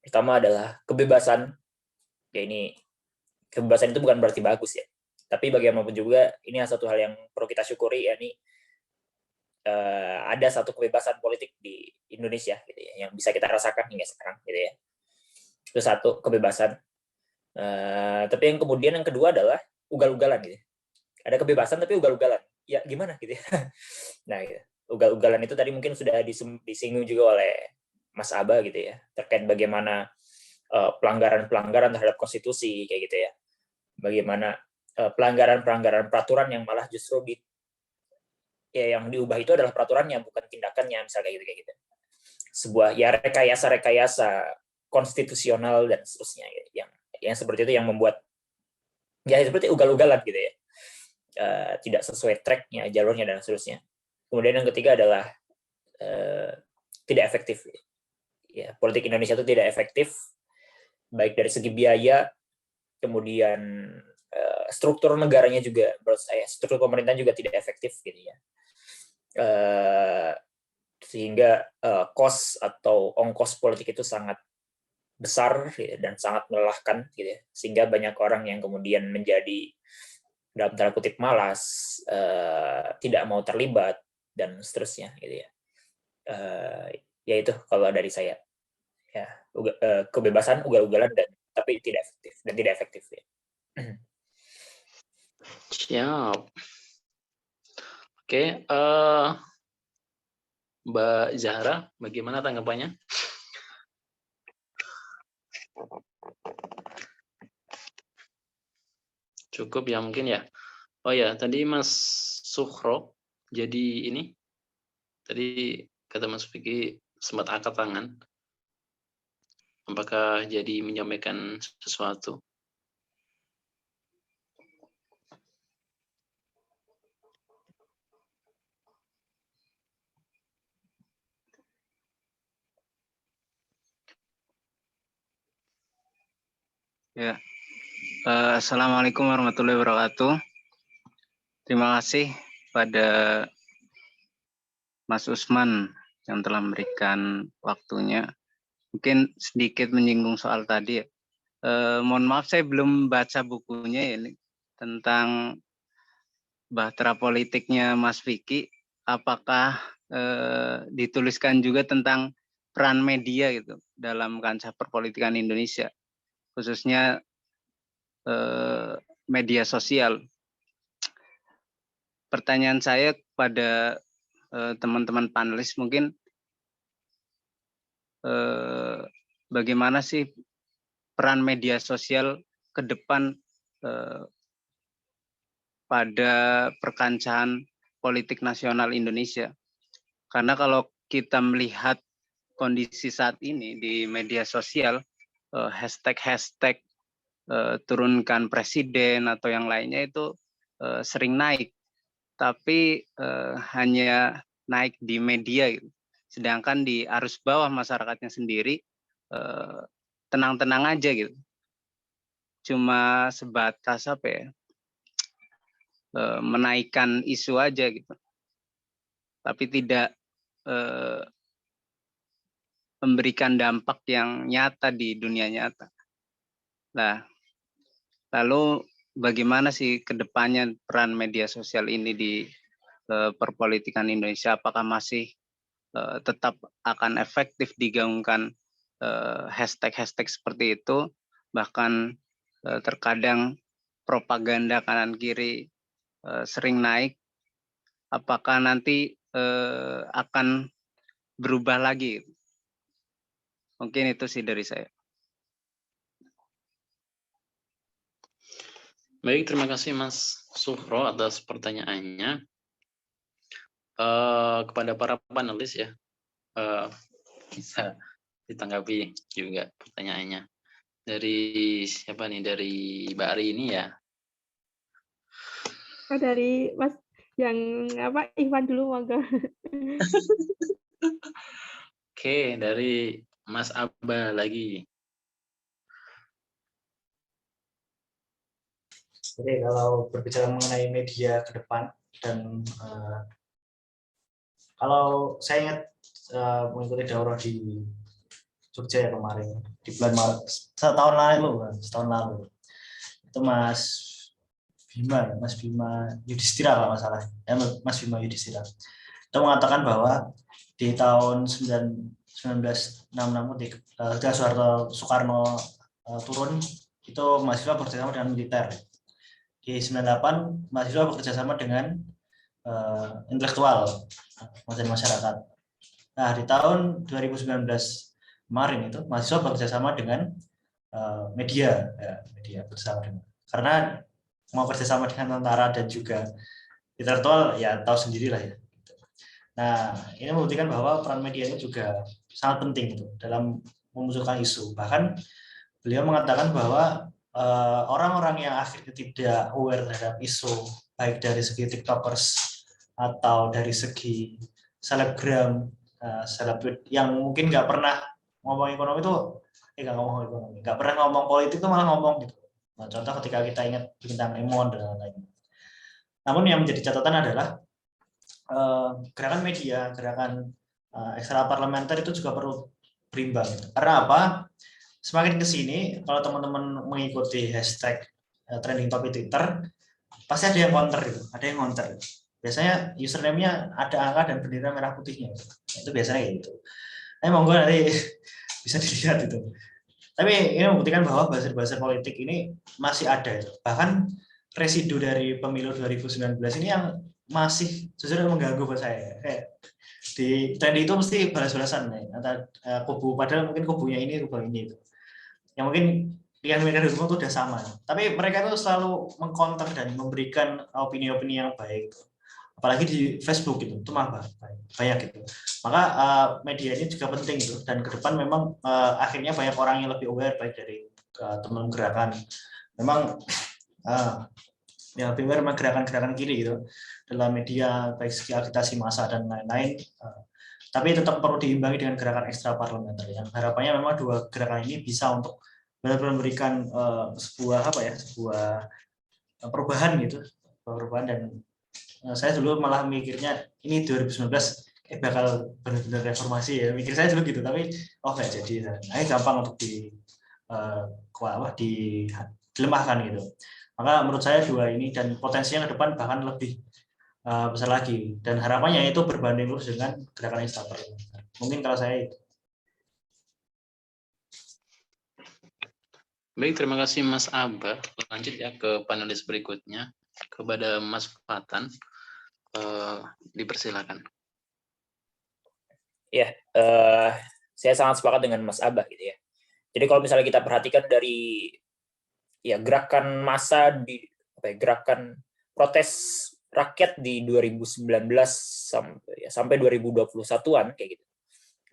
pertama adalah kebebasan. Ya, ini kebebasan itu bukan berarti bagus ya. Tapi bagaimanapun juga ini satu hal yang perlu kita syukuri, ya, ini ada satu kebebasan politik di Indonesia gitu ya, yang bisa kita rasakan hingga sekarang gitu ya. Itu satu, kebebasan. Tapi yang kemudian yang kedua adalah ugal-ugalan gitu. Ada kebebasan tapi ugal-ugalan. Ya gimana gitu ya. Nah, gitu. Ugal-ugalan itu tadi mungkin sudah disinggung juga oleh Mas Abah gitu ya, terkait bagaimana pelanggaran-pelanggaran terhadap konstitusi kayak gitu ya. Bagaimana pelanggaran-pelanggaran peraturan yang malah justru yang diubah itu adalah peraturannya, bukan tindakannya, misalnya kayak gitu. Sebuah ya rekayasa konstitusional dan seterusnya yang seperti itu yang membuat ya seperti ugal-ugalan gitu ya. Tidak sesuai tracknya, jalurnya dan seterusnya. Kemudian yang ketiga adalah tidak efektif. Ya, politik Indonesia itu tidak efektif, baik dari segi biaya, kemudian struktur negaranya juga, menurut saya struktur pemerintahan juga tidak efektif gitu ya. Sehingga cost atau ongkos politik itu sangat besar ya, dan sangat melelahkan gitu ya. Sehingga banyak orang yang kemudian menjadi dalam tanda kutip malas, tidak mau terlibat dan seterusnya gitu ya. Ya itu kalau dari saya ya, kebebasan ugal-ugalan tapi tidak efektif ya. Siap. Oke, Mbak Zahra, bagaimana tanggapannya? Cukup ya mungkin ya. Oh ya, tadi Mas Suhro, jadi ini, tadi kata Mas Vicky sempat angkat tangan. Apakah jadi menyampaikan sesuatu? Ya, Assalamualaikum warahmatullahi wabarakatuh. Terima kasih pada Mas Usman yang telah memberikan waktunya. Mungkin sedikit menyinggung soal tadi ya. Mohon maaf saya belum baca bukunya ya, ini tentang bahtera politiknya Mas Vicky. Apakah dituliskan juga tentang peran media gitu dalam kancah perpolitikan Indonesia, khususnya media sosial. Pertanyaan saya kepada teman-teman panelis mungkin bagaimana sih peran media sosial ke depan pada perkancahan politik nasional Indonesia? Karena kalau kita melihat kondisi saat ini di media sosial, hashtag turunkan presiden atau yang lainnya itu sering naik, tapi hanya naik di media gitu. Sedangkan di arus bawah masyarakatnya sendiri tenang-tenang aja gitu, cuma sebatas apa ya, menaikkan isu aja gitu, tapi tidak memberikan dampak yang nyata di dunia nyata. Nah, lalu bagaimana sih kedepannya peran media sosial ini di perpolitikan Indonesia? Apakah masih tetap akan efektif digaungkan hashtag seperti itu? Bahkan terkadang propaganda kanan kiri sering naik. Apakah nanti akan berubah lagi? Mungkin itu sih dari saya. Baik, terima kasih Mas Suhro atas pertanyaannya. Kepada para panelis ya, bisa ditanggapi juga pertanyaannya. Dari siapa nih? Dari Mbak Ari ini ya? Dari Mas yang apa, Iwan dulu monggo. Oke, dari Mas Abba lagi. Jadi kalau berbicara mengenai media ke depan dan kalau saya ingat mengikuti daurah di Jogja ya kemarin di bulan Maret setahun lalu itu Mas Bima Yudhistira kalau nggak salah ya, Mas Bima Yudhistira itu mengatakan bahwa di tahun 1966 ketika Soekarno turun itu mahasiswa bekerjasama dengan militer. Di 98 mahasiswa bekerjasama dengan intelektual dan masyarakat. Nah di tahun 2019 kemarin itu mahasiswa bekerjasama dengan media bersama dengan, karena mau kerjasama dengan tentara dan juga intelektual ya tahu sendirilah ya. Nah ini membuktikan bahwa peran media ini juga sangat penting itu dalam memunculkan isu. Bahkan beliau mengatakan bahwa orang-orang yang akhirnya tidak aware terhadap isu, baik dari segi tiktokers atau dari segi selebgram, selebgram yang mungkin nggak pernah ngomong ekonomi itu, nggak pernah ngomong politik itu malah ngomong gitu. Nah, contoh ketika kita ingat bintang Emon dan lain-lain. Namun yang menjadi catatan adalah gerakan media, gerakan ekstra parlementer itu juga perlu berimbang. Gitu. Karena apa? Semakin ke sini, kalau teman-teman mengikuti hashtag trending topic Twitter, pasti ada yang counter gitu, ada yang counter. Biasanya username-nya ada angka dan bendera merah putihnya. Itu biasanya gitu. Monggo nanti bisa dilihat itu. Tapi ini membuktikan bahwa buzzer-buzzer politik ini masih ada. Bahkan residu dari pemilu 2019 ini yang masih justru mengganggu buat saya. Di trend itu mesti balas-balasan nih, antara kubu, padahal mungkin kubunya ini, kubu ini itu. Yang mungkin pilihan mereka dukung itu udah sama, tapi mereka itu selalu mengcounter dan memberikan opini-opini yang baik, apalagi di Facebook itu malah banyak gitu. Maka media ini juga penting itu, dan ke depan memang akhirnya banyak orang yang lebih aware, baik dari teman gerakan memang yang lebih aware memang gerakan-gerakan kiri gitu dalam media, baik segi agitasi massa dan lain-lain. Tapi tetap perlu diimbangi dengan gerakan ekstra parlementer yang harapannya memang dua gerakan ini bisa untuk benar-benar memberikan sebuah perubahan gitu, perubahan. Dan saya dulu malah mikirnya ini 2019 bakal benar-benar reformasi ya, mikir saya dulu gitu, tapi nggak jadi. Nah, ini gampang untuk dilemahkan gitu. Maka menurut saya dua ini dan potensinya ke depan bahkan lebih besar lagi, dan harapannya itu berbanding lurus dengan gerakan Instaper. Mungkin kalau saya itu. Baik, terima kasih Mas Abah. Lanjut ya ke panelis berikutnya, kepada Mas Fatan. Dipersilakan. Ya, saya sangat sepakat dengan Mas Abah gitu ya. Jadi kalau misalnya kita perhatikan dari ya gerakan massa gerakan protes rakyat di 2019 sampai 2021-an kayak gitu.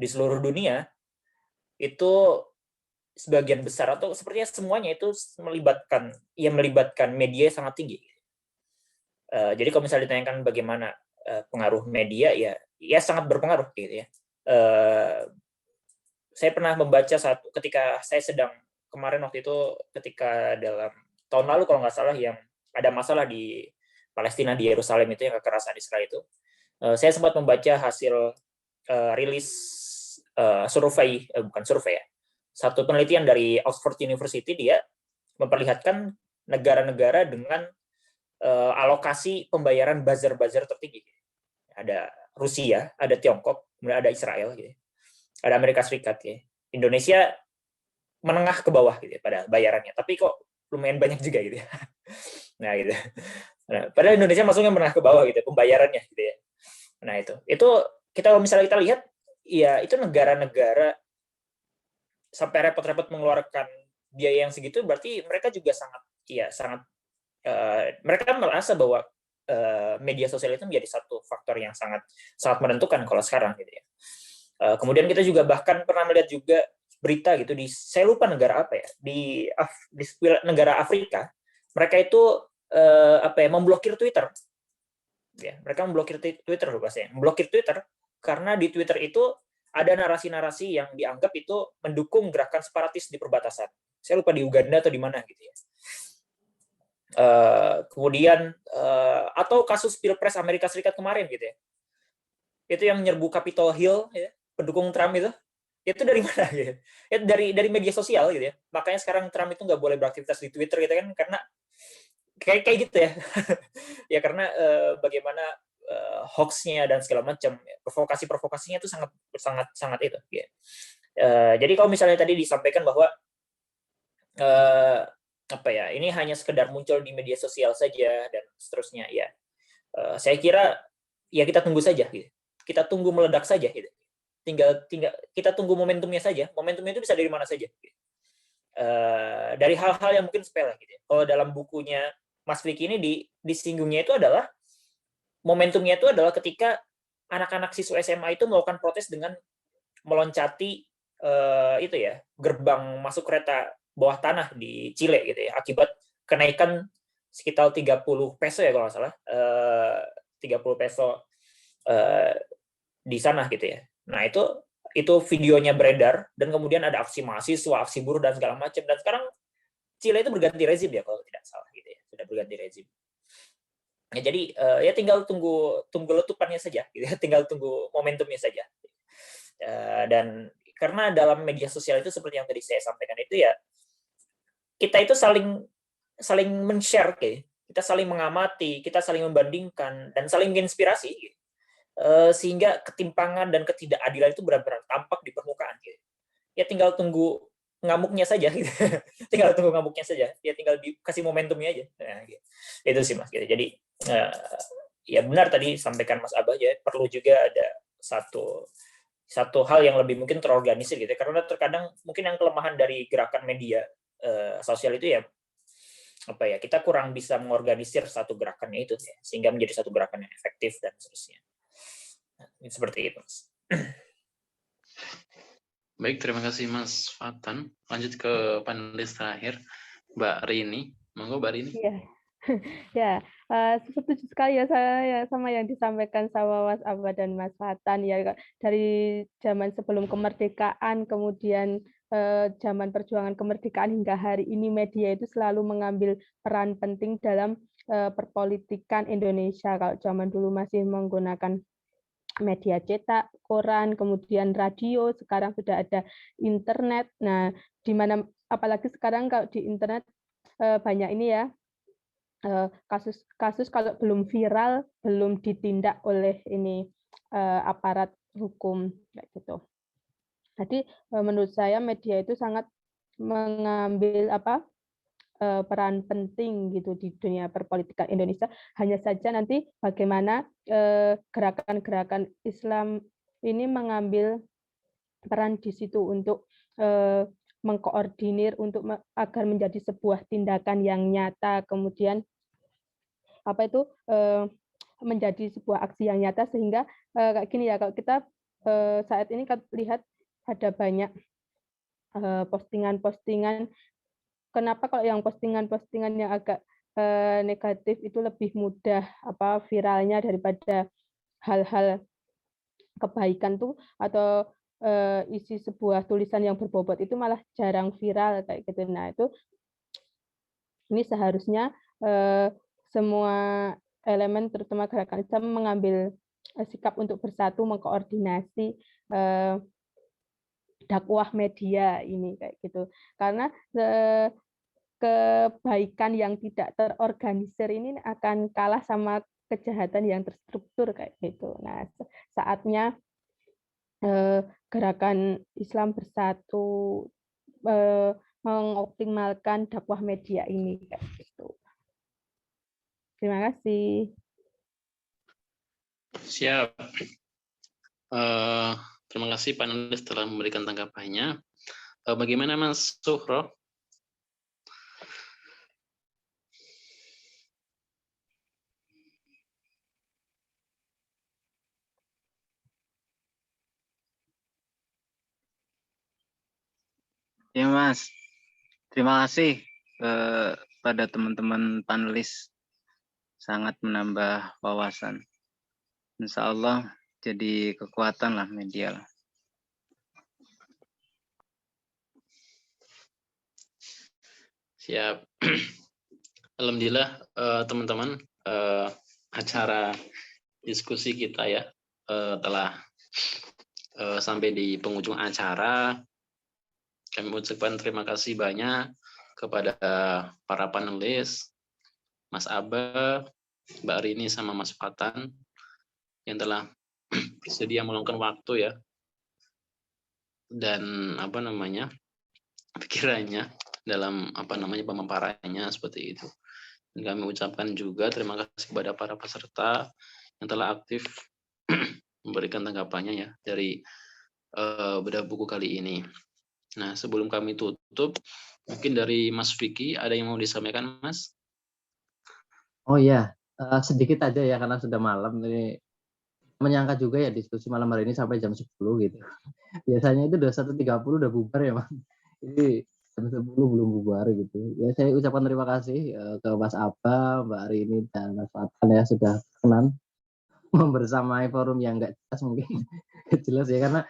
Di seluruh dunia itu sebagian besar atau sepertinya semuanya itu melibatkan media sangat tinggi. Jadi kalau misalnya ditanyakan bagaimana pengaruh media, ya sangat berpengaruh gitu ya. Saya pernah membaca ketika saya sedang kemarin waktu itu ketika dalam tahun lalu kalau nggak salah yang ada masalah di Palestina di Yerusalem itu yang kekerasan Israel itu, saya sempat membaca hasil rilis bukan survei ya, satu penelitian dari Oxford University. Dia memperlihatkan negara-negara dengan alokasi pembayaran buzzer tertinggi. Ada Rusia, ada Tiongkok, kemudian ada Israel, gitu. Ada Amerika Serikat. Gitu. Indonesia menengah ke bawah gitu ya, pada bayarannya, tapi kok lumayan banyak juga gitu ya. Nah gitu. Nah, padahal Indonesia masuknya menengah ke bawah gitu pembayarannya gitu ya. Nah itu kalau misalnya kita lihat, ya itu negara-negara sampai repot-repot mengeluarkan biaya yang segitu, berarti mereka juga sangat mereka merasa bahwa media sosial itu menjadi satu faktor yang sangat menentukan kalau sekarang gitu ya. Kemudian kita juga bahkan pernah melihat juga berita gitu saya lupa negara apa ya, di negara Afrika, mereka itu memblokir Twitter. Ya, mereka memblokir Twitter memblokir Twitter karena di Twitter itu ada narasi-narasi yang dianggap itu mendukung gerakan separatis di perbatasan. Saya lupa di Uganda atau di mana gitu ya. Kemudian atau kasus Pilpres Amerika Serikat kemarin gitu ya. Itu yang nyerbu Capitol Hill ya, pendukung Trump itu dari mana gitu? Itu dari media sosial gitu ya. Makanya sekarang Trump itu nggak boleh beraktivitas di Twitter gitu kan, karena kayak gitu ya. Ya karena bagaimana hoax-nya dan segala macam, provokasinya itu sangat itu ya. Jadi kalau misalnya tadi disampaikan bahwa ini hanya sekedar muncul di media sosial saja dan seterusnya, ya saya kira ya kita tunggu saja gitu. Kita tunggu meledak saja gitu. Tinggal kita tunggu momentumnya saja. Momentumnya itu bisa dari mana saja. Dari hal-hal yang mungkin sepele gitu. Kalau dalam bukunya Mas Vicky ini disinggungnya itu adalah momentumnya itu adalah ketika anak-anak siswa SMA itu melakukan protes dengan meloncati gerbang masuk kereta bawah tanah di Chile gitu ya, akibat kenaikan sekitar 30 peso ya kalau nggak salah, 30 peso di sana gitu ya. Nah itu videonya beredar dan kemudian ada aksi mahasiswa, aksi buruh dan segala macam, dan sekarang Chile itu berganti rezim ya kalau tidak salah gitu ya, sudah berganti rezim. Ya, jadi ya tinggal tunggu letupannya saja gitu ya, tinggal tunggu momentumnya saja. Dan karena dalam media sosial itu seperti yang tadi saya sampaikan itu ya, kita itu saling men-share gitu. Kita saling mengamati, kita saling membandingkan dan saling menginspirasi gitu. Sehingga ketimpangan dan ketidakadilan itu benar-benar tampak di permukaan gitu. Ya tinggal tunggu ngamuknya saja gitu. Tinggal tunggu ngamuknya saja, ya tinggal dikasih momentumnya aja. Nah, gitu. Itu sih Mas gitu. Jadi ya benar tadi sampaikan Mas Abah ya, perlu juga ada satu hal yang lebih mungkin terorganisir gitu, karena terkadang mungkin yang kelemahan dari gerakan media sosial itu ya kita kurang bisa mengorganisir satu gerakannya itu ya, sehingga menjadi satu gerakan yang efektif dan seterusnya. Seperti itu, Mas. Baik, terima kasih Mas Fatan. Lanjut ke panelis terakhir, Mbak Rini. Monggo Mbak Rini. Iya. Ya, setuju sekali ya saya sama yang disampaikan sama Mas Abah dan Mas Fatan ya, dari zaman sebelum kemerdekaan, kemudian zaman perjuangan kemerdekaan hingga hari ini media itu selalu mengambil peran penting dalam perpolitikan Indonesia. Kalau zaman dulu masih menggunakan media cetak, koran, kemudian radio, sekarang sudah ada internet. Nah, di mana apalagi sekarang kalau di internet banyak ini ya, kasus-kasus kalau belum viral, belum ditindak oleh ini aparat hukum kayak gitu. Jadi menurut saya media itu sangat mengambil peran penting gitu di dunia perpolitikan Indonesia. Hanya saja nanti bagaimana gerakan-gerakan Islam ini mengambil peran di situ untuk mengkoordinir untuk agar menjadi sebuah tindakan yang nyata, kemudian menjadi sebuah aksi yang nyata, sehingga kayak gini ya, kalau kita saat ini lihat ada banyak postingan-postingan. Kenapa kalau yang postingan-postingan yang agak negatif itu lebih mudah viralnya daripada hal-hal kebaikan tuh, atau isi sebuah tulisan yang berbobot itu malah jarang viral kayak gitu. Nah, itu ini seharusnya semua elemen terutama gerakan Islam mengambil sikap untuk bersatu mengkoordinasi dakwah media ini kayak gitu. Karena kebaikan yang tidak terorganisir ini akan kalah sama kejahatan yang terstruktur kayak gitu. Nah, saatnya gerakan Islam bersatu mengoptimalkan dakwah media ini kayak gitu. Terima kasih. Siap. Terima kasih panelis telah memberikan tanggapannya. Bagaimana Mas Suhro? Ya Mas, terima kasih pada teman-teman panelis, sangat menambah wawasan. Insya Allah jadi kekuatan lah media lah. Siap. Alhamdulillah teman-teman, acara diskusi kita ya telah sampai di penghujung acara. Kami ucapkan terima kasih banyak kepada para panelis, Mas Aba, Mbak Rini, sama Mas Fatan yang telah bersedia meluangkan waktu ya, dan pikirannya dalam pemaparannya seperti itu. Dan kami ucapkan juga terima kasih kepada para peserta yang telah aktif memberikan tanggapannya ya dari bedah buku kali ini. Nah, sebelum kami tutup, mungkin dari Mas Vicky ada yang mau disampaikan, Mas? Oh iya, sedikit aja ya karena sudah malam. Ini menyangka juga ya diskusi malam hari ini sampai jam 10 gitu. Biasanya itu udah 1.30 udah bubar ya, Mas. Ini jam 10 belum bubar gitu. Ya saya ucapkan terima kasih ke Mas Aba, Mbak Rini, dan Mas Fatan ya sudah berkenan membersamai forum yang nggak jelas mungkin. Jelas ya, karena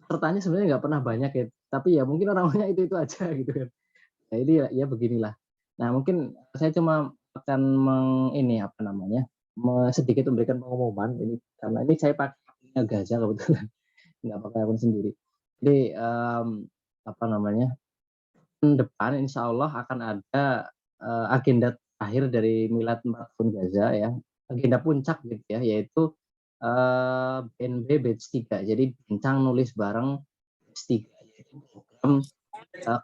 pertanyaan sebenarnya nggak pernah banyak ya, tapi ya mungkin orang-orangnya itu aja gitu kan. Nah ini ya beginilah. Nah mungkin saya cuma akan sedikit memberikan pengumuman ini, karena ini saya pakai Gaza kebetulan, nggak pakai akun sendiri. Jadi depan insya Allah akan ada agenda akhir dari Milad 4 tahun Gaza ya, agenda puncak gitu ya, yaitu BNB Batch 3. Jadi bincang nulis bareng Batch 3, program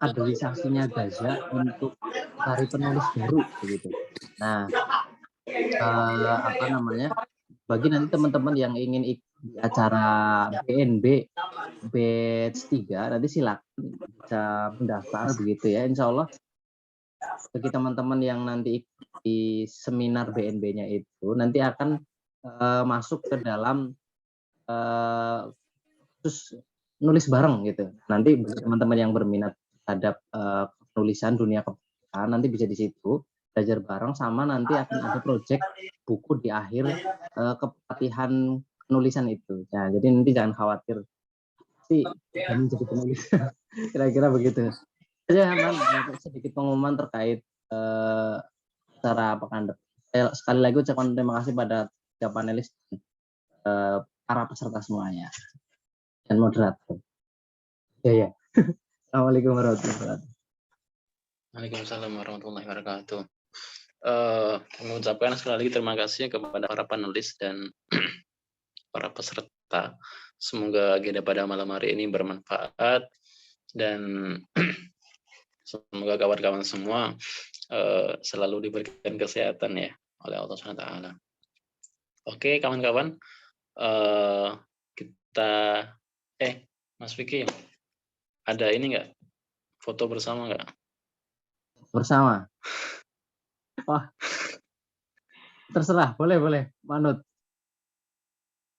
kaderisasinya Gaza untuk cari penulis baru begitu. Nah, bagi nanti teman-teman yang ingin ikut di acara BNB Batch 3 nanti silakan bisa mendaftar begitu ya. Insya Allah bagi teman-teman yang nanti ikut di seminar BNB-nya itu nanti akan masuk ke dalam terus nulis bareng gitu. Nanti teman-teman yang berminat terhadap penulisan dunia kebangsaan nanti bisa di situ belajar bareng, sama nanti akan ada proyek buku di akhir kepelatihan penulisan itu. Nah, jadi nanti jangan khawatir pasti kami jadi penulis. Kira-kira begitu. Ya, sedikit pengumuman terkait acara pekan depan. Sekali lagi ucapkan terima kasih pada tiga panelis, para peserta semuanya, dan moderator. Ya. Assalamualaikum warahmatullahi wabarakatuh. Waalaikumsalam warahmatullahi wabarakatuh. Kami ucapkan sekali lagi terima kasih kepada para panelis dan para peserta. Semoga agenda pada malam hari ini bermanfaat dan semoga kawan-kawan semua selalu diberikan kesehatan ya oleh Allah SWT. Oke kawan-kawan, kita Mas Vicky, ada ini nggak foto bersama nggak? Bersama. Wah, terserah, boleh, manut.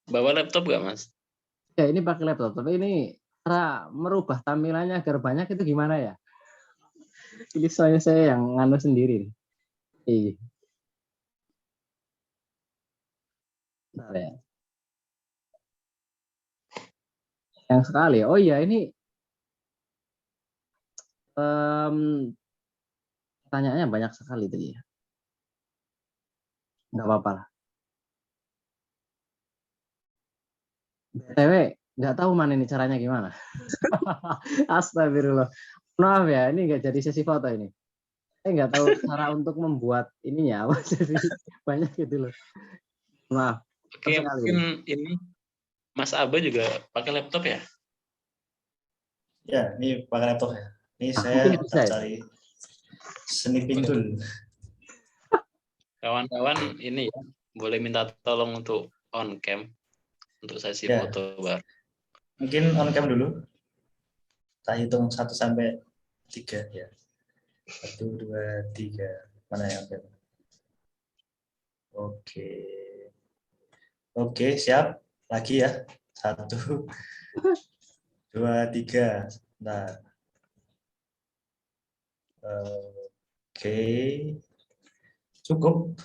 Bawa laptop nggak Mas? Ya ini pakai laptop, tapi ini cara merubah tampilannya agar banyak itu gimana ya? Ini saya yang nganu sendiri. Iya. Bentar ya. Yang sekali. Oh iya ini pertanyaannya banyak sekali tadi ya. Nggak apa-apa lah. BTW nggak tahu mana ini caranya gimana. Astagfirullah. Maaf ya, ini nggak jadi sesi foto ini. Saya nggak tahu cara untuk membuat ininya apa, jadi banyak gitu loh. Maaf. Oke, mungkin ini Mas Abe juga pakai laptop ya? Ya, ini pakai laptop ya. Ini Mungkin saya bisa ya? cari snipping tool. Kawan-kawan ini ya, boleh minta tolong untuk on cam untuk sesi Ya. foto baru. Mungkin on cam dulu. Kita hitung 1 sampai 3 ya. 1, 2, 3. Mana yang on? Oke, siap. Lagi ya. 1, 2, 3. Nah. Oke. Cukup.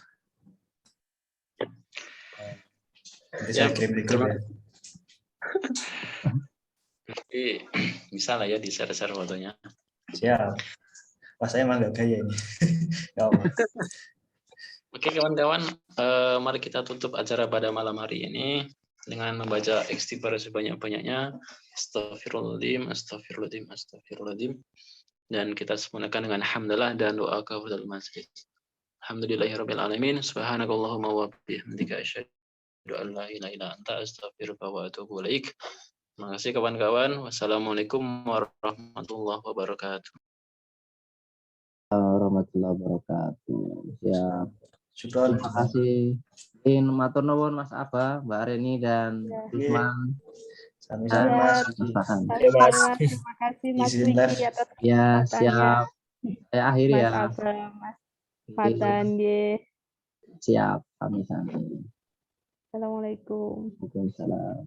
Nanti saya kirim di grup ya. Jadi bisa lah ya di share-share fotonya. Siap. Mas saya emang nggak gaya ini. Oke kawan-kawan, mari kita tutup acara pada malam hari ini dengan membaca istighfar sebanyak-banyaknya. Astagfirullahaladzim, astagfirullahaladzim, astagfirullahaladzim. Dan kita sempurnakan dengan hamdalah dan doa kafaratul masjid. Alhamdulillahirabbil alamin. Subhanakallahumma wa bihamdika asyhadu an la ilaha illa anta astaghfiruka wa atubu ilaik. Terima kasih kawan-kawan. Wassalamualaikum warahmatullahi wabarakatuh. Warahmatullahi wabarakatuh. Ya. Syukron. Terima kasih. Matur nuwun Mas Aba, Mbak Reni dan Usman. Sama-sama. Terima kasih Mas Vicky atas ya, kesempatannya. siap. Saya akhiri Mas ya. Aba, Mas Fatan, Siap, kami sampai. Assalamualaikum. Waalaikumsalam.